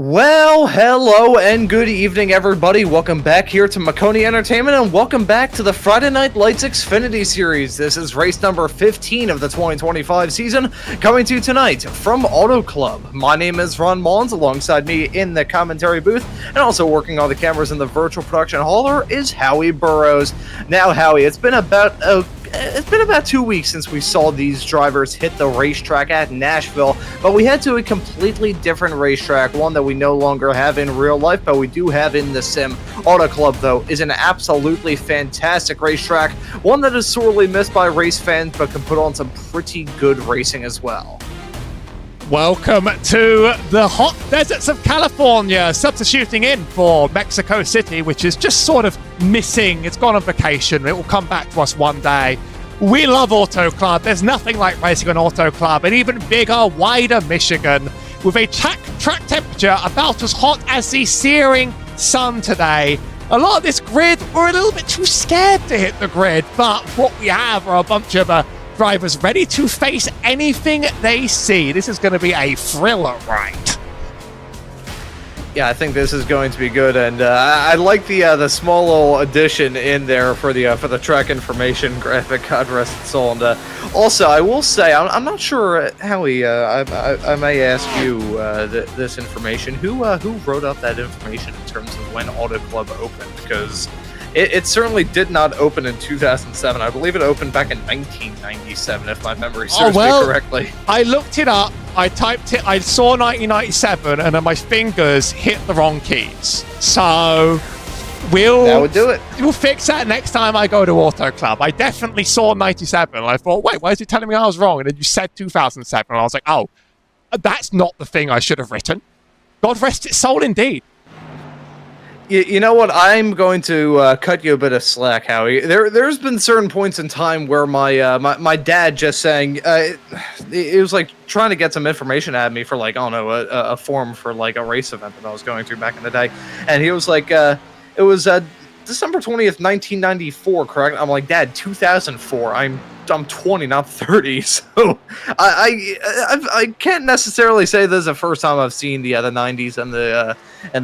Well, hello and good evening, everybody. Welcome back here to Maconi Entertainment, and welcome back to the Friday Night Lights Xfinity Series. This is race number 15 of the 2025 season, coming to you tonight from Auto Club. My name is Ron Mullins. Alongside me in the commentary booth, and also working all the cameras in the virtual production hauler, is Howie Burrows. Now, Howie, it's been about 2 weeks since we saw these drivers hit the racetrack at Nashville, but we head to a completely different racetrack, one that we no longer have in real life, but we do have in the sim. Auto Club, though, is an absolutely fantastic racetrack, one that is sorely missed by race fans, but can put on some pretty good racing as well. Welcome to the hot deserts of California, substituting in for Mexico City, which is just sort of missing. It's gone on vacation. It will come back to us one day. We love Auto Club. There's nothing like racing on Auto Club. An even bigger, wider Michigan with a track temperature about as hot as the searing sun today. A lot of this grid, we're a little bit too scared to hit the grid, but what we have are a bunch of drivers ready to face anything they see. This is going to be a thriller ride. Yeah, I think this is going to be good, and I like the small little addition in there for the track information graphic. God rest its soul. And also, I will say, I'm not sure, Howie. I may ask you this information. Who wrote up that information in terms of when Auto Club opened? Because it certainly did not open in 2007. I believe it opened back in 1997, if my memory serves me correctly. I looked it up. I typed it. I saw 1997, and then my fingers hit the wrong keys. So that would do it. We'll fix that next time I go to Auto Club. I definitely saw 97. And I thought, wait, why is he telling me I was wrong? And then you said 2007, and I was like, oh, that's not the thing I should have written. God rest its soul, indeed. You know what? I'm going to cut you a bit of slack, Howie. There's been certain points in time where my dad just saying it was like trying to get some information out of me for, like, I don't know, a form for like a race event that I was going through back in the day, and he was like, it was December 20th, 1994, correct? I'm like, Dad, 2004. I'm 20, not 30, so I can't necessarily say this is the first time I've seen the 90s and the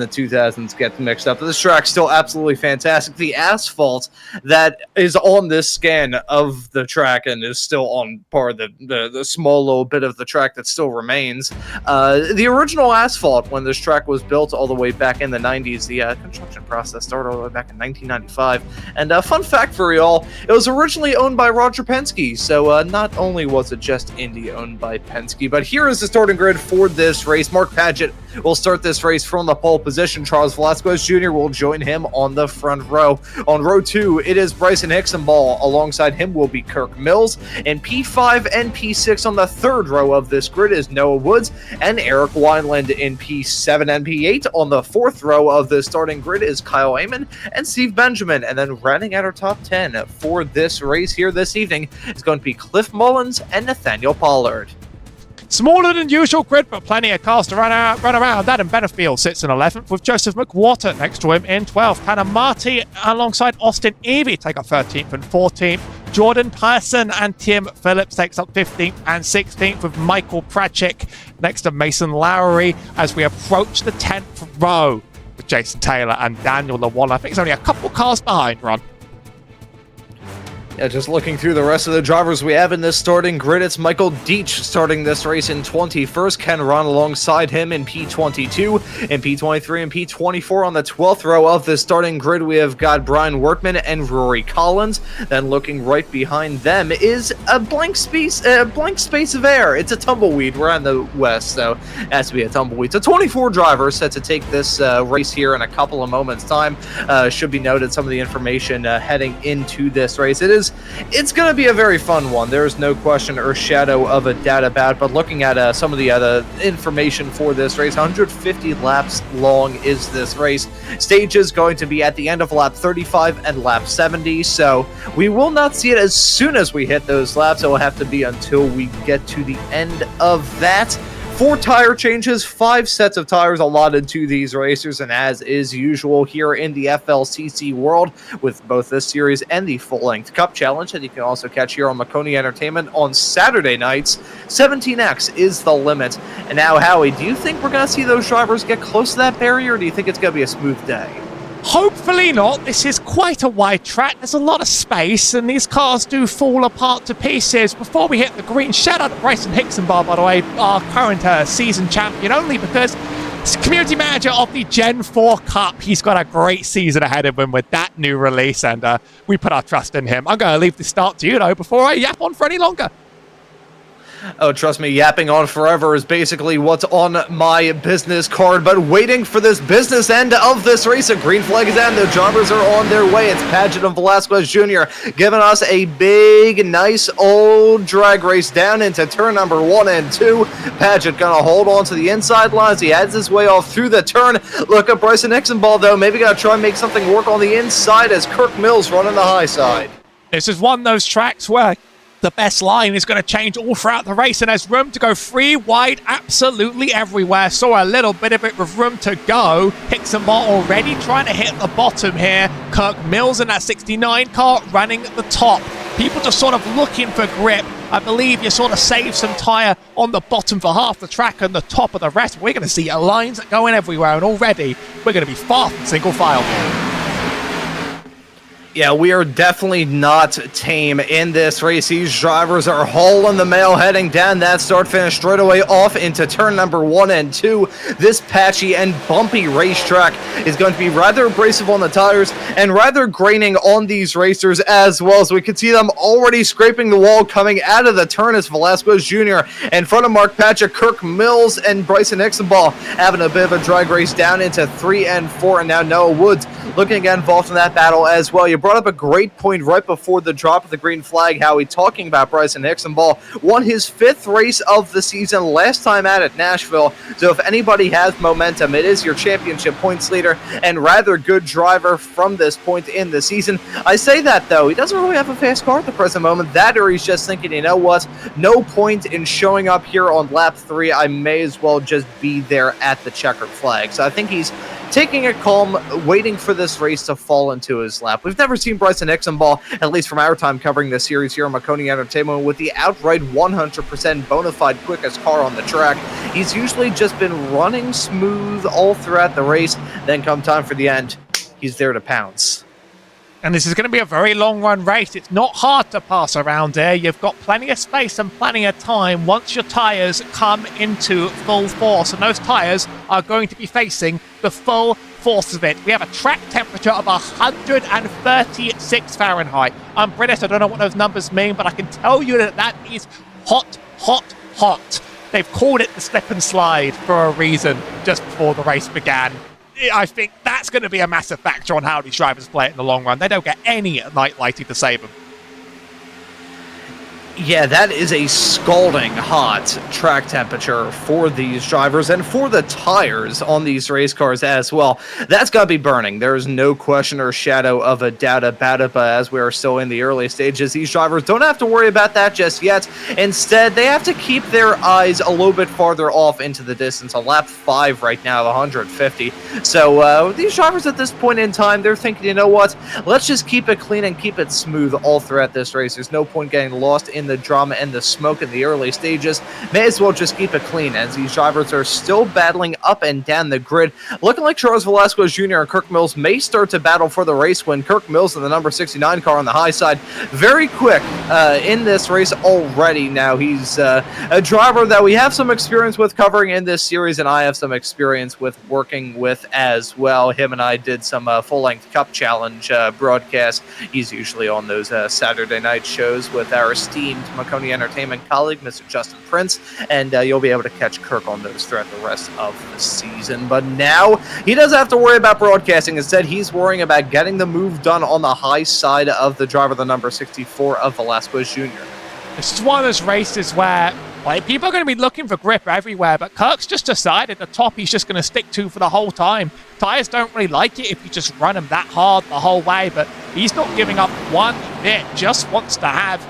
2000s get mixed up. This track's still absolutely fantastic. The asphalt that is on this scan of the track and is still on part of the small little bit of the track that still remains. The original asphalt, when this track was built all the way back in the 90s, the construction process started all the way back in 1995. And fun fact for y'all, it was originally owned by Roger Penske. So not only was it just Indy owned by Penske, but here is the starting grid for this race. Mark Paget will start this race from the pole position. Charles Velasquez Jr. will join him on the front row. On row 2, it is Bryson Hixenball. Alongside him will be Kirk Mills. In P5 and P6 on the third row of this grid is Noah Woods and Eric Wineland. In P7 and P8 on the fourth row of the starting grid is Kyle Amon and Steve Benjamin. And then rounding out our top 10 for this race here this evening is going to be Cliff Mullins and Nathaniel Pollard. Smaller than usual grid, but plenty of cars to run around. Adam Benefield sits in 11th, with Joseph McWhorter next to him in 12th. Hannah Marty alongside Austin Evie take up 13th and 14th. Jordan Person and Tim Phillips takes up 15th and 16th, with Michael Pratchik next to Mason Lowry as we approach the 10th row with Jason Taylor and Daniel LeWan. I think he's only a couple cars behind, Ron. Yeah, just looking through the rest of the drivers we have in this starting grid, it's Michael Deitch starting this race in 21st. Ken Ron alongside him in P22, in P23, and P24. On the 12th row of the starting grid, we have got Brian Workman and Rory Collins. Then looking right behind them is a blank space of air. It's a tumbleweed. We're on the west, so it has to be a tumbleweed. So 24 drivers set to take this race here in a couple of moments' time. Should be noted some of the information heading into this race. It's going to be a very fun one. There is no question or shadow of a doubt about. But looking at some of the other information for this race, 150 laps long is this race. Stage is going to be at the end of lap 35 and lap 70. So we will not see it as soon as we hit those laps. It will have to be until we get to the end of that. 4 tire changes, 5 sets of tires allotted to these racers, and as is usual here in the FLCC world, with both this series and the full-length Cup Challenge that you can also catch here on Maconi Entertainment on Saturday nights, 17x is the limit. And now, Howie, do you think we're going to see those drivers get close to that barrier, or do you think it's going to be a smooth day? Hopefully not. This is quite a wide track. There's a lot of space, and these cars do fall apart to pieces. Before we hit the green, shout out to Bryson Hicksonbar, by the way, our current season champion, only because he's community manager of the Gen 4 Cup. He's got a great season ahead of him with that new release, and we put our trust in him. I'm going to leave the start to you, though, before I yap on for any longer. Oh, trust me, yapping on forever is basically what's on my business card, but waiting for this business end of this race, a green flag is down, the drivers are on their way. It's Paget and Velasquez Jr. giving us a big, nice old drag race down into turn number 1 and 2. Paget gonna hold on to the inside lines. He heads his way off through the turn. Look at Bryson Hicksonball, though. Maybe gonna try and make something work on the inside as Kirk Mills running the high side. This is one of those tracks where the best line is going to change all throughout the race, and there's room to go 3 wide absolutely everywhere. Saw a little bit of it with room to go. Hicksonball already trying to hit the bottom here. Kirk Mills in that 69 car running at the top. People just sort of looking for grip. I believe you sort of save some tyre on the bottom for half the track and the top of the rest. We're going to see lines going everywhere, and already we're going to be far from single file. Yeah, we are definitely not tame in this race. These drivers are hauling the mail, heading down that start-finish straightaway off into turn number 1 and 2. This patchy and bumpy racetrack is going to be rather abrasive on the tires and rather graining on these racers as well. So we can see them already scraping the wall coming out of the turn as Velasquez Jr. in front of Mark Paget, Kirk Mills, and Bryson Hicksonball having a bit of a drag race down into 3 and 4. And now Noah Woods looking to get involved in that battle as well. You brought up a great point right before the drop of the green flag, Howie, talking about Bryson Hicksonball. Won his 5th race of the season last time out at Nashville. So if anybody has momentum, it is your championship points leader and rather good driver from this point in the season. I say that, though, he doesn't really have a fast car at the present moment. That or he's just thinking, you know what, no point in showing up here on lap 3. I may as well just be there at the checkered flag. So I think he's taking it calm, waiting for this race to fall into his lap. We've never seen Bryson Hicksonball, at least from our time covering this series here on Maconi Entertainment, with the outright 100% bona fide quickest car on the track. He's usually just been running smooth all throughout the race, then come time for the end, he's there to pounce. And this is going to be a very long-run race. It's not hard to pass around here. You've got plenty of space and plenty of time once your tyres come into full force. And those tyres are going to be facing the full force of it. We have a track temperature of 136 Fahrenheit. I'm British. I don't know what those numbers mean, but I can tell you that that is hot, hot, hot. They've called it the slip and slide for a reason just before the race began. I think that's going to be a massive factor on how these drivers play it in the long run. They don't get any night lighting to save them. Yeah, that is a scalding hot track temperature for these drivers and for the tires on these race cars as well. That's got to be burning. There is no question or shadow of a doubt about it, but as we are still in the early stages, these drivers don't have to worry about that just yet. Instead, they have to keep their eyes a little bit farther off into the distance. On lap 5 right now, 150. So these drivers at this point in time, they're thinking, you know what, let's just keep it clean and keep it smooth all throughout this race. There's no point getting lost in the drama and the smoke in the early stages. May as well just keep it clean as these drivers are still battling up and down the grid. Looking like Charles Velasquez Jr. and Kirk Mills may start to battle for the race when Kirk Mills in the number 69 car on the high side. Very quick in this race already. Now he's a driver that we have some experience with covering in this series, and I have some experience with working with as well. Him and I did some full-length Cup Challenge broadcasts. He's usually on those Saturday night shows with our esteemed Maconi Entertainment colleague, Mr. Justin Prince, and you'll be able to catch Kirk on those throughout the rest of the season. But now he doesn't have to worry about broadcasting. Instead, he's worrying about getting the move done on the high side of the driver, the number 64 of Velasquez Jr. This is one of those races where people are going to be looking for grip everywhere, but Kirk's just decided the top he's just going to stick to for the whole time. Tyres don't really like it if you just run them that hard the whole way, but he's not giving up one bit, just wants to have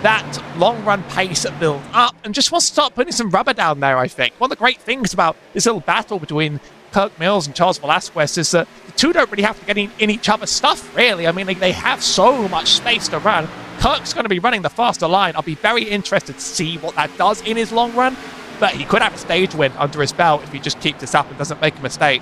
that long-run pace build up and just wants to start putting some rubber down there, I think. One of the great things about this little battle between Kirk Mills and Charles Velasquez is that the two don't really have to get in each other's stuff, really. I mean, they have so much space to run. Kirk's going to be running the faster line. I'll be very interested to see what that does in his long run, but he could have a stage win under his belt if he just keeps this up and doesn't make a mistake.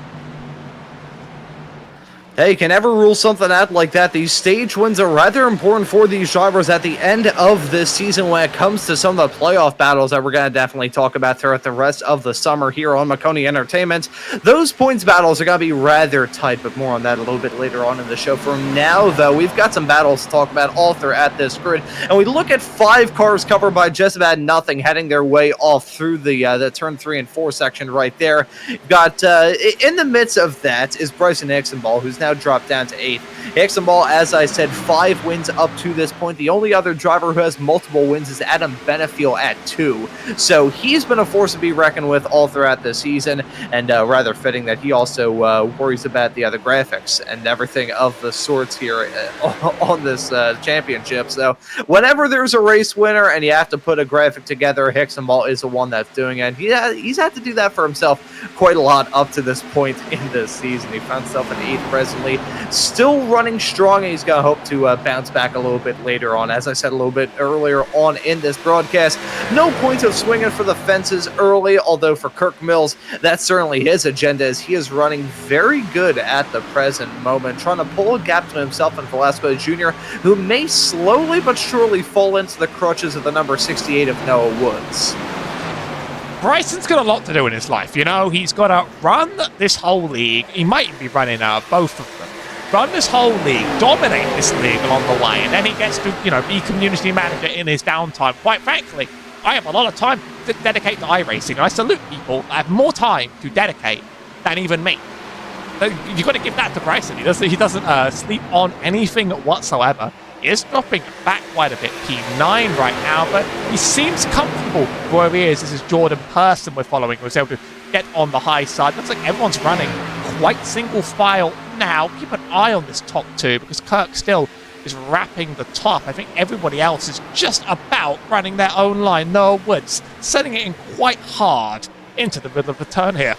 Hey, you can never rule something out like that. These stage wins are rather important for these drivers at the end of this season when it comes to some of the playoff battles that we're going to definitely talk about throughout the rest of the summer here on Maconi Entertainment. Those points battles are going to be rather tight, but more on that a little bit later on in the show. For now, though, we've got some battles to talk about all throughout this grid, and we look at 5 cars covered by just about nothing heading their way off through the turn 3 and 4 section right there. You've got in the midst of that is Bryson Hixenball, who's now dropped down to 8th. Hixenball, as I said, 5 wins up to this point. The only other driver who has multiple wins is Adam Benefiel at 2. So he's been a force to be reckoned with all throughout the season, and rather fitting that he also worries about the other graphics and everything of the sorts here on this championship. So whenever there's a race winner and you have to put a graphic together, Hixenball is the one that's doing it. He's had to do that for himself quite a lot up to this point in this season. He found himself in 8th presently, still running strong, and he's going to hope to bounce back a little bit later on. As I said a little bit earlier on in this broadcast, no point of swinging for the fences early, although for Kirk Mills, that's certainly his agenda, as he is running very good at the present moment, trying to pull a gap to himself and Velasquez Jr., who may slowly but surely fall into the crutches of the number 68 of Noah Woods. Bryson's got a lot to do in his life, you know. He's got to run this whole league. He might be running both of them. Run this whole league, dominate this league along the way, and then he gets to, be community manager in his downtime. Quite frankly, I have a lot of time to dedicate to iRacing, and I salute people that have more time to dedicate than even me. You've got to give that to Bryson. He doesn't sleep on anything whatsoever. He is dropping back quite a bit, P9 right now, but he seems comfortable where he is. This is Jordan Person we're following, who was able to get on the high side. Looks like everyone's running quite single file now. Keep an eye on this top 2, because Kirk still is wrapping the top. I think everybody else is just about running their own line. Noah Woods setting it in quite hard into the middle of the turn here.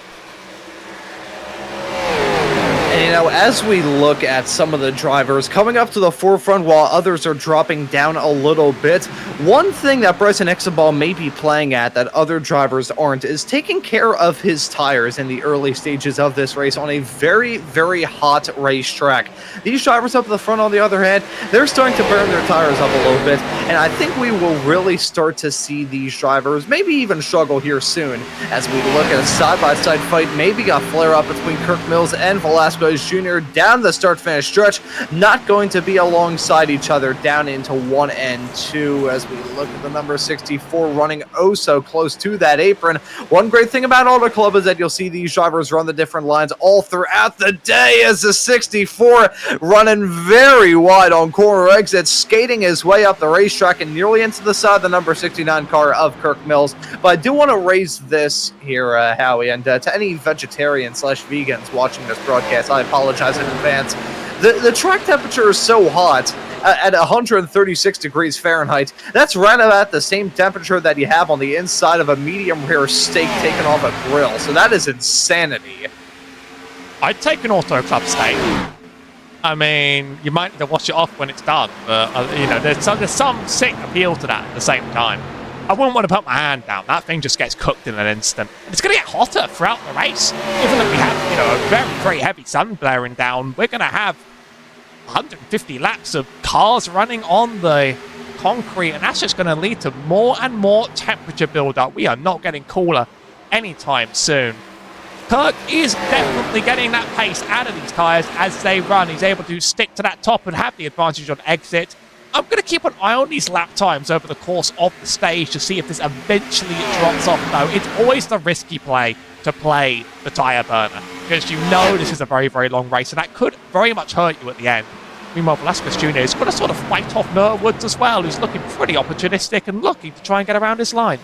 And, as we look at some of the drivers coming up to the forefront while others are dropping down a little bit, one thing that Bryson Hixenball may be playing at that other drivers aren't is taking care of his tires in the early stages of this race on a very, very hot racetrack. These drivers up at the front, on the other hand, they're starting to burn their tires up a little bit, and I think we will really start to see these drivers maybe even struggle here soon as we look at a side-by-side fight, maybe a flare-up between Kirk Mills and Velasquez Jr. down the start-finish stretch, not going to be alongside each other down into 1 and 2 as we look at the number 64 running oh so close to that apron. One great thing about Auto Club is that you'll see these drivers run the different lines all throughout the day, as the 64 running very wide on corner exits, skating his way up the racetrack and nearly into the side of the number 69 car of Kirk Mills. But I do want to raise this here, Howie, and to any vegetarian/vegans watching this broadcast, I apologize in advance. The track temperature is so hot at 136 degrees Fahrenheit. That's right about the same temperature that you have on the inside of a medium rare steak taken off a grill. So that is insanity. I'd take an Auto Club steak. I mean, you might need to wash it off when it's done, but there's some sick appeal to that at the same time. I wouldn't want to put my hand down. That thing just gets cooked in an instant. And it's going to get hotter throughout the race. Given that we have, a very, very heavy sun blaring down, we're going to have 150 laps of cars running on the concrete, and that's just going to lead to more and more temperature build-up. We are not getting cooler anytime soon. Kirk is definitely getting that pace out of these tyres as they run. He's able to stick to that top and have the advantage on exit. I'm going to keep an eye on these lap times over the course of the stage to see if this eventually drops off, though. It's always the risky play to play the tyre burner, because this is a very, very long race, and that could very much hurt you at the end. Meanwhile, Velasquez Jr. is going to sort of fight off Noah Woods as well, who's looking pretty opportunistic and looking to try and get around his line.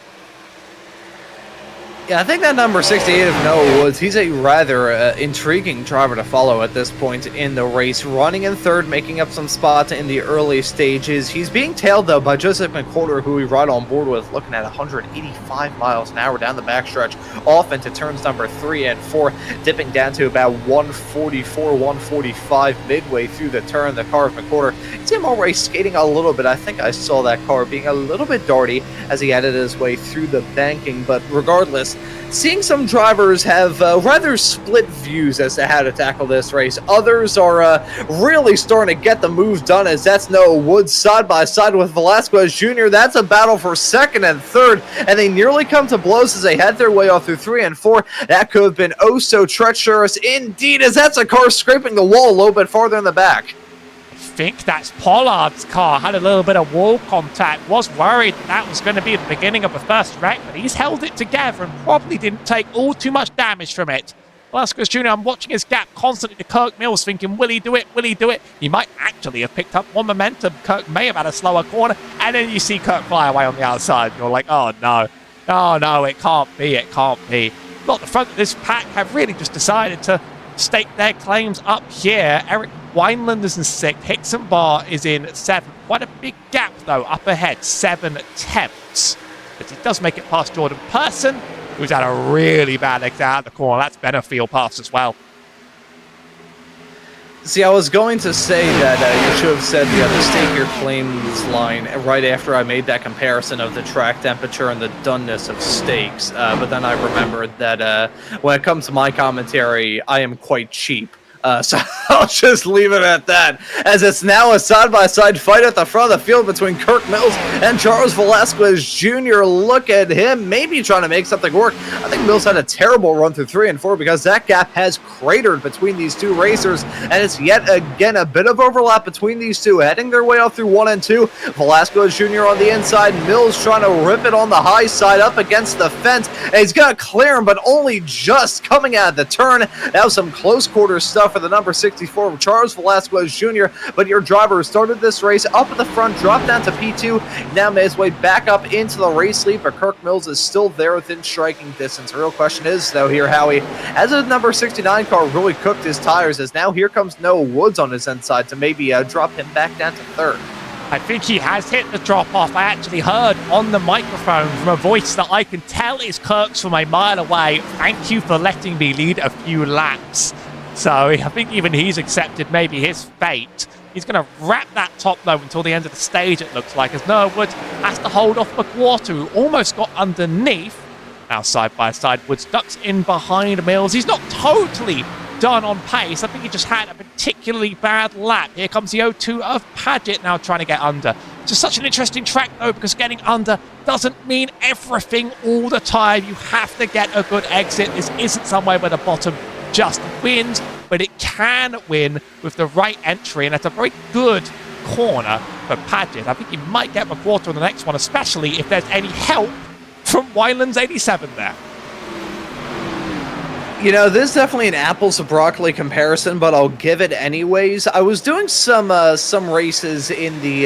Yeah, I think that number 68 of Noah Woods, he's a rather intriguing driver to follow at this point in the race. Running in third, making up some spots in the early stages. He's being tailed, though, by Joseph McWhorter, who we ride on board with, looking at 185 miles an hour down the backstretch, off into turns number 3 and 4, dipping down to about 144, 145 midway through the turn. The car of McWhorter, see him already skating a little bit. I think I saw that car being a little bit darty as he headed his way through the banking, but regardless, seeing some drivers have rather split views as to how to tackle this race. Others are really starting to get the moves done, as that's Noah Woods side by side with Velasquez Jr. That's a battle for second and third, and they nearly come to blows as they head their way off through 3 and 4. That could have been oh so treacherous indeed, as that's a car scraping the wall a little bit farther in the back. I think that's Pollard's car. Had a little bit of wall contact. Was worried that was going to be the beginning of the first wreck, but he's held it together and probably didn't take all too much damage from it. Velasquez Jr., I'm watching his gap constantly to Kirk Mills, thinking, will he do it? Will he do it? He might actually have picked up more momentum. Kirk may have had a slower corner, and then you see Kirk fly away on the outside. You're like, oh no. Oh no, it can't be. It can't be. Look, the front of this pack have really just decided to stake their claims up here. Eric Wineland is in 6th. Hickson Barr is in 7th. Quite a big gap, though, up ahead. 7/10. But he does make it past Jordan Person, who's had a really bad exit out of the corner. That's Benefield pass as well. See, I was going to say that you should have said the stake your claims line right after I made that comparison of the track temperature and the doneness of stakes, but then I remembered that when it comes to my commentary, I am quite cheap. So I'll just leave it at that, as it's now a side-by-side fight at the front of the field between Kirk Mills and Charles Velasquez Jr. Look at him, maybe trying to make something work. I think Mills had a terrible run through 3 and 4 because that gap has cratered between these two racers, and it's yet again a bit of overlap between these two, heading their way off through 1 and 2. Velasquez Jr. on the inside, Mills trying to rip it on the high side up against the fence, and he's going to clear him, but only just coming out of the turn. That was some close quarter stuff for the number 64 of Charles Velasquez Jr., but your driver started this race up at the front, dropped down to P2, now made his way back up into the race lead, but Kirk Mills is still there within striking distance. The real question is, though, here, Howie, as a number 69 car really cooked his tires, as now here comes Noah Woods on his inside to maybe drop him back down to third. I think he has hit the drop-off. I actually heard on the microphone from a voice that I can tell is Kirk's from a mile away, "Thank you for letting me lead a few laps." So I think even he's accepted maybe his fate. He's going to wrap that top, though, until the end of the stage, it looks like, as Noah Woods has to hold off McWhorter, who almost got underneath. Now, side by side, Woods ducks in behind Mills. He's not totally done on pace. I think he just had a particularly bad lap. Here comes the 0-2 of Paget now trying to get under. It's just such an interesting track, though, because getting under doesn't mean everything all the time. You have to get a good exit. This isn't somewhere where the bottom just wins, but it can win with the right entry, and it's a very good corner for Paget. I think he might get McWhorter on the next one, especially if there's any help from Wineland's 87 there. You know, this is definitely an apples to broccoli comparison, but I'll give it anyways. I was doing some races in the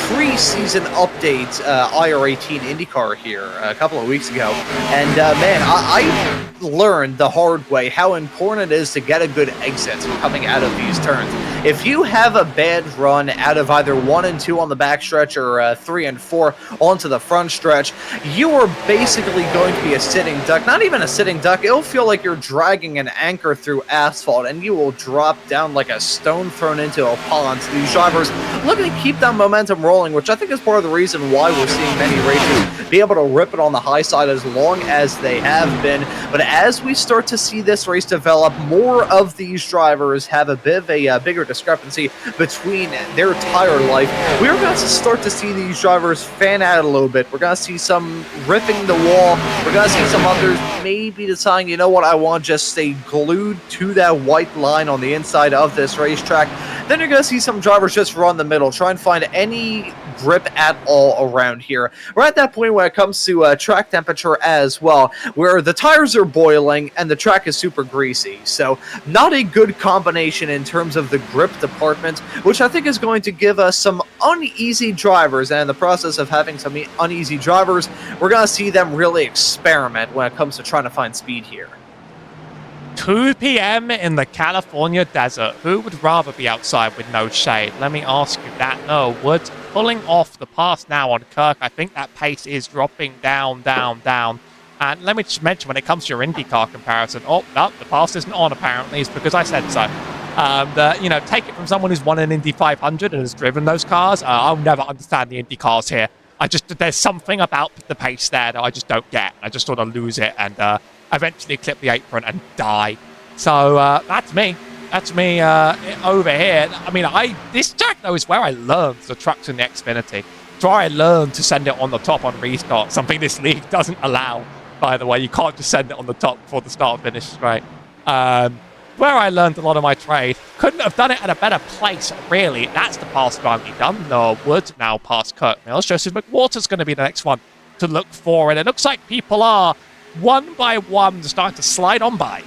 preseason update IR18 IndyCar here a couple of weeks ago, and man, I learned the hard way how important it is to get a good exit coming out of these turns. If you have a bad run out of either 1 and 2 on the backstretch or 3 and 4 onto the front stretch, you are basically going to be a sitting duck. Not even a sitting duck. It'll feel like you're dragging an anchor through asphalt, and you will drop down like a stone thrown into a pond. So these drivers looking to keep that momentum rolling, which I think is part of the reason why we're seeing many racers be able to rip it on the high side as long as they have been. But as we start to see this race develop, more of these drivers have a bit of a bigger discrepancy between their tire life. We're going to start to see these drivers fan out a little bit. We're going to see some ripping the wall. We're going to see some others maybe deciding, you know what, I want to just stay glued to that white line on the inside of this racetrack. then you're going to see some drivers just run the middle, try and find any grip at all around here. We're at that point when it comes to track temperature as well, where the tires are boiling and the track is super greasy. So not a good combination in terms of the grip department, which I think is going to give us some uneasy drivers. And in the process of having some uneasy drivers, we're going to see them really experiment when it comes to trying to find speed here. 2 p.m. in the California desert. Who would rather be outside with no shade? Let me ask you that. No, Woods pulling off the pass now on Kirk. I think that pace is dropping down. And let me just mention, when it comes to your IndyCar comparison, oh, no, the pass isn't on apparently. It's because I said so. Take it from someone who's won an Indy 500 and has driven those cars. I'll never understand the Indy cars here. There's something about the pace there that I just don't get. I just sort of lose it and eventually clip the apron and die. So that's me. That's me over here. I mean, this track, though, is where I learned the trucks in the Xfinity. It's where I learned to send it on the top on restart, something this league doesn't allow, by the way. You can't just send it on the top before the start finish straight. Where I learned a lot of my trade. Couldn't have done it at a better place, really. That's the pass finally done. No, Wood now past Kirk Mills. Joseph McWater's going to be the next one to look for, and it looks like people are one by one starting to slide on by.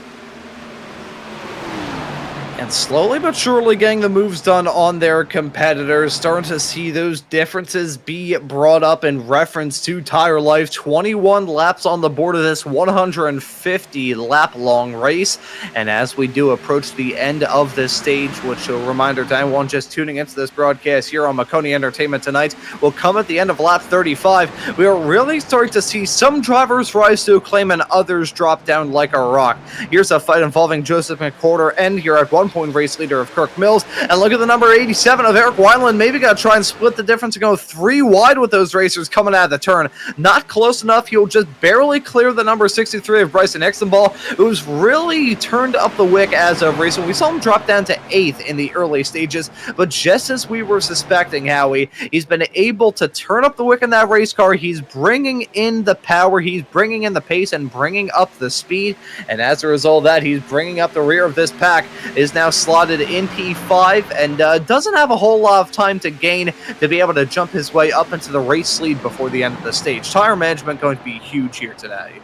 And slowly but surely getting the moves done on their competitors, starting to see those differences be brought up in reference to tire life. 21 laps on the board of this 150 lap long race. And as we do approach the end of this stage, which a reminder to anyone just tuning into this broadcast here on Maconi Entertainment tonight, will come at the end of lap 35. We are really starting to see some drivers rise to acclaim and others drop down like a rock. Here's a fight involving Joseph McWhorter and you're at one point race leader of Kirk Mills. And look at the number 87 of Eric Wineland. Maybe got to try and split the difference and go 3 wide with those racers coming out of the turn. Not close enough. He'll just barely clear the number 63 of Bryson Extenball, who's really turned up the wick as of recent. We saw him drop down to 8th in the early stages, but just as we were suspecting, Howie, he's been able to turn up the wick in that race car. He's bringing in the power, he's bringing in the pace, and bringing up the speed. And as a result of that, he's bringing up the rear of this pack, is now slotted in P5 and doesn't have a whole lot of time to gain to be able to jump his way up into the race lead before the end of the stage. Tire management going to be huge here today.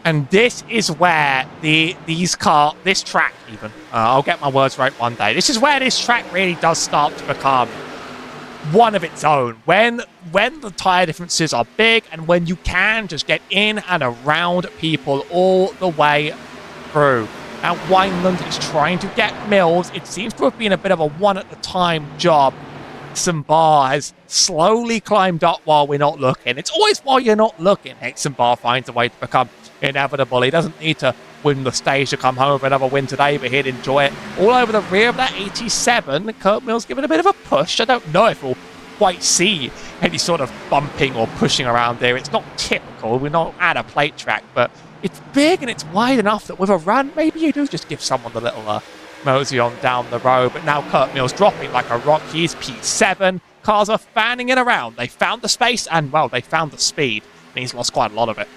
And this is where this track even, I'll get my words right one day, this is where this track really does start to become one of its own. When the tire differences are big and when you can just get in and around people all the way through. Now, Wineland is trying to get Mills. It seems to have been a bit of a one-at-a-time job. Extenball has slowly climbed up while we're not looking. It's always while you're not looking. Extenball finds a way to become inevitable. He doesn't need to win the stage to come home with another win today, but he'd enjoy it. All over the rear of that 87, Kirk Mills giving a bit of a push. I don't know if we'll quite see any sort of bumping or pushing around there. It's not typical. We're not at a plate track, but it's big and it's wide enough that with a run, maybe you do just give someone the little mosey on down the road. But now Kirk Mills dropping like a rock. He's P7. Cars are fanning it around. They found the space and, well, they found the speed. And he's lost quite a lot of it.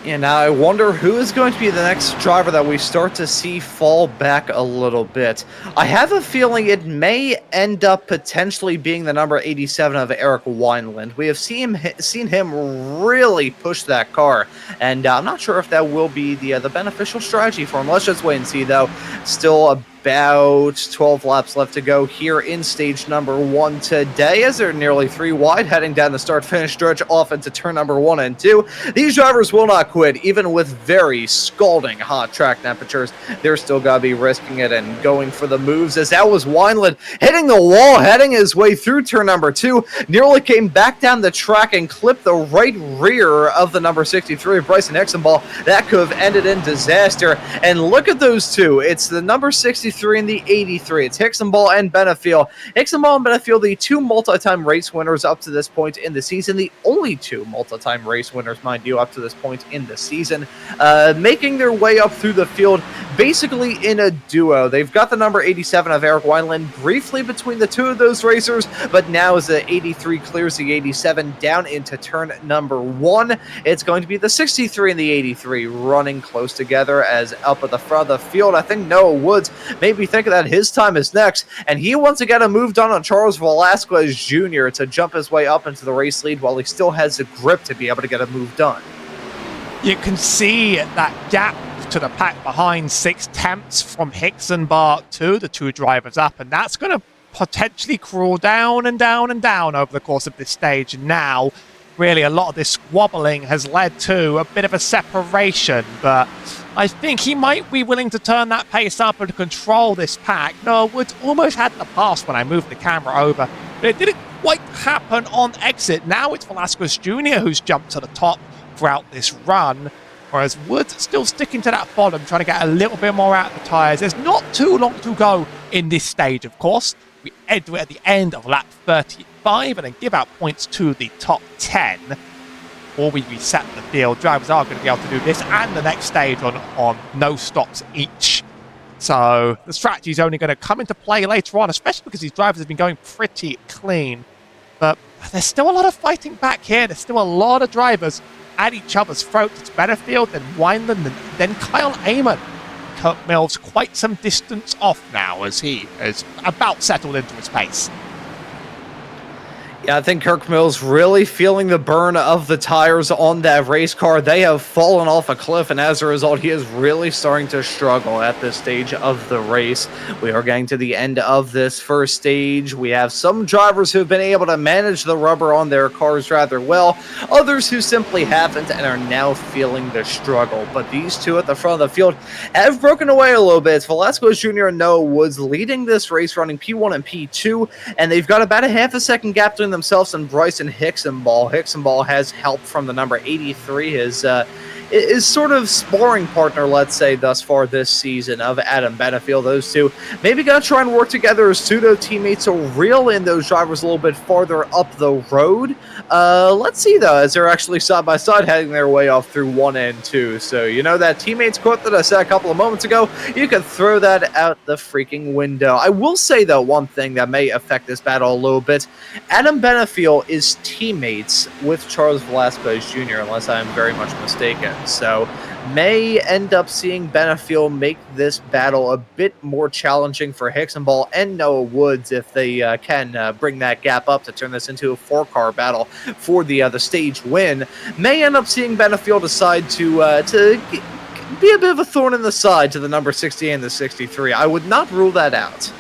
And now I wonder who is going to be the next driver that we start to see fall back a little bit. I have a feeling it may end up potentially being the number 87 of Eric Wineland. We have seen him really push that car, and I'm not sure if that will be the beneficial strategy for him. Let's just wait and see, though. Still about 12 laps left to go here in stage number 1 today, as they're nearly 3 wide, heading down the start-finish stretch off into turn number 1 and 2. These drivers will not quit, even with very scalding hot track temperatures. They're still got to be risking it and going for the moves, as that was Wineland hitting the wall, heading his way through turn number 2, nearly came back down the track and clipped the right rear of the number 63 of Bryson Extenball. That could have ended in disaster. And look at those two. It's the number 63 and the 83. It's Extenball and Benefiel. Extenball and Benefiel, the 2 multi-time race winners up to this point in the season. The only 2 multi-time race winners, mind you, up to this point in the season. Making their way up through the field basically in a duo. They've got the number 87 of Eric Wineland briefly between the 2 of those racers, but now as the 83 clears the 87 down into turn number 1, it's going to be the 63 and the 83 running close together as up at the front of the field. I think Noah Woods maybe thinking that his time is next, and he wants to get a move done on Charles Velasquez Jr. to jump his way up into the race lead while he still has the grip to be able to get a move done. You can see that gap to the pack behind 6/10 from Hicks and Bart to the two drivers up, and that's going to potentially crawl down and down and down over the course of this stage. Now, really, a lot of this squabbling has led to a bit of a separation, but I think he might be willing to turn that pace up and control this pack. No, Woods almost had the pass when I moved the camera over, but it didn't quite happen on exit. Now it's Velasquez Jr. who's jumped to the top throughout this run, whereas Woods still sticking to that bottom, trying to get a little bit more out of the tyres. There's not too long to go in this stage, of course. We enter at the end of lap 35 and then give out points to the top 10. Or we reset the field. Drivers are going to be able to do this and the next stage on no stops each. So the strategy is only going to come into play later on, especially because these drivers have been going pretty clean. But there's still a lot of fighting back here. There's still a lot of drivers at each other's throats. It's Benefield, then Wineland, and then Kyle Amon. Kirk Mills quite some distance off now as he is about settled into his pace. Yeah, I think Kirk Mills really feeling the burn of the tires on that race car. They have fallen off a cliff, and as a result, he is really starting to struggle at this stage of the race. We are getting to the end of this first stage. We have some drivers who have been able to manage the rubber on their cars rather well, others who simply haven't and are now feeling the struggle. But these two at the front of the field have broken away a little bit. It's Velasquez Jr. and Noah Woods leading this race, running P1 and P2, and they've got about a half a second gap between themselves and Bryson Hicksonball. Hicksonball has help from the number 83, his sort of sparring partner, let's say, thus far this season of Adam Benefield. Those two maybe going to try and work together as pseudo teammates to reel in those drivers a little bit farther up the road. Let's see, though, as they're actually side by side heading their way off through 1 and 2. So, you know, that teammates quote that I said a couple of moments ago, you can throw that out the freaking window. I will say, though, one thing that may affect this battle a little bit. Adam Benefield is teammates with Charles Velasquez Jr., unless I am very much mistaken. So may end up seeing Benefield make this battle a bit more challenging for Hicksonball and Noah Woods if they can bring that gap up to turn this into a 4-car battle for the stage win. May end up seeing Benefield decide to be a bit of a thorn in the side to the number 60 and the 63. I would not rule that out.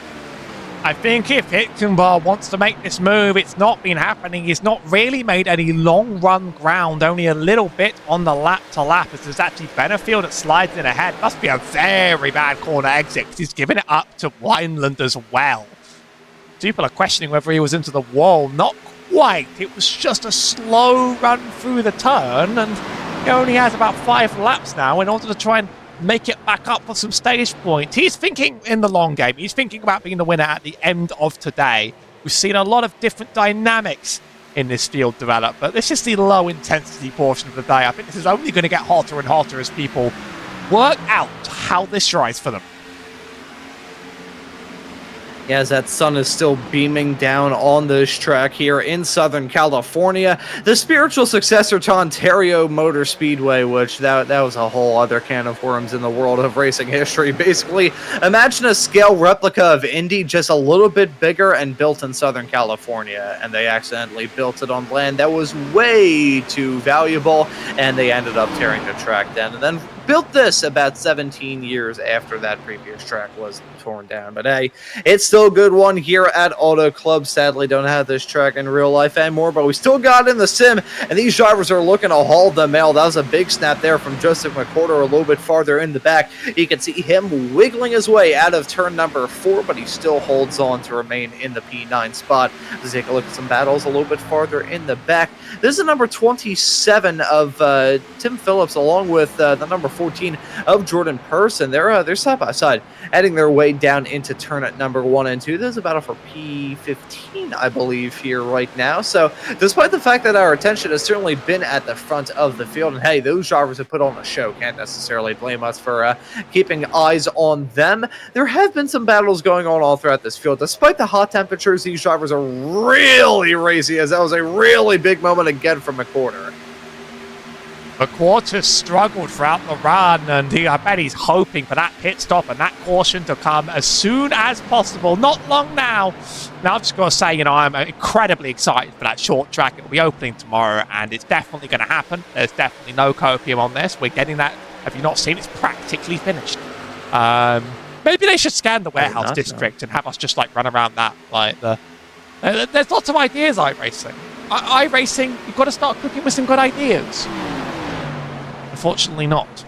I think if Hicksonball wants to make this move, it's not been happening. He's not really made any long run ground, only a little bit on the lap to lap, as there's actually Benefield that slides in ahead. Must be a very bad corner exit, because he's giving it up to Wineland as well. People are questioning whether he was into the wall. Not quite. It was just a slow run through the turn, and he only has about 5 laps now in order to try and make it back up for some stage points. He's thinking in the long game. He's thinking about being the winner at the end of today. We've seen a lot of different dynamics in this field develop, but this is the low intensity portion of the day. I think this is only going to get hotter and hotter as people work out how this rides for them. Yeah, as that sun is still beaming down on this track here in Southern California. The spiritual successor to Ontario Motor Speedway, which that was a whole other can of worms in the world of racing history. Basically, imagine a scale replica of Indy, just a little bit bigger and built in Southern California. And they accidentally built it on land that was way too valuable, and they ended up tearing the track down. And then built this about 17 years after that previous track was torn down. But hey, it's still a good one here at Auto Club. Sadly, don't have this track in real life anymore, but we still got it in the sim, and these drivers are looking to haul the mail. That was a big snap there from Joseph McWhorter a little bit farther in the back. You can see him wiggling his way out of turn number 4, but he still holds on to remain in the P9 spot. Let's take a look at some battles a little bit farther in the back. This is the number 27 of Tim Phillips, along with the number 14 of Jordan Person. They're side by side, heading their way down into turn at number 1 and 2. There's a battle for P15, I believe, here right now. So, despite the fact that our attention has certainly been at the front of the field, and hey, those drivers have put on a show, can't necessarily blame us for keeping eyes on them. There have been some battles going on all throughout this field. Despite the hot temperatures, these drivers are really racy, as that was a really big moment again from McWhorter. McQuarters struggled throughout the run, and I bet he's hoping for that pit stop and that caution to come as soon as possible. Not long now. Now, I've just got to say, I'm incredibly excited for that short track. It will be opening tomorrow, and it's definitely going to happen. There's definitely no copium on this. We're getting that. Have you not seen? It's practically finished. Maybe they should scan the warehouse district and have us just run around that. There's lots of ideas, iRacing. iRacing, you've got to start cooking with some good ideas. Unfortunately not.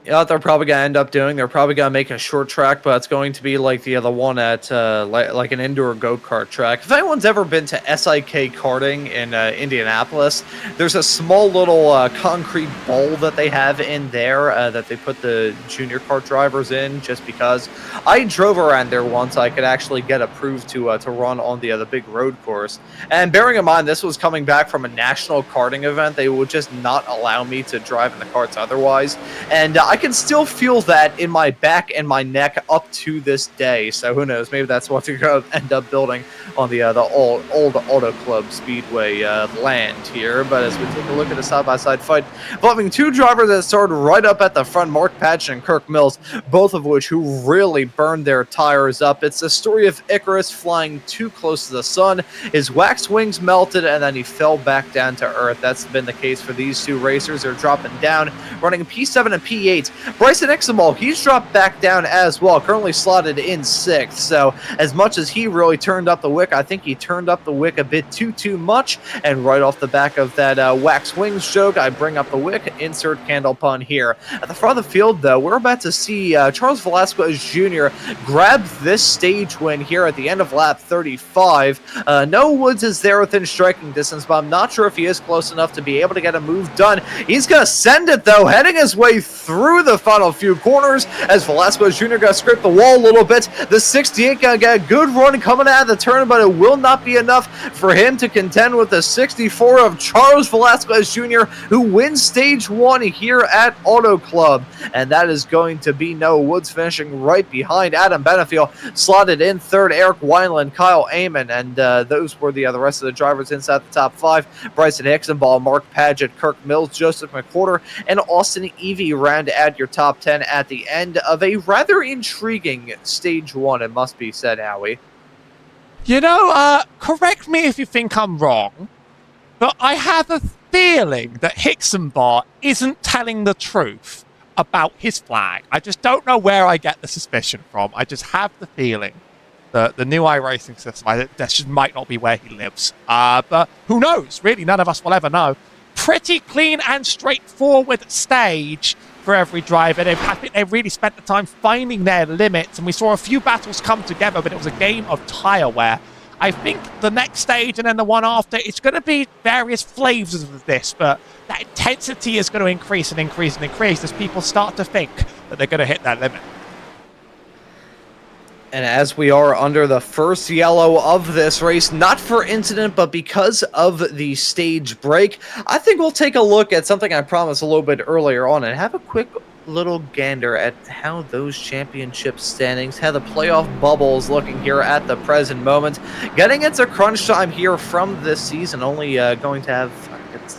You know what they're probably going to end up doing? They're probably going to make a short track, but it's going to be like the other one at like an indoor go-kart track. If anyone's ever been to SIK karting in Indianapolis, there's a small little concrete bowl that they have in there that they put the junior kart drivers in just because. I drove around there once. I could actually get approved to run on the big road course. And bearing in mind, this was coming back from a national karting event, they would just not allow me to drive in the karts otherwise. And I can still feel that in my back and my neck up to this day. So who knows? Maybe that's what they're going to end up building on the old Auto Club Speedway land here. But as we take a look at a side-by-side fight involving two drivers that started right up at the front, Mark Patch and Kirk Mills, both of which who really burned their tires up. It's the story of Icarus flying too close to the sun. His wax wings melted, and then he fell back down to earth. That's been the case for these two racers. They're dropping down, running P7 and P8. Bryson Ixenball, he's dropped back down as well, currently slotted in 6th. So as much as he really turned up the wick, I think he turned up the wick a bit too much. And right off the back of that wax wings joke, I bring up the wick, insert candle pun here. At the front of the field, though, we're about to see Charles Velasquez Jr. grab this stage win here at the end of lap 35. Noah Woods is there within striking distance, but I'm not sure if he is close enough to be able to get a move done. He's going to send it, though, heading his way through the final few corners as Velasquez Jr. got to scrape the wall a little bit. The 68 going to get a good run coming out of the turn, but it will not be enough for him to contend with the 64 of Charles Velasquez Jr., who wins stage 1 here at Auto Club. And that is going to be Noah Woods finishing right behind Adam Benefiel, slotted in 3rd, Eric Wineland, Kyle Amon, and those were the rest of the drivers inside the top 5. Bryson Ixenball, Mark Padgett, Kirk Mills, Joseph McWhorter, and Austin Evie round at your top 10 at the end of a rather intriguing stage 1, it must be said, Howie. Correct me if you think I'm wrong, but I have a feeling that Hixenbar isn't telling the truth about his flag. I just don't know where I get the suspicion from. I just have the feeling that the new iRacing system, that just might not be where he lives. But who knows? Really, none of us will ever know. Pretty clean and straightforward stage for every driver. I think they really spent the time finding their limits, and we saw a few battles come together, but it was a game of tire wear. I think the next stage and then the one after, it's going to be various flavors of this, but that intensity is going to increase and increase and increase as people start to think that they're going to hit that limit. And as we are under the first yellow of this race, not for incident, but because of the stage break, I think we'll take a look at something I promised a little bit earlier on and have a quick little gander at how those championship standings, how the playoff bubble is looking here at the present moment. Getting into crunch time here from this season, only going to have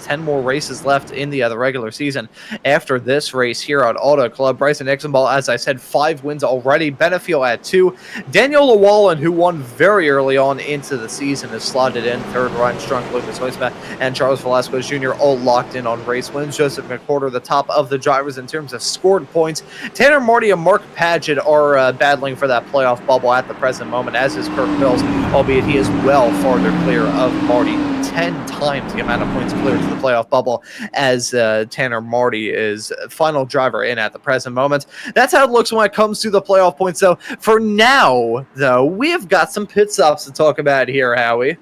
10 more races left in the regular season after this race here at Auto Club. Bryson Ixenball, as I said, 5 wins already. Benefiel at 2. Daniel Llewellyn, who won very early on into the season, is slotted in 3rd. Ryan Strunk, Lucas Hoisman, and Charles Velasquez Jr. all locked in on race wins. Joseph McWhorter, the top of the drivers in terms of scored points. Tanner Marty and Mark Padgett are battling for that playoff bubble at the present moment, as is Kirk Mills, albeit he is well farther clear of Marty, 10 times the amount of points clear to the playoff bubble as Tanner Marty is final driver in at the present moment. That's how it looks when it comes to the playoff points. So for now, though, we have got some pit stops to talk about here, Howie.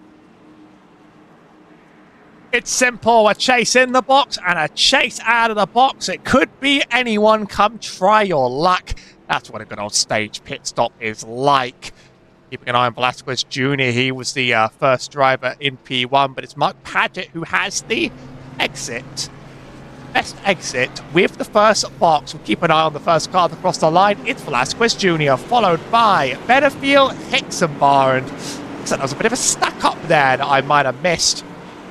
It's simple. A chase in the box and a chase out of the box. It could be anyone. Come try your luck. That's what a good old stage pit stop is like. Keeping an eye on Velasquez Jr. He was the first driver in P1, but it's Mark Padgett who has the exit. Best exit with the first box. We'll keep an eye on the first car across the line. It's Velasquez Jr. followed by Benefiel, Hixenbar, and that was a bit of a stack up there that I might have missed.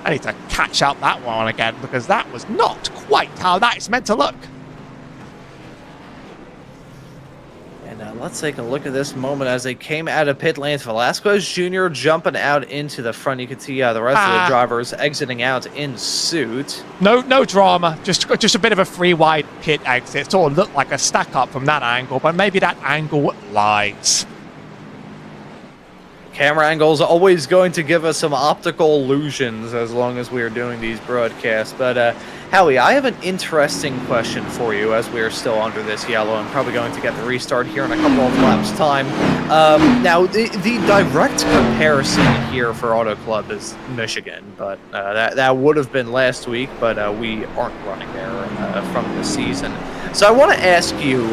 I need to catch up that one again because that was not quite how that is meant to look. And let's take a look at this moment as they came out of pit lanes. Velasquez Jr. jumping out into the front. You can see the rest of the drivers exiting out in suit. No drama. Just a bit of a free wide pit exit. It sort of looked like a stack up from that angle, but maybe that angle lies. Camera angles always going to give us some optical illusions as long as we are doing these broadcasts. But Howie, I have an interesting question for you as we are still under this yellow and probably going to get the restart here in a couple of laps time. Now, the direct comparison here for Auto Club is Michigan, but that would have been last week, but we aren't running there from this season. So I want to ask you,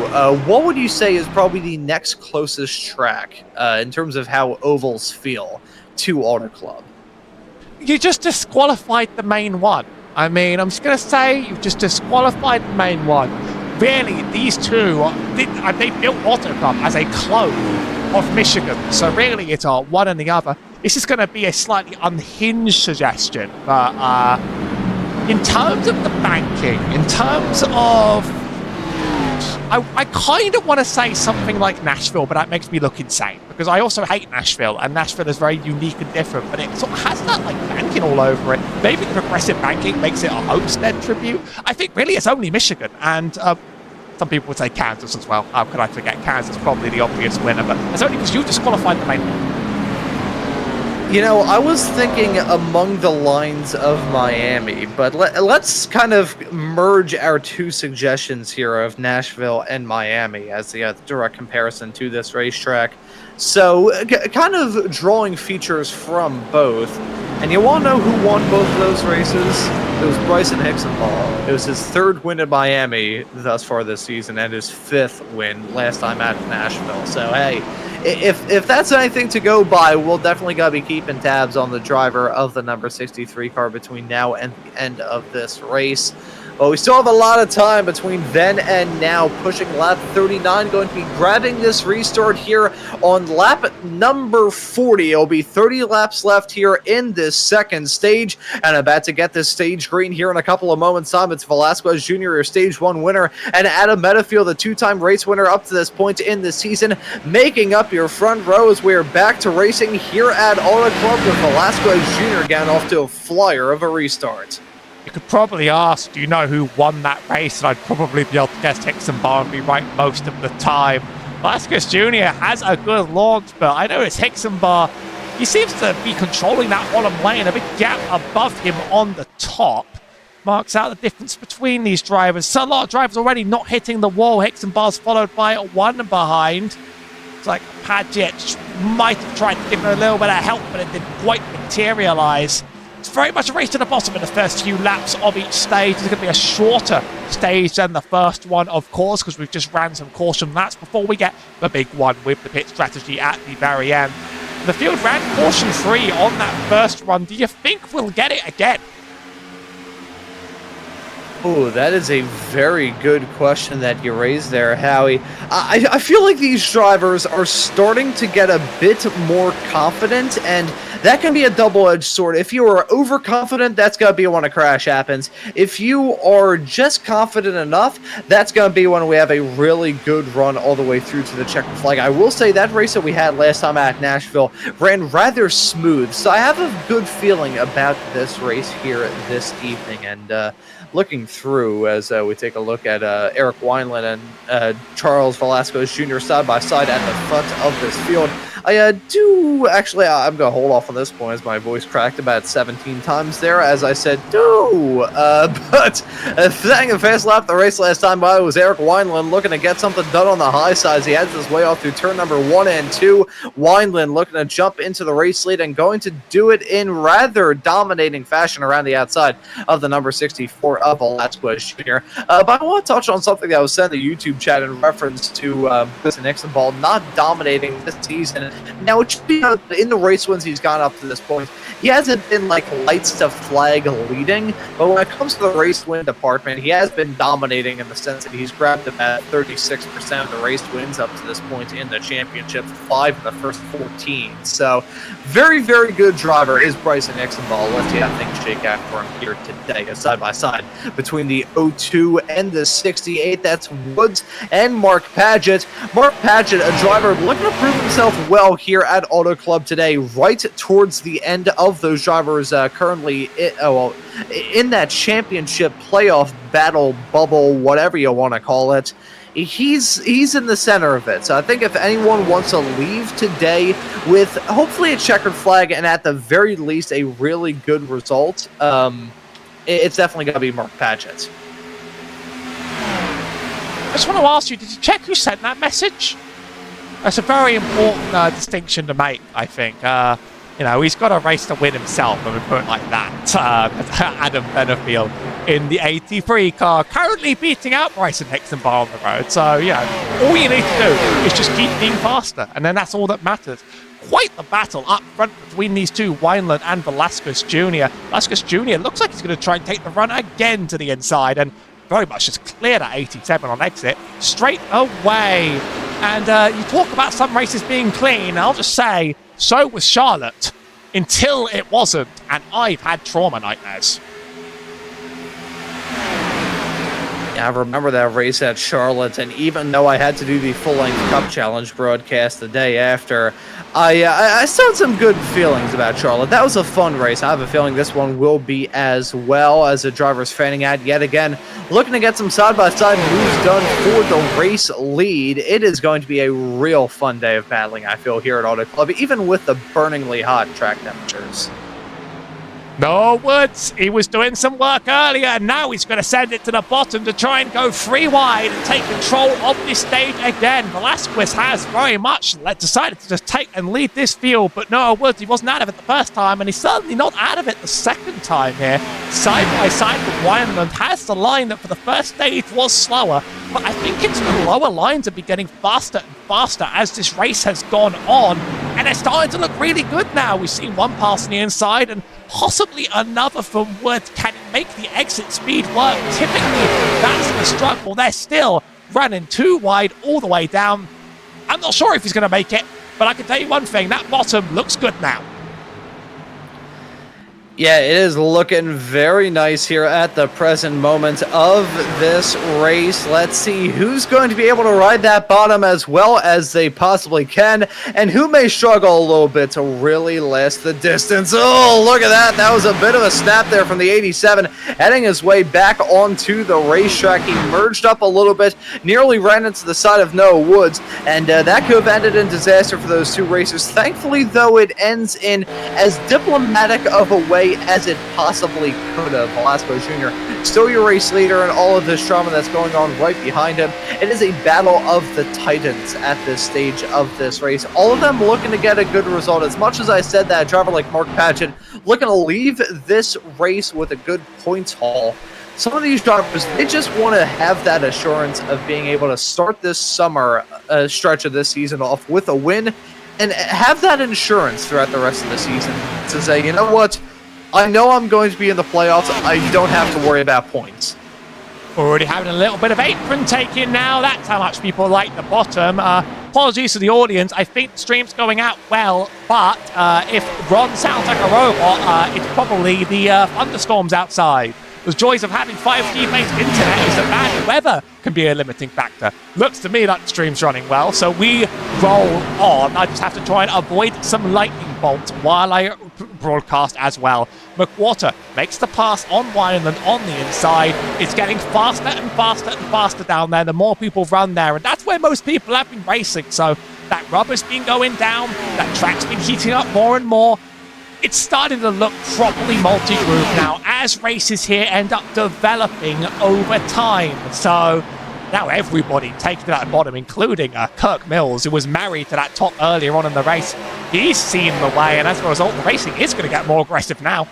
what would you say is probably the next closest track in terms of how ovals feel to Auto Club? You just disqualified the main one. I mean, I'm just going to say you've just disqualified the main one. Really, these two, they built Auto Club as a clone of Michigan. So really, it's one and the other. This is going to be a slightly unhinged suggestion. But in terms of the banking, in terms of... I kind of want to say something like Nashville, but that makes me look insane because I also hate Nashville, and Nashville is very unique and different, but it sort of has that like banking all over it. Maybe the progressive banking makes it a Homestead tribute. I think really it's only Michigan, and some people would say Kansas as well. How could I forget Kansas? Probably the obvious winner, but that's only because you disqualified the main one. You know, I was thinking among the lines of Miami, but let's kind of merge our two suggestions here of Nashville and Miami as the direct comparison to this racetrack. So, kind of drawing features from both. And you want to know who won both of those races? It was Bryson Hixenbaugh. It was his third win at Miami thus far this season and his fifth win last time at Nashville. So, hey, if that's anything to go by, we'll definitely got to be keeping tabs on the driver of the number 63 car between now and the end of this race. But we still have a lot of time between then and now, pushing lap 39, going to be grabbing this restart here on lap number 40. It'll be 30 laps left here in this second stage, and about to get this stage green here in a couple of moments' time. It's Velasquez Jr., your stage 1 winner, and Adam Metafield, the two-time race winner up to this point in the season, making up your front row as we are back to racing here at Auto Club with Velasquez Jr. getting off to a flyer of a restart. You could probably ask, do you know who won that race? And I'd probably be able to guess Hixenbaugh and be right most of the time. Velasquez Jr. has a good launch, but I know it's Hixenbaugh. He seems to be controlling that bottom lane. A big gap above him on the top marks out the difference between these drivers. So a lot of drivers already not hitting the wall. Hixenbaugh's followed by one behind. It's like Padgett might have tried to give him a little bit of help, but it didn't quite materialize. It's very much a race to the bottom in the first few laps of each stage. It's going to be a shorter stage than the first one, of course, because we've just ran some caution laps before we get the big one with the pit strategy at the very end. The field ran caution free on that first run. Do you think we'll get it again? Oh, that is a very good question that you raised there, Howie. I feel like these drivers are starting to get a bit more confident, and that can be a double-edged sword. If you are overconfident, that's going to be when a crash happens. If you are just confident enough, that's going to be when we have a really good run all the way through to the checkered flag. I will say that race that we had last time at Nashville ran rather smooth, so I have a good feeling about this race here this evening, and looking through as we take a look at Eric Wineland and Charles Velasquez Jr. side by side at the front of this field. I do actually, I'm going to hold off on this point as my voice cracked about 17 times there as I said do. But setting a fast lap the race last time by was Eric Wineland looking to get something done on the high sides. He heads his way off through turn number 1 and 2. Wineland looking to jump into the race lead and going to do it in rather dominating fashion around the outside of the number 64 of Velasquez Jr. But I want to touch on something that was said in the YouTube chat in reference to Bryson Hixenbaugh not dominating this season. season. Now, it should be noted that in the race wins he's gone up to this point, he hasn't been like lights to flag leading, but when it comes to the race win department, he has been dominating in the sense that he's grabbed about 36% of the race wins up to this point in the championship, 5 in the first 14. So, very, very good driver is Bryson Nixon, but let's see how things shake out for him here today, side by side between the 02 and the 68. That's Woods and Mark Paget. Mark Paget, a driver looking to prove himself well here at Auto Club today, right towards the end of those drivers currently in that championship playoff battle bubble, whatever you want to call it. He's in the center of it. So I think if anyone wants to leave today with hopefully a checkered flag and at the very least a really good result, it's definitely going to be Mark Paget. I just want to ask you, did you check who sent that message? That's a very important distinction to make, I think. He's got a race to win himself, and we put it like that. Adam Benefield in the 83 car, currently beating out Bryson Hexenbaugh on the road. So, all you need to do is just keep being faster, and then that's all that matters. Quite the battle up front between these two, Wineland and Velasquez Jr. Velasquez Jr. looks like he's going to try and take the run again to the inside, and very much just cleared at 87 on exit, straight away. And you talk about some races being clean, I'll just say, so was Charlotte, until it wasn't, and I've had trauma nightmares. Yeah, I remember that race at Charlotte, and even though I had to do the full-length Cup Challenge broadcast the day after, I still had some good feelings about Charlotte. That was a fun race. I have a feeling this one will be as well, as the drivers fanning out yet again, looking to get some side-by-side moves done for the race lead. It is going to be a real fun day of battling, I feel, here at Auto Club, even with the burningly hot track temperatures. No, Woods, he was doing some work earlier, and now he's going to send it to the bottom to try and go 3 wide and take control of this stage again. Velasquez has very much decided to just take and lead this field, but no, Woods, he wasn't out of it the first time, and he's certainly not out of it the second time here. Side by side with Wineland has the line that for the first stage was slower, but I think it's the lower lines have been getting faster and faster as this race has gone on, and they're starting to look really good now. We've seen one pass on the inside, and possibly another from Woods. Can he make the exit speed work? Typically, that's the struggle. They're still running 2 wide all the way down. I'm not sure if he's going to make it, but I can tell you one thing, that bottom looks good now. Yeah, it is looking very nice here at the present moment of this race. Let's see who's going to be able to ride that bottom as well as they possibly can, and who may struggle a little bit to really last the distance. Oh, look at that. That was a bit of a snap there from the 87, heading his way back onto the racetrack. He merged up a little bit, nearly ran into the side of Noah Woods, and that could have ended in disaster for those 2 races. Thankfully, though, it ends in as diplomatic of a way as it possibly could have. Velasquez Jr. still your race leader, and all of this drama that's going on right behind him. It is a battle of the titans at this stage of this race. All of them looking to get a good result. As much as I said that, a driver like Mark Paget looking to leave this race with a good points haul. Some of these drivers, they just want to have that assurance of being able to start this summer stretch of this season off with a win, and have that insurance throughout the rest of the season to say, you know what, I know I'm going to be in the playoffs. I don't have to worry about points. Already having a little bit of apron taking now. That's how much people like the bottom. Apologies to the audience. I think the stream's going out well, but if Ron sounds like a robot, it's probably the thunderstorms outside. The joys of having 5G-based internet is that bad weather can be a limiting factor. Looks to me like the stream's running well, so we roll on. I just have to try and avoid some lightning bolts while I broadcast as well. McWhorter makes the pass on Wineland on the inside. It's getting faster and faster and faster down there. The more people run there, and that's where most people have been racing. So that rubber's been going down. That track's been heating up more and more. It's starting to look properly multi-groove now as races here end up developing over time. So now everybody taking to that bottom, including Kirk Mills, who was married to that top earlier on in the race. He's seen the way, and as a result, the racing is going to get more aggressive now.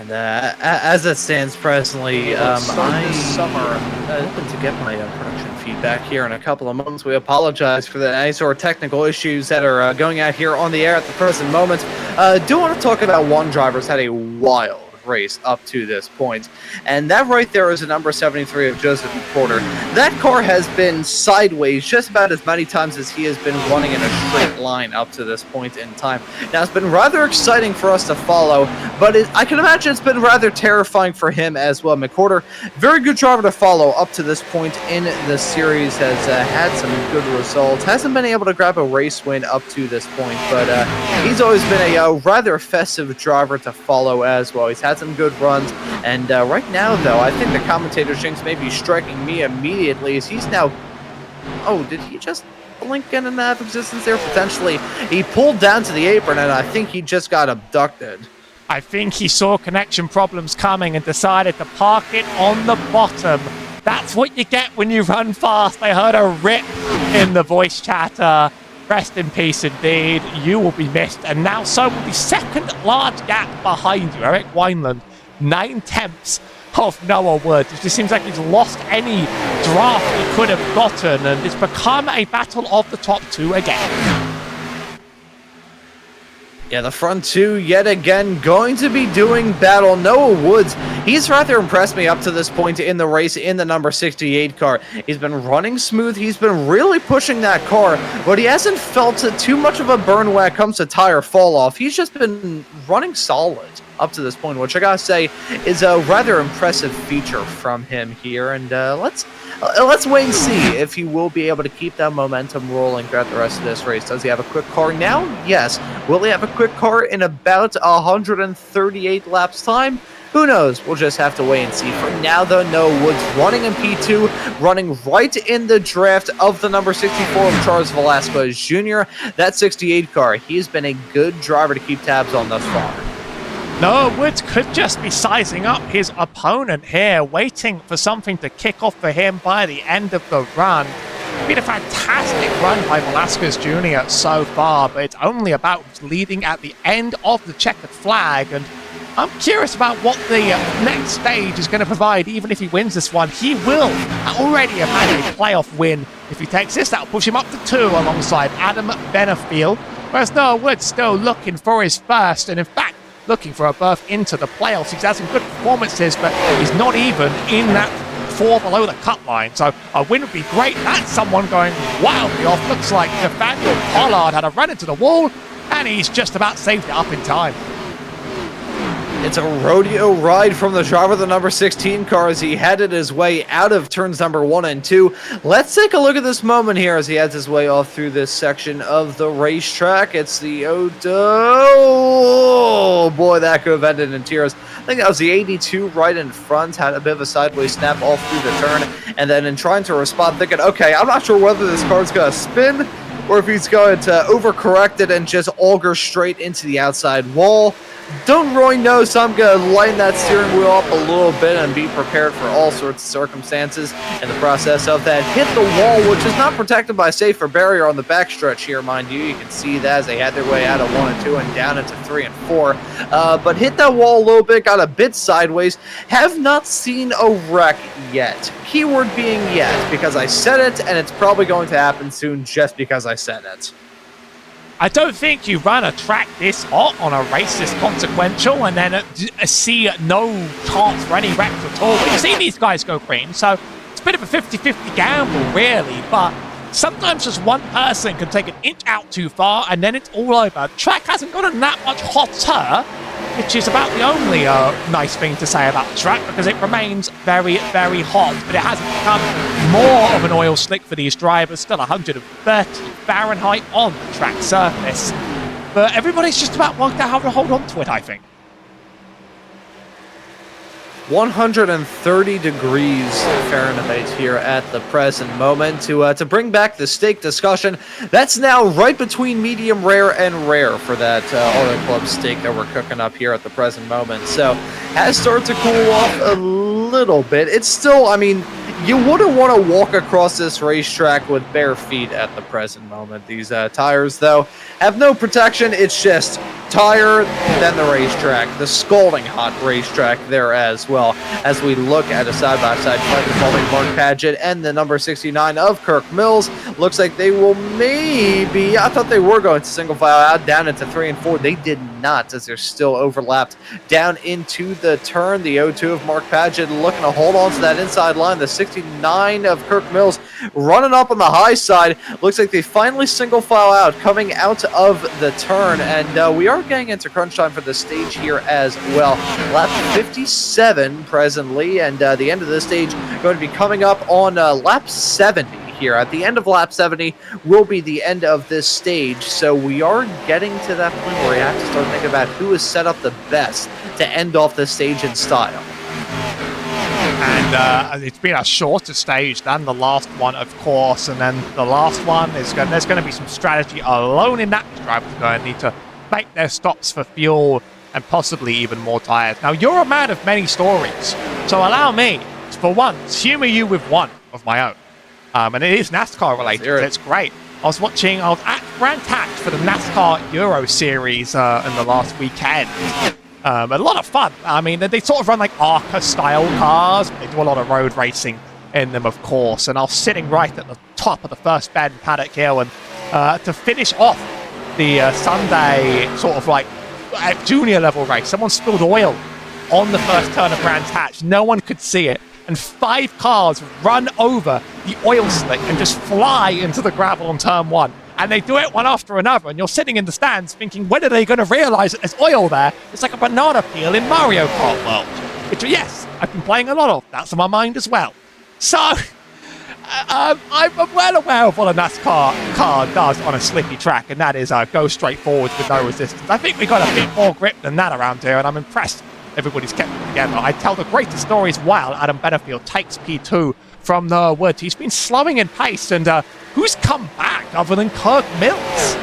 And as it stands presently, I'm hoping to get my production feedback here in a couple of moments. We apologize for any sort of technical issues that are going out here on the air at the present moment. Do want to talk about one driver's had a wild race up to this point, and that right there is the number 73 of Joseph Porter. That car has been sideways just about as many times as he has been running in a straight line up to this point in time. Now, it's been rather exciting for us to follow, but I can imagine it's been rather terrifying for him as well. McWhorter, very good driver to follow up to this point in the series, has had some good results, hasn't been able to grab a race win up to this point, but he's always been a rather festive driver to follow as well. He's had some good runs, and right now, though, I think the commentator jinx may be striking me immediately as he's now... Oh, did he just blink in and out of existence there? Potentially. He pulled down to the apron, and I think he just got abducted. I think he saw connection problems coming and decided to park it on the bottom. That's what you get when you run fast. I heard a rip in the voice chatter. Rest in peace indeed. You will be missed. And now so will the second large gap behind you. Eric Wineland, 9/10 of Noah Wood. It just seems like he's lost any draft he could have gotten, and it's become a battle of the top two again. Yeah, the front two, yet again, going to be doing battle. Noah Woods, he's rather impressed me up to this point in the race in the number 68 car. He's been running smooth. He's been really pushing that car, but he hasn't felt too much of a burn when it comes to tire fall off. He's just been running solid up to this point, which I gotta say is a rather impressive feature from him here. And let's wait and see if he will be able to keep that momentum rolling throughout the rest of this race. Does he have a quick car now? Yes. Will he have a quick car in about 138 laps time? Who knows? We'll just have to wait and see. For now, though, Noah Woods running in P2, running right in the draft of the number 64 of Charles Velasquez Jr. That 68 car, he's been a good driver to keep tabs on thus far. Noah Woods could just be sizing up his opponent here, waiting for something to kick off for him by the end of the run. It's been a fantastic run by Velasquez Jr. so far, but it's only about leading at the end of the checkered flag, and I'm curious about what the next stage is going to provide. Even if he wins this one, he will already have had a playoff win. If he takes this, that'll push him up to 2 alongside Adam Benefiel, whereas Noah Woods still looking for his first, and in fact, looking for a berth into the playoffs. He's had some good performances, but he's not even in that 4 below the cut line. So a win would be great. That's someone going wildly off. Looks like Nathaniel Pollard had a run into the wall, and he's just about saved it up in time. It's a rodeo ride from the driver of the number 16 car as he headed his way out of turns number 1 and 2. Let's take a look at this moment here as he heads his way off through this section of the racetrack. It's the oh boy, that could have ended in tears. I think that was the 82 right in front, had a bit of a sideways snap all through the turn, and then in trying to respond, thinking, okay, I'm not sure whether this car's going to spin or if he's going to overcorrect it and just auger straight into the outside wall. Don't really know, so I'm going to lighten that steering wheel up a little bit and be prepared for all sorts of circumstances in the process of that. Hit the wall, which is not protected by a safer barrier on the backstretch here, mind you. You can see that as they had their way out of 1 and 2 and down into 3 and 4. But hit that wall a little bit, got a bit sideways. Have not seen a wreck yet. Keyword being yet, because I said it, and it's probably going to happen soon just because I said it. I don't think you run a track this hot on a race this consequential and then see no chance for any wrecks at all. But you see these guys go green, so it's a bit of a 50-50 gamble, really. But sometimes just one person can take an inch out too far and then it's all over. The track hasn't gotten that much hotter, which is about the only nice thing to say about the track, because it remains very, very hot, but it hasn't become more of an oil slick for these drivers. Still 130 Fahrenheit on the track surface, but everybody's just about worked out how to hold on to it, I think. 130 degrees Fahrenheit here at the present moment to bring back the steak discussion. That's now right between medium rare and rare for that Auto Club steak that we're cooking up here at the present moment. So has started to cool off a little bit. It's still, I mean, you wouldn't want to walk across this racetrack with bare feet at the present moment. These tires, though, have no protection. It's just tire, then the racetrack, the scalding hot racetrack there as well, as we look at a side-by-side fight involving Mark Paget and the number 69 of Kirk Mills. Looks like they will maybe, I thought they were going to single file out down into 3 and 4. They did not, as they're still overlapped down into the turn. The 0-2 of Mark Paget looking to hold on to that inside line. The 69 of Kirk Mills running up on the high side. Looks like they finally single file out, coming out of the turn, and we are getting into crunch time for the stage here as well. Lap 57 presently, and the end of this stage going to be coming up on lap 70 here. At the end of lap 70 will be the end of this stage, so we are getting to that point where we have to start thinking about who is set up the best to end off the stage in style. And it's been a shorter stage than the last one, of course, and then the last one is there's going to be some strategy alone in that. Drivers are going to need to make their stops for fuel and possibly even more tires. Now, you're a man of many stories, so allow me to, for once, humor you with one of my own. And it is NASCAR related, so it's great. I was at Grand Hatch for the NASCAR Euro Series in the last weekend. A lot of fun. I mean, they sort of run like ARCA-style cars. They do a lot of road racing in them, of course. And I was sitting right at the top of the first bend, Paddock Hill, and to finish off the Sunday sort of like junior level race, someone spilled oil on the first turn of Brands Hatch. No one could see it, and 5 cars run over the oil slick and just fly into the gravel on turn 1. And they do it one after another, and you're sitting in the stands thinking, when are they going to realize that there's oil there? It's like a banana peel in Mario Kart World, which, yes, I've been playing a lot of. That's on my mind as well. So I'm well aware of what a NASCAR car does on a slippy track, and that is go straight forward with no resistance. I think we got a bit more grip than that around here, and I'm impressed everybody's kept it together. I tell the greatest stories while Adam Benefield takes P2 from the wood. He's been slowing in pace, and who's come back other than Kirk Mills?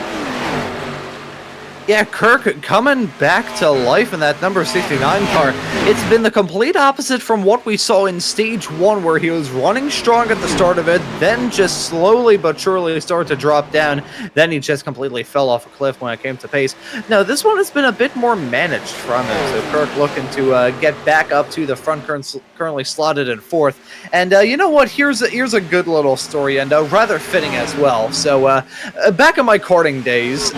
Yeah, Kirk coming back to life in that number 69 car. It's been the complete opposite from what we saw in stage 1, where he was running strong at the start of it, then just slowly but surely started to drop down. Then he just completely fell off a cliff when it came to pace. Now, this one has been a bit more managed from him, so Kirk looking to get back up to the front, currently slotted in 4th. And you know what? Here's a good little story, and rather fitting as well. So back in my karting days,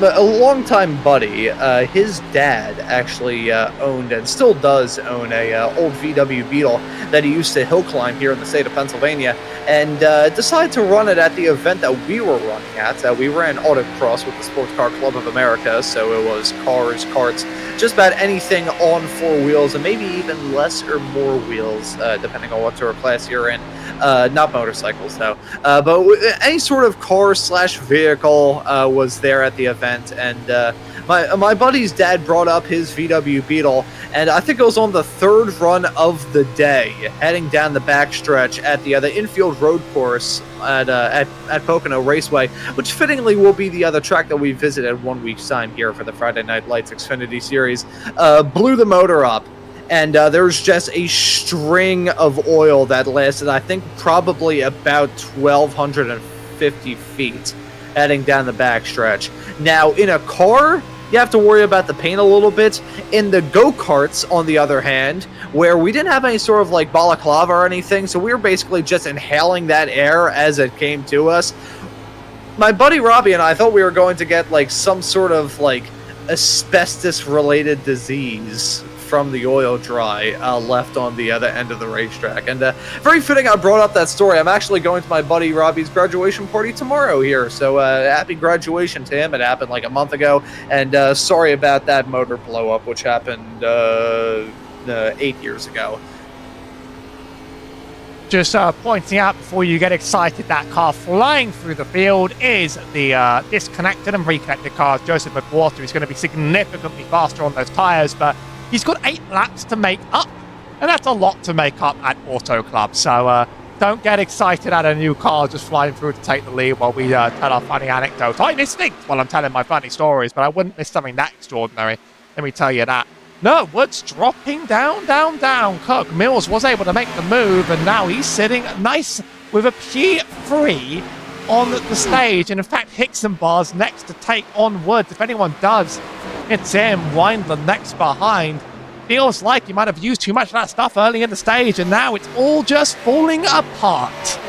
a longtime buddy, his dad actually owned and still does own a old VW Beetle that he used to hill climb here in the state of Pennsylvania, and decided to run it at the event that we were running at. We ran autocross with the Sports Car Club of America, so it was cars, karts, just about anything on 4 wheels, and maybe even less or more wheels, depending on what sort of class you're in. Not motorcycles, though. But any sort of car/vehicle was there at the event, and my buddy's dad brought up his VW Beetle, and I think it was on the 3rd run of the day, heading down the backstretch at the infield road course at Pocono Raceway, which fittingly will be the other track that we visited 1 week's time here for the Friday Night Lights Xfinity Series. Blew the motor up. And there was just a string of oil that lasted, I think, probably about 1,250 feet heading down the backstretch. Now, in a car, you have to worry about the paint a little bit. In the go-karts, on the other hand, where we didn't have any sort of like balaclava or anything, so we were basically just inhaling that air as it came to us. My buddy Robbie and I thought we were going to get like some sort of like asbestos-related disease from the oil dry left on the other end of the racetrack. And very fitting I brought up that story. I'm actually going to my buddy Robbie's graduation party tomorrow here, so happy graduation to him. It happened like a month ago, and sorry about that motor blow up, which happened 8 years ago. Just pointing out before you get excited, that car flying through the field is the disconnected and reconnected car. Joseph McWhorter is going to be significantly faster on those tyres, but he's got 8 laps to make up, and that's a lot to make up at Auto Club. So don't get excited at a new car just flying through to take the lead while we tell our funny anecdotes. I miss things while I'm telling my funny stories, but I wouldn't miss something that extraordinary. Let me tell you that. No, Woods dropping down, down, down. Kirk Mills was able to make the move, and now he's sitting nice with a P3 on the stage. And in fact, Hixenbar's next to take on Woods. If anyone does, it's him. Wineland next behind. Feels like he might have used too much of that stuff early in the stage, and now it's all just falling apart.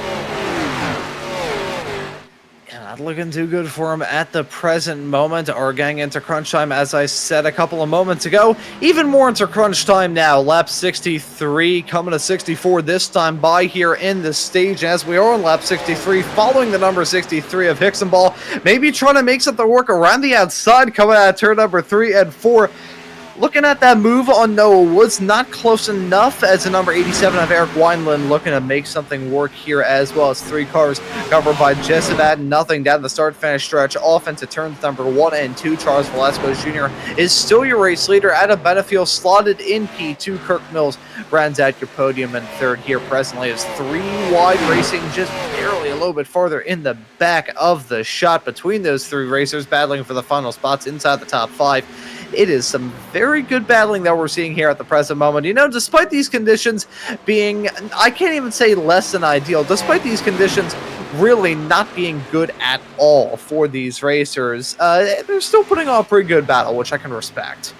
Not looking too good for him at the present moment. Are getting into crunch time, as I said a couple of moments ago. Even more into crunch time now. Lap 63 coming to 64 this time by here in the stage, as we are on lap 63, following the number 63 of Hixenball. Maybe trying to make something work around the outside, coming out of turn number 3 and 4. Looking at that move on Noah Woods, not close enough, as the number 87 of Eric Wineland looking to make something work here, as well as 3 cars covered by just about nothing down the start-finish stretch off into turns number 1 and 2. Charles Velasquez Jr. is still your race leader. Adam Benefiel slotted in P2. Kirk Mills rounds out your podium in third here presently, as 3 wide racing just barely a little bit farther in the back of the shot between those 3 racers, battling for the final spots inside the top 5. It is some very good battling that we're seeing here at the present moment. You know, despite these conditions being, I can't even say less than ideal, despite these conditions really not being good at all for these racers, they're still putting on a pretty good battle, which I can respect.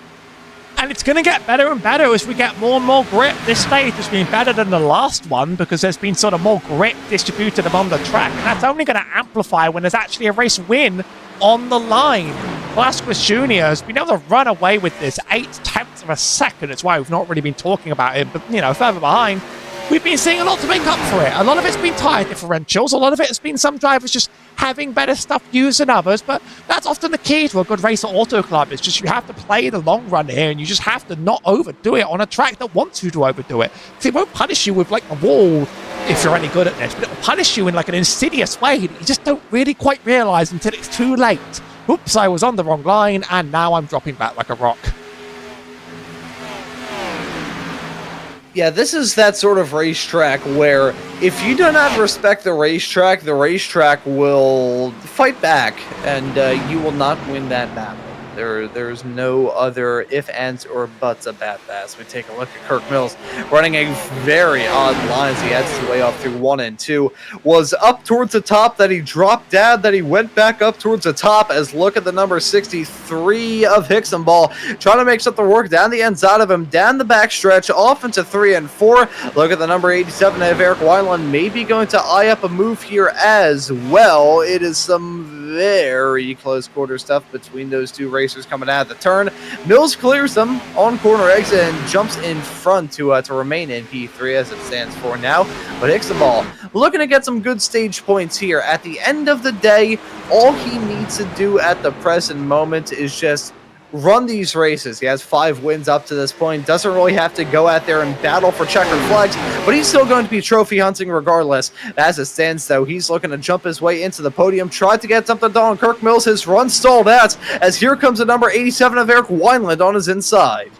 And it's going to get better and better as we get more and more grip. This stage has been better than the last one because there's been sort of more grip distributed among the track. And that's only going to amplify when there's actually a race win on the line. Velasquez Jr. has been able to run away with this 0.8 of a second. It's why we've not really been talking about him. But, you know, further behind, we've been seeing a lot to make up for it. A lot of it's been tire differentials. A lot of it has been some drivers just having better stuff used than others. But that's often the key to a good racer auto club. It's just you have to play the long run here, and you just have to not overdo it on a track that wants you to overdo it. Because it won't punish you with, like, a wall if you're any good at this. But it will punish you in, like, an insidious way that you just don't really quite realize until it's too late. Oops, I was on the wrong line, and now I'm dropping back like a rock. Yeah, this is that sort of racetrack where if you do not respect the racetrack will fight back, and you will not win that battle. There's no other if, ands, or buts about that. As we take a look at Kirk Mills running a very odd line as he heads his way off through 1 and 2. Was up towards the top, that he dropped down, that he went back up towards the top, as look at the number 63 of Hixenball, trying to make something work down the inside of him, down the back stretch, off into 3 and 4. Look at the number 87 of Eric Wineland, maybe going to eye up a move here as well. It is some very close quarter stuff between those 2 racers coming out of the turn. Mills clears them on corner exit and jumps in front to remain in P3 as it stands for now. But Hixenball looking to get some good stage points here. At the end of the day, all he needs to do at the present moment is just run these races. He has 5 wins up to this point. Doesn't really have to go out there and battle for checkered flags, but he's still going to be trophy hunting regardless. As it stands, though, he's looking to jump his way into the podium, tried to get something done on Kirk Mills. His run stalled out, as here comes the number 87 of Eric Wineland on his inside.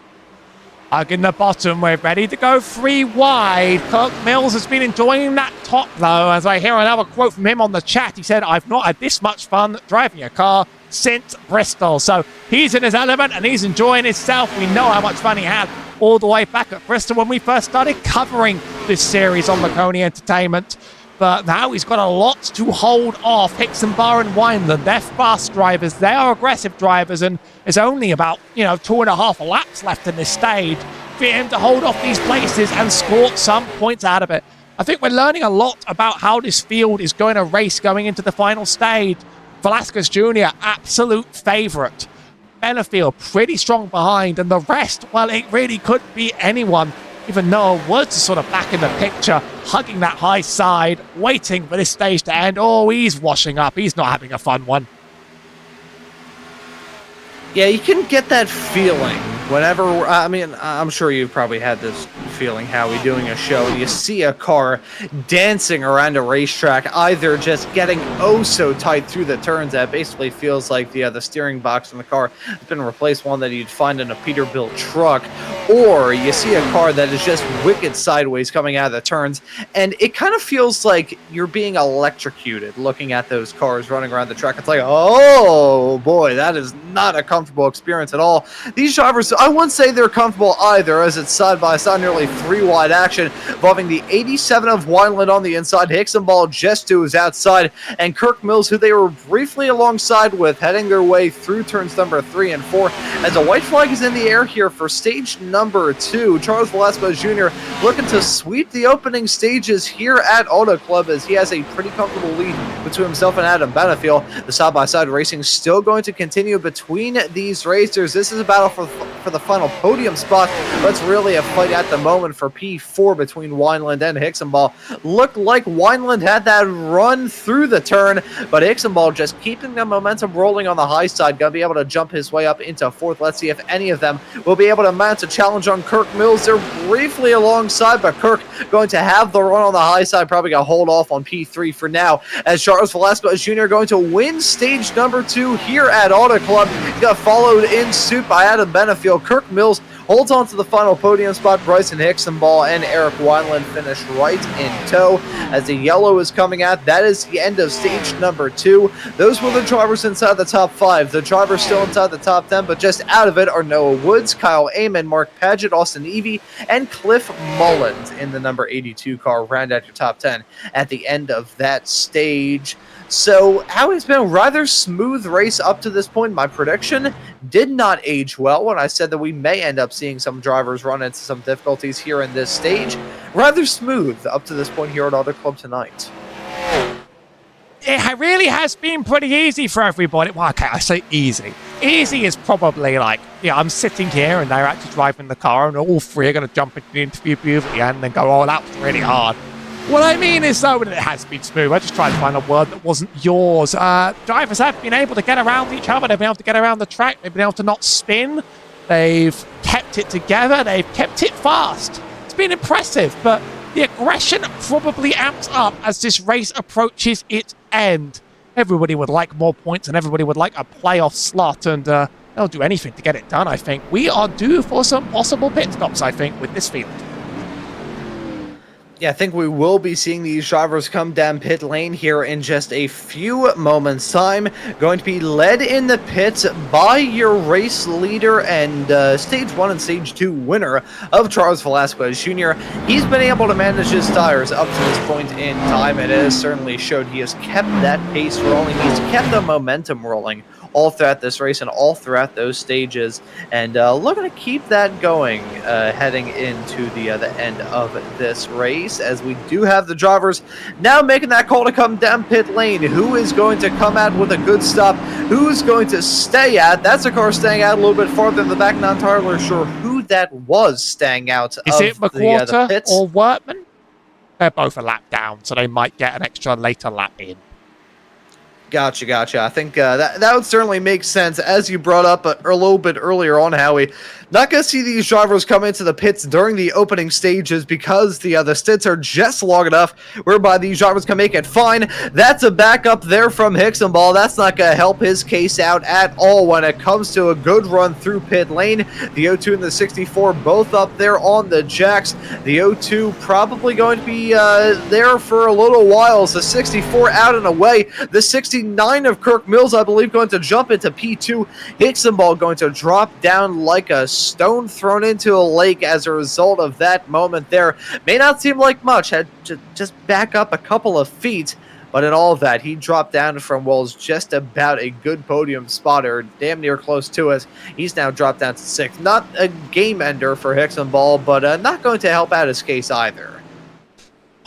Hugging the bottom, we're ready to go 3 wide. Kirk Mills has been enjoying that top, though, as I hear another quote from him on the chat. He said, "I've not had this much fun driving a car since Bristol." So he's in his element and he's enjoying himself. We know how much fun he had all the way back at Bristol when we first started covering this series on Maconi Entertainment. But now he's got a lot to hold off. Hixenbar and Wineland, they're fast drivers, they are aggressive drivers, and there's only about, 2.5 laps left in this stage for him to hold off these places and score some points out of it. I think we're learning a lot about how this field is going to race going into the final stage. Velasquez Jr., absolute favourite. Benefiel, pretty strong behind, and the rest, well, it really could be anyone. Even though Woods is sort of back in the picture, hugging that high side, waiting for this stage to end. Oh, he's washing up. He's not having a fun one. Yeah, you can get that feeling whenever, I'm sure you've probably had this feeling, Howie, doing a show, and you see a car dancing around a racetrack, either just getting oh so tight through the turns that it basically feels like the steering box in the car has been replaced one that you'd find in a Peterbilt truck, or you see a car that is just wicked sideways coming out of the turns, and it kind of feels like you're being electrocuted looking at those cars running around the track. It's like, oh boy, that is not a comfortable experience at all. These drivers, I wouldn't say they're comfortable either, as it's side-by-side, nearly 3-wide action, involving the 87 of Wineland on the inside, Hixenball just to his outside, and Kirk Mills, who they were briefly alongside with, heading their way through turns number 3 and 4, as a white flag is in the air here for stage number 2. Charles Velasquez Jr. looking to sweep the opening stages here at Auto Club, as he has a pretty comfortable lead between himself and Adam Benefiel. The side-by-side racing still going to continue between these racers. This is a battle for the final podium spot, but it's really a fight at the moment for P4 between Wineland and Hixenball. Looked like Wineland had that run through the turn, but Hixenball just keeping the momentum rolling on the high side, going to be able to jump his way up into 4th. Let's see if any of them will be able to mount a challenge on Kirk Mills. They're briefly alongside, but Kirk going to have the run on the high side, probably going to hold off on P3 for now, as Charles Velasquez Jr. going to win stage number 2 here at Auto Club. He got followed in suit by Adam Benefiel. Kirk Mills holds on to the final podium spot. Bryson Hixenball and Eric Wineland finish right in tow as the yellow is coming out. That is the end of stage number 2. Those were the drivers inside the top 5. The drivers still inside the top 10, but just out of it are Noah Woods, Kyle Amon, Mark Paget, Austin Evie, and Cliff Mullins in the number 82 car. Round out your top 10 at the end of that stage. So, how it's been a rather smooth race up to this point. My prediction did not age well when I said that we may end up seeing some drivers run into some difficulties here in this stage. Rather smooth up to this point here at Auto Club tonight. It really has been pretty easy for everybody. Well, okay, I say easy. Easy is probably like, yeah, I'm sitting here and they're actually driving the car and all three are going to jump into the interview booth at the end and then go, oh, that was really hard. What I mean is, though, that it has been smooth. I just tried to find a word that wasn't yours. Drivers have been able to get around each other. They've been able to get around the track. They've been able to not spin. They've kept it together. They've kept it fast. It's been impressive, but the aggression probably amps up as this race approaches its end. Everybody would like more points, and everybody would like a playoff slot, and they'll do anything to get it done, I think. We are due for some possible pit stops, I think, with this field. Yeah, I think we will be seeing these drivers come down pit lane here in just a few moments' time. Going to be led in the pits by your race leader and Stage 1 and Stage 2 winner of Charles Velasquez Jr. He's been able to manage his tires up to this point in time, and it has certainly showed he has kept that pace rolling. He's kept the momentum rolling all throughout this race and all throughout those stages, and looking to keep that going heading into the end of this race, as we do have the drivers now making that call to come down pit lane. Who is going to come out with a good stop? Who's going to stay out? That's a car staying out a little bit farther in the back. Not entirely sure who that was staying out. Is it McQuarter the pits or Wortman? They're both a lap down, so they might get an extra later lap in. Gotcha. I think that would certainly make sense, as you brought up a little bit earlier on, Howie. Not going to see these drivers come into the pits during the opening stages because the stints are just long enough whereby these drivers can make it fine. That's a backup there from Hixenball. That's not going to help his case out at all when it comes to a good run through pit lane. The O2 and the 64 both up there on the jacks. The O2 probably going to be there for a little while. So 64 out and away. The 69 of Kirk Mills, I believe, going to jump into P2. Hixenball going to drop down like a stone thrown into a lake as a result of that moment there. May not seem like much, had to just back up a couple of feet, but in all of that, he dropped down from Wells just about a good podium spot, or damn near close to us. He's now dropped down to 6th. Not a game ender for Hixenball, but not going to help out his case either.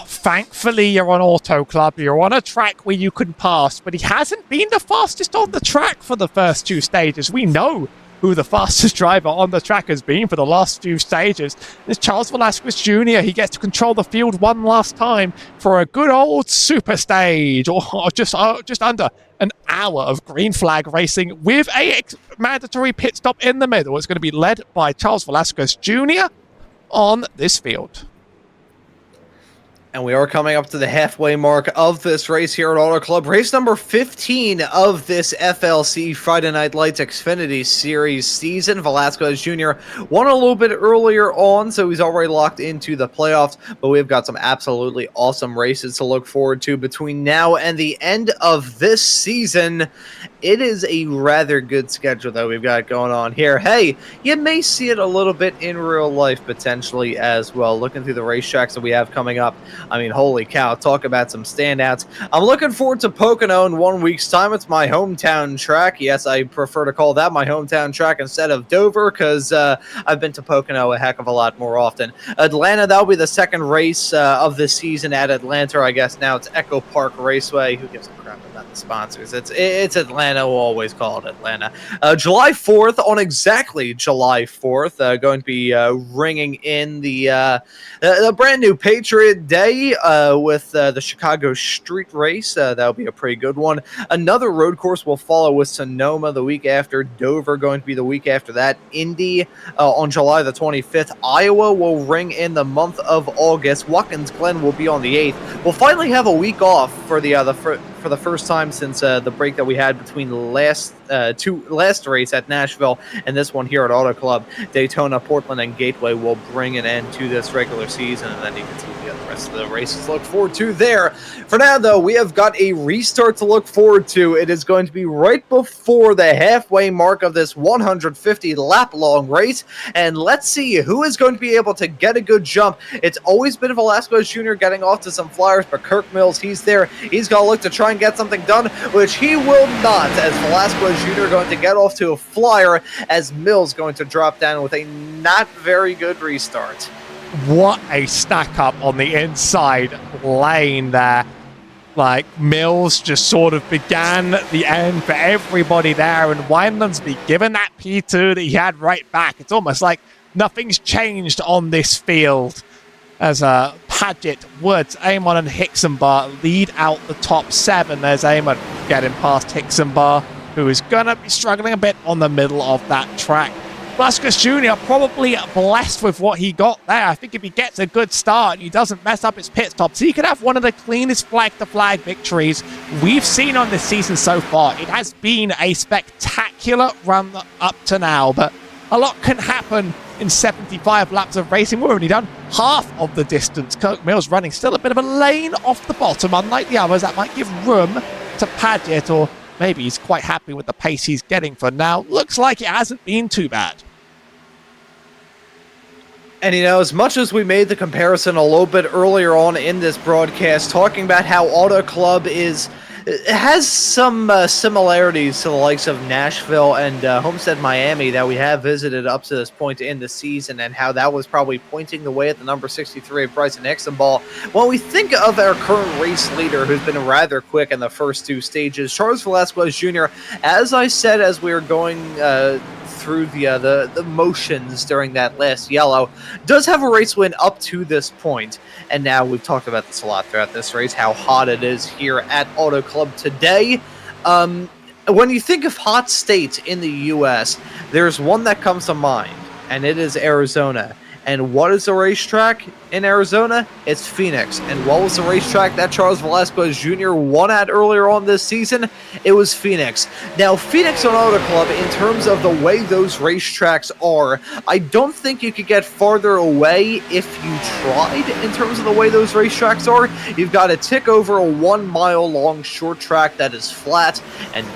Thankfully, you're on Auto Club. You're on a track where you can pass, but he hasn't been the fastest on the track for the first 2 stages. We know who the fastest driver on the track has been for the last few stages. It's Charles Velasquez Jr. He gets to control the field one last time for a good old super stage, or just under an hour of green flag racing with a mandatory pit stop in the middle. It's going to be led by Charles Velasquez Jr. on this field. And we are coming up to the halfway mark of this race here at Auto Club. Race number 15 of this FLC Friday Night Lights Xfinity Series season. Velasquez Jr. won a little bit earlier on, so he's already locked into the playoffs. But we've got some absolutely awesome races to look forward to between now and the end of this season. It is a rather good schedule that we've got going on here. Hey, you may see it a little bit in real life potentially as well. Looking through the racetracks that we have coming up, I mean, holy cow, talk about some standouts. I'm looking forward to Pocono in 1 week's time. It's my hometown track. Yes, I prefer to call that my hometown track instead of Dover because I've been to Pocono a heck of a lot more often. Atlanta, that'll be the second race of the season at Atlanta. I guess now it's Echo Park Raceway. Who gives a crap about the sponsors? It's Atlanta. We'll always call it Atlanta. July 4th, on exactly July 4th, going to be ringing in the brand new Patriot Day with the Chicago Street Race. That'll be a pretty good one. Another road course will follow with Sonoma the week after. Dover going to be the week after that. Indy on July the 25th. Iowa will ring in the month of August. Watkins Glen will be on the 8th. We'll finally have a week off for the first time since the break that we had between the last race at Nashville and this one here at Auto Club. Daytona, Portland, and Gateway will bring an end to this regular season, and then you can see the rest of the races to look forward to there. For now, though, we have got a restart to look forward to. It is going to be right before the halfway mark of this 150-lap-long race, and let's see who is going to be able to get a good jump. It's always been Velasquez Jr. getting off to some flyers, but Kirk Mills, he's there. He's going to look to try and get something done, which he will not, as Velasquez Jr. going to get off to a flyer, as Mills going to drop down with a not very good restart. What a stack up on the inside lane there. Like, Mills just sort of began the end for everybody there, and Wineland's be given that P2 that he had right back. It's almost like nothing's changed on this field as Paget, Woods, Amon, and Hicksenbar lead out the top 7. There's Amon getting past Hicksenbar, who is going to be struggling a bit on the middle of that track. Velasquez Jr. probably blessed with what he got there. I think if he gets a good start and he doesn't mess up his pit stops, he could have one of the cleanest flag-to-flag victories we've seen on this season so far. It has been a spectacular run up to now, but a lot can happen in 75 laps of racing. We've already done half of the distance. Kirk Mills running still a bit of a lane off the bottom, unlike the others. That might give room to Paget, or maybe he's quite happy with the pace he's getting for now. Looks like it hasn't been too bad. And, as much as we made the comparison a little bit earlier on in this broadcast, talking about how Auto Club has some similarities to the likes of Nashville and Homestead, Miami that we have visited up to this point in the season, and how that was probably pointing the way at the number 63 of Bryson Hicksenball. When we think of our current race leader, who's been rather quick in the first 2 stages, Charles Velasquez Jr., as I said as we were going through the motions during that last yellow, does have a race win up to this point. And now we've talked about this a lot throughout this race, how hot it is here at Auto Club today. When you think of hot states in the U.S., there's one that comes to mind, and it is Arizona. And what is the racetrack in Arizona? It's Phoenix. And what was the racetrack that Charles Velasquez Jr. won at earlier on this season? It was Phoenix. Now, Phoenix on Auto Club, in terms of the way those racetracks are, I don't think you could get farther away if you tried in terms of the way those racetracks are. You've got to tick over a 1 mile long short track that is flat and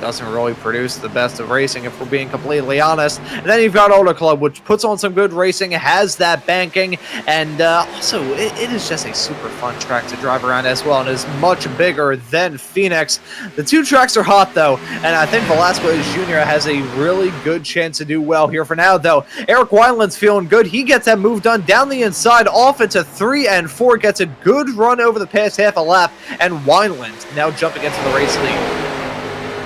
doesn't really produce the best of racing, if we're being completely honest. And then you've got Auto Club, which puts on some good racing, has that banking, and also it is just a super fun track to drive around as well, and is much bigger than Phoenix. The 2 tracks are hot, though, and I think Velasquez Jr. has a really good chance to do well here. For now, though, Eric Wineland's feeling good. He gets that move done down the inside, off into 3 and 4, gets a good run over the past half a lap, and Wineland now jumping into the race lead.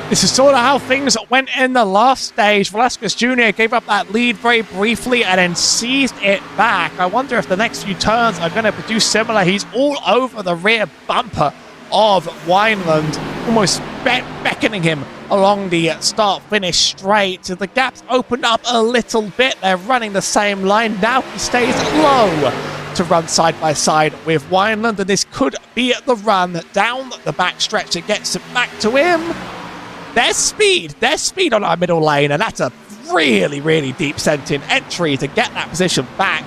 This is sort of how things went in the last stage. Velasquez Jr. gave up that lead very briefly and then seized it back. I wonder if the next few turns are going to produce similar. He's all over the rear bumper of Wineland, almost beckoning him along the start-finish straight. The gap's opened up a little bit. They're running the same line. Now he stays low to run side by side with Wineland, and this could be the run down the backstretch that gets it back to him. Their speed on our middle lane, and that's a really, really deep sent-in entry to get that position back.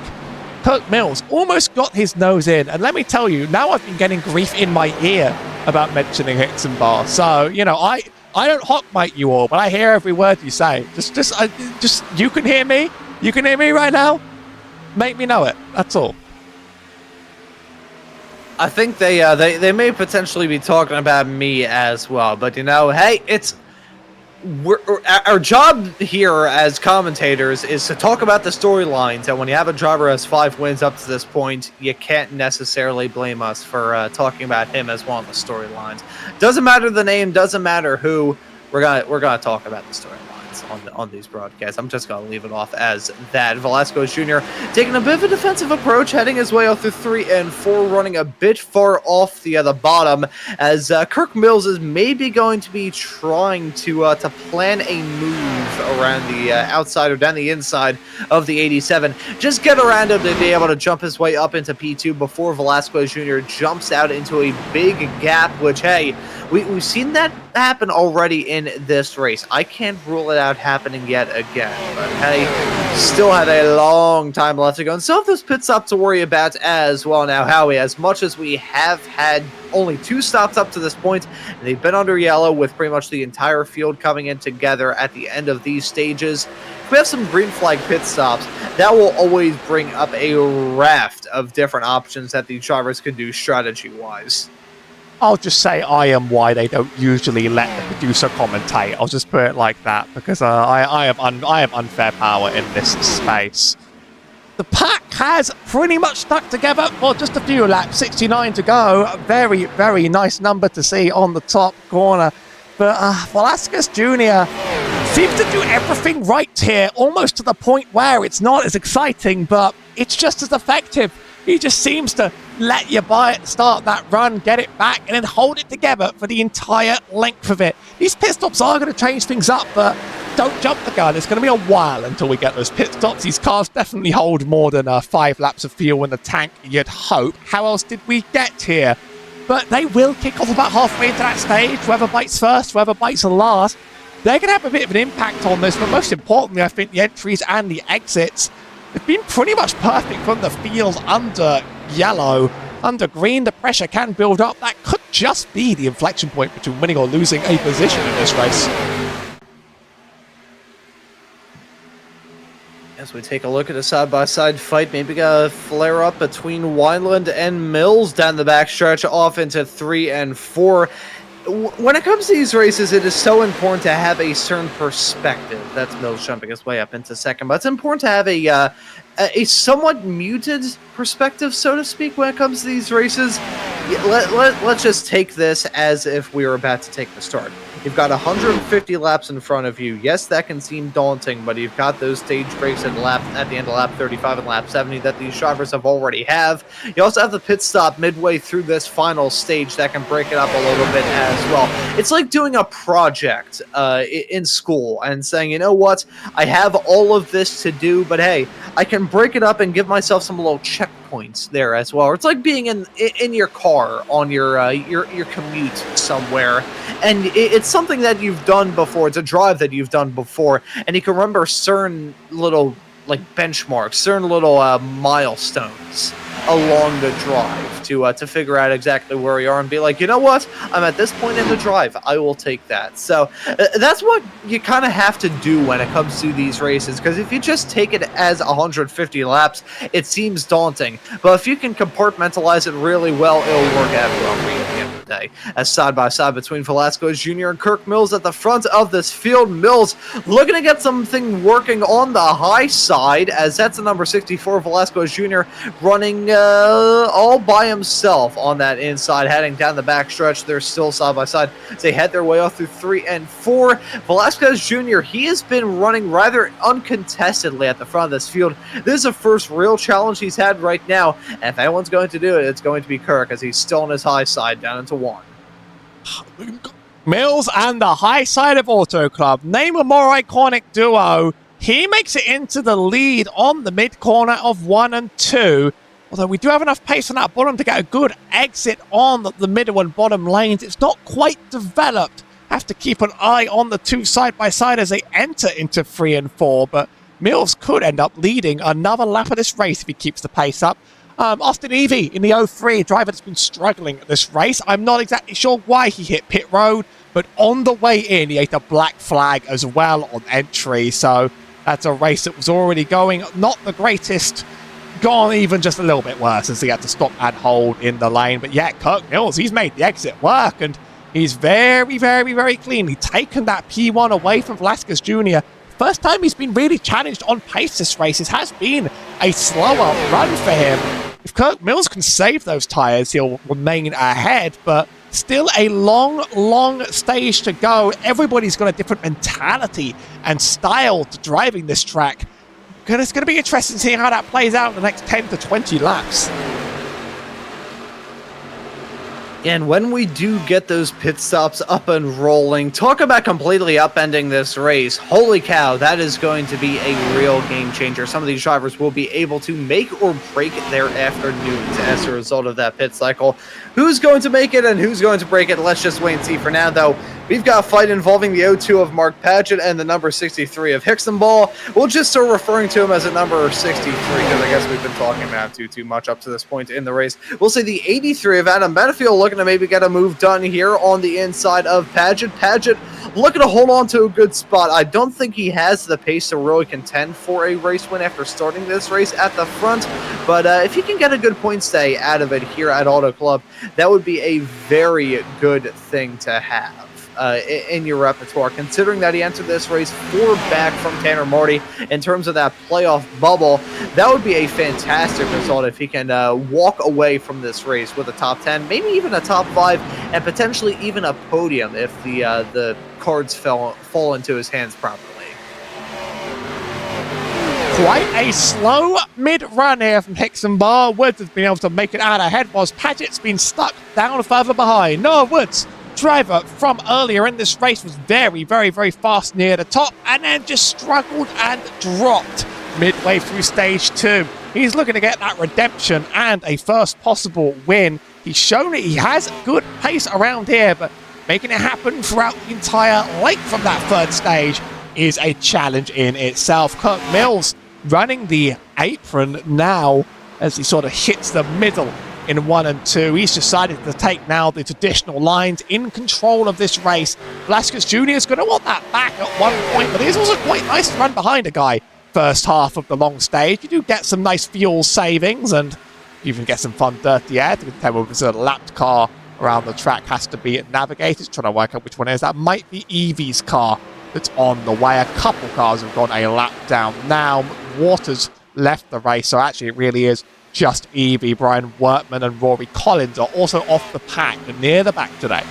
Kirk Mills almost got his nose in, and let me tell you, now I've been getting grief in my ear about mentioning Hicks and Barr. So, you know, I don't hawk mic you all, but I hear every word you say. Just you can hear me. You can hear me right now. Make me know it. That's all. I think they may potentially be talking about me as well, but you know, hey, our job here as commentators is to talk about the storylines, and when you have a driver who has 5 wins up to this point, you can't necessarily blame us for talking about him as one of the storylines. Doesn't matter the name, doesn't matter who. We're gonna talk about the storylines on these broadcasts. I'm just gonna leave it off as that. Velasquez Jr. taking a bit of a defensive approach, heading his way out through 3 and 4, running a bit far off the bottom, as Kirk Mills is maybe going to be trying to plan a move around the outside or down the inside of the 87. Just get around him to be able to jump his way up into P2 before Velasquez Jr. jumps out into a big gap, which, hey, we've seen that happen already in this race. I can't rule it out happening yet again, but hey, still have a long time left to go, and still have this pit stop to worry about as well. Now, Howie, as much as we have had only 2 stops up to this point, and they've been under yellow with pretty much the entire field coming in together at the end of these stages, if we have some green flag pit stops, that will always bring up a raft of different options that the drivers can do strategy-wise. I'll just say I am why they don't usually let the producer commentate. I'll just put it like that, because I have unfair power in this space. The pack has pretty much stuck together for just a few laps, 69 to go. A very, very nice number to see on the top corner. But Velasquez Jr. seems to do everything right here, almost to the point where it's not as exciting, but it's just as effective. He just seems to let you start that run, get it back, and then hold it together for the entire length of it. These pit stops are going to change things up, but don't jump the gun. It's going to be a while until we get those pit stops. These cars definitely hold more than 5 laps of fuel in the tank, you'd hope. How else did we get here? But they will kick off about halfway into that stage. Whoever bites first, whoever bites last, they're going to have a bit of an impact on this, but most importantly, I think the entries and the exits have been pretty much perfect from the field under yellow. Under green, the pressure can build up. That could just be the inflection point between winning or losing a position in this race. As we take a look at a side-by-side fight, maybe got a flare-up between Wineland and Mills down the backstretch off into 3 and 4. When it comes to these races, it is so important to have a certain perspective. That's Mills jumping his way up into second, but it's important to have a somewhat muted perspective, so to speak, when it comes to these races. Let's just take this as if we were about to take the start. You've got 150 laps in front of you. Yes, that can seem daunting, but you've got those stage breaks at the end of lap 35 and lap 70 that these drivers have already have. You also have the pit stop midway through this final stage that can break it up a little bit as well. It's like doing a project in school and saying, you know what, I have all of this to do, but hey, I can break it up and give myself some little checkpoints there as well. It's like being in your car on your commute somewhere, and it's something that you've done before. It's a drive that you've done before, and you can remember certain little benchmarks, certain little milestones along the drive to figure out exactly where you are and be like, you know what, I'm at this point in the drive, I will take that. So that's what you kind of have to do when it comes to these races, because if you just take it as 150 laps, it seems daunting, but if you can compartmentalize it really well, it'll work out well for you at the end of the day. As side by side between Velasquez Jr. and Kirk Mills at the front of this field, Mills looking to get something working on the high side, as that's the number 64, Velasquez Jr. running all by himself on that inside, heading down the backstretch. They're still side by side as they head their way off through 3 and 4. Velasquez Jr., he has been running rather uncontestedly at the front of this field. This is the first real challenge he's had right now, and if anyone's going to do it, it's going to be Kirk, as he's still on his high side down into 1. Mills and the high side of Auto Club. Name a more iconic duo. He makes it into the lead on the mid corner of 1 and 2. Although we do have enough pace on that bottom to get a good exit on the middle and bottom lanes. It's not quite developed. Have to keep an eye on the two side by side as they enter into 3 and 4. But Mills could end up leading another lap of this race if he keeps the pace up. Austin Evie in the 03, driver that's been struggling at this race. I'm not exactly sure why he hit pit road, but on the way in, he ate a black flag as well on entry. So that's a race that was already going not the greatest, gone even just a little bit worse as he had to stop and hold in the lane. But yeah, Kirk Mills, he's made the exit work, and he's very, very, very cleanly taken that P1 away from Velasquez Jr. First time he's been really challenged on pace this race. It has been a slower run for him. If Kirk Mills can save those tyres, he'll remain ahead, but still a long, long stage to go. Everybody's got a different mentality and style to driving this track. It's going to be interesting to see how that plays out in the next 10 to 20 laps. And when we do get those pit stops up and rolling, talk about completely upending this race. Holy cow, that is going to be a real game changer. Some of these drivers will be able to make or break their afternoons as a result of that pit cycle. Who's going to make it and who's going to break it? Let's just wait and see. For now, though, we've got a fight involving the 02 of Mark Padgett and the number 63 of Hickson Ball. We'll just start referring to him as a number 63 because I guess we've been talking about too much up to this point in the race. We'll say the 83 of Adam Benefield looking to maybe get a move done here on the inside of Padgett. Padgett looking to hold on to a good spot. I don't think he has the pace to really contend for a race win after starting this race at the front, but if he can get a good point stay out of it here at Auto Club, that would be a very good thing to have in your repertoire, considering that he entered this race 4 back from Tanner Marty in terms of that playoff bubble. That would be a fantastic result if he can walk away from this race with a top 10, maybe even a top 5, and potentially even a podium if the cards fall into his hands properly. Quite a slow mid-run here from Hickson Bar. Woods has been able to make it out ahead, whilst Padgett's been stuck down further behind. Noah Woods, driver from earlier in this race, was very, very, very fast near the top and then just struggled and dropped midway through stage 2. He's looking to get that redemption and a first possible win. He's shown that he has good pace around here, but making it happen throughout the entire lake from that 3rd stage is a challenge in itself. Kirk Mills running the apron now as he sort of hits the middle in 1 and 2. He's decided to take now the traditional lines in control of this race. Velasquez Jr. is going to want that back at one point, but it is also quite nice to run behind a guy first half of the long stage. You do get some nice fuel savings and you even get some fun dirty air to tell whether a lapped car around the track has to be navigated. Trying to work out which one it is. That might be Evie's car that's on the way. A couple cars have gone a lap down now. Waters left the race, so actually it really is just Evie. Brian Wortman and Rory Collins are also off the pack and near the back today.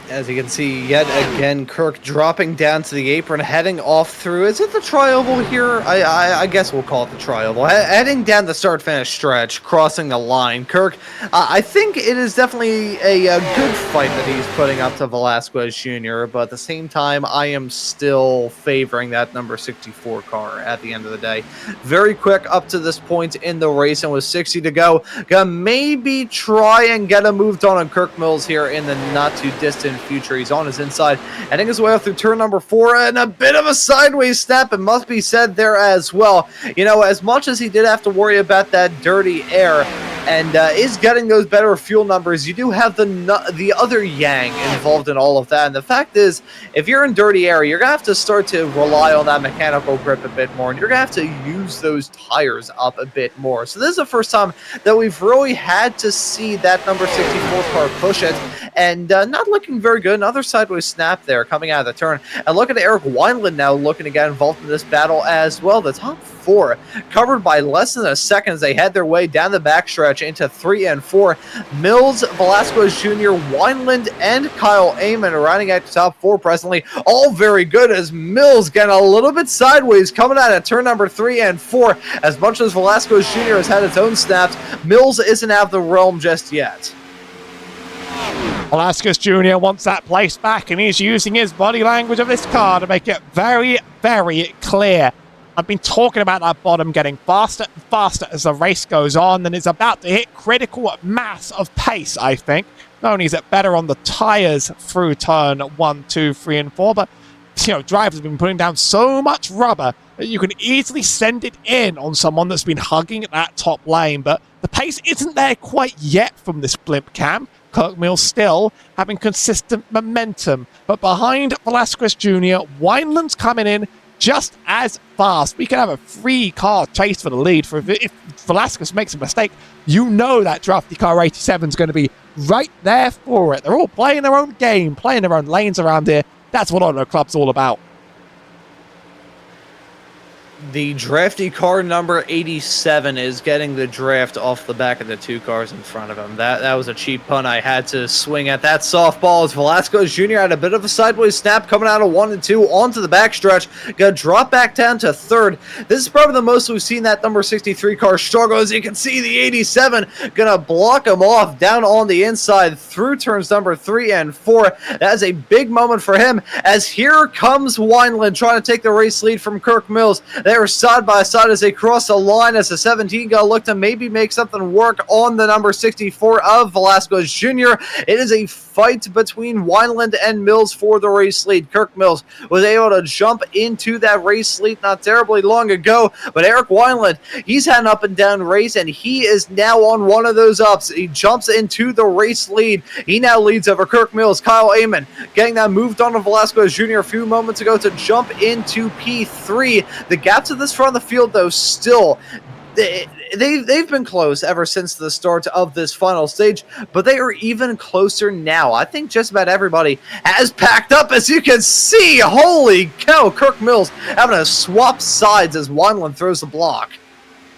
As you can see, yet again, Kirk dropping down to the apron, heading off through, is it the tri-oval here? I guess we'll call it the tri-oval. Heading down the start-finish stretch, crossing the line. Kirk, I think it is definitely a good fight that he's putting up to Velasquez Jr., but at the same time, I am still favoring that number 64 car at the end of the day. Very quick up to this point in the race, and with 60 to go, gonna maybe try and get a move done on Kirk Mills here in the not-too-distant future. He's on his inside, heading his way up through turn number 4, and a bit of a sideways snap, it must be said there as well. You know, as much as he did have to worry about that dirty air and is getting those better fuel numbers, you do have the other yang involved in all of that. And the fact is, if you're in dirty air, you're gonna have to start to rely on that mechanical grip a bit more, and you're gonna have to use those tires up a bit more. So this is the first time that we've really had to see that number 64 car push it, and not looking very good. Another sideways snap there coming out of the turn. And look at Eric Wineland now looking to get involved in this battle as well. The top 4 covered by less than a second as they head their way down the backstretch into 3 and 4. Mills, Velasquez Jr., Wineland, and Kyle Amon are running at the top 4 presently. All very good as Mills getting a little bit sideways coming out of turn number 3 and 4. As much as Velasquez Jr. has had its own snaps, Mills isn't out of the realm just yet. Velasquez Jr. wants that place back, and he's using his body language of this car to make it very, very clear I've been talking about that bottom getting faster and faster as the race goes on, and it's about to hit critical mass of pace, I think. Not only is it better on the tyres through turn 1, 2, 3, and 4, but drivers have been putting down so much rubber that you can easily send it in on someone that's been hugging that top lane. But the pace isn't there quite yet from this blimp cam. Kirk Mills still having consistent momentum. But behind Velasquez Jr., Wineland's coming in just as fast. We can have a 3-car chase for the lead. If Velasquez makes a mistake, that Drafty Car 87 is going to be right there for it. They're all playing their own game, playing their own lanes around here. That's what Auto Club's all about. The drafty car number 87 is getting the draft off the back of the 2 cars in front of him. That was a cheap punt. I had to swing at that softball as Velasquez Jr. had a bit of a sideways snap coming out of 1 and 2 onto the backstretch. Gonna drop back down to 3rd. This is probably the most we've seen that number 63 car struggle. As you can see, the 87 gonna block him off down on the inside through turns number 3 and 4. That is a big moment for him, as here comes Wineland trying to take the race lead from Kirk Mills. They are side by side as they cross the line, as the 17 gonna look to maybe make something work on the number 64 of Velasquez Jr. It is a fight between Wineland and Mills for the race lead. Kirk Mills was able to jump into that race lead not terribly long ago, but Eric Wineland, he's had an up and down race, and he is now on one of those ups. He jumps into the race lead. He now leads over Kirk Mills. Kyle Amon getting that moved on to Velasquez Jr. a few moments ago to jump into P3. The gap to this front of the field, though, still they've been close ever since the start of this final stage, but they are even closer now. I think just about everybody has packed up, as you can see. Holy cow, Kirk Mills having to swap sides as Wineland throws the block.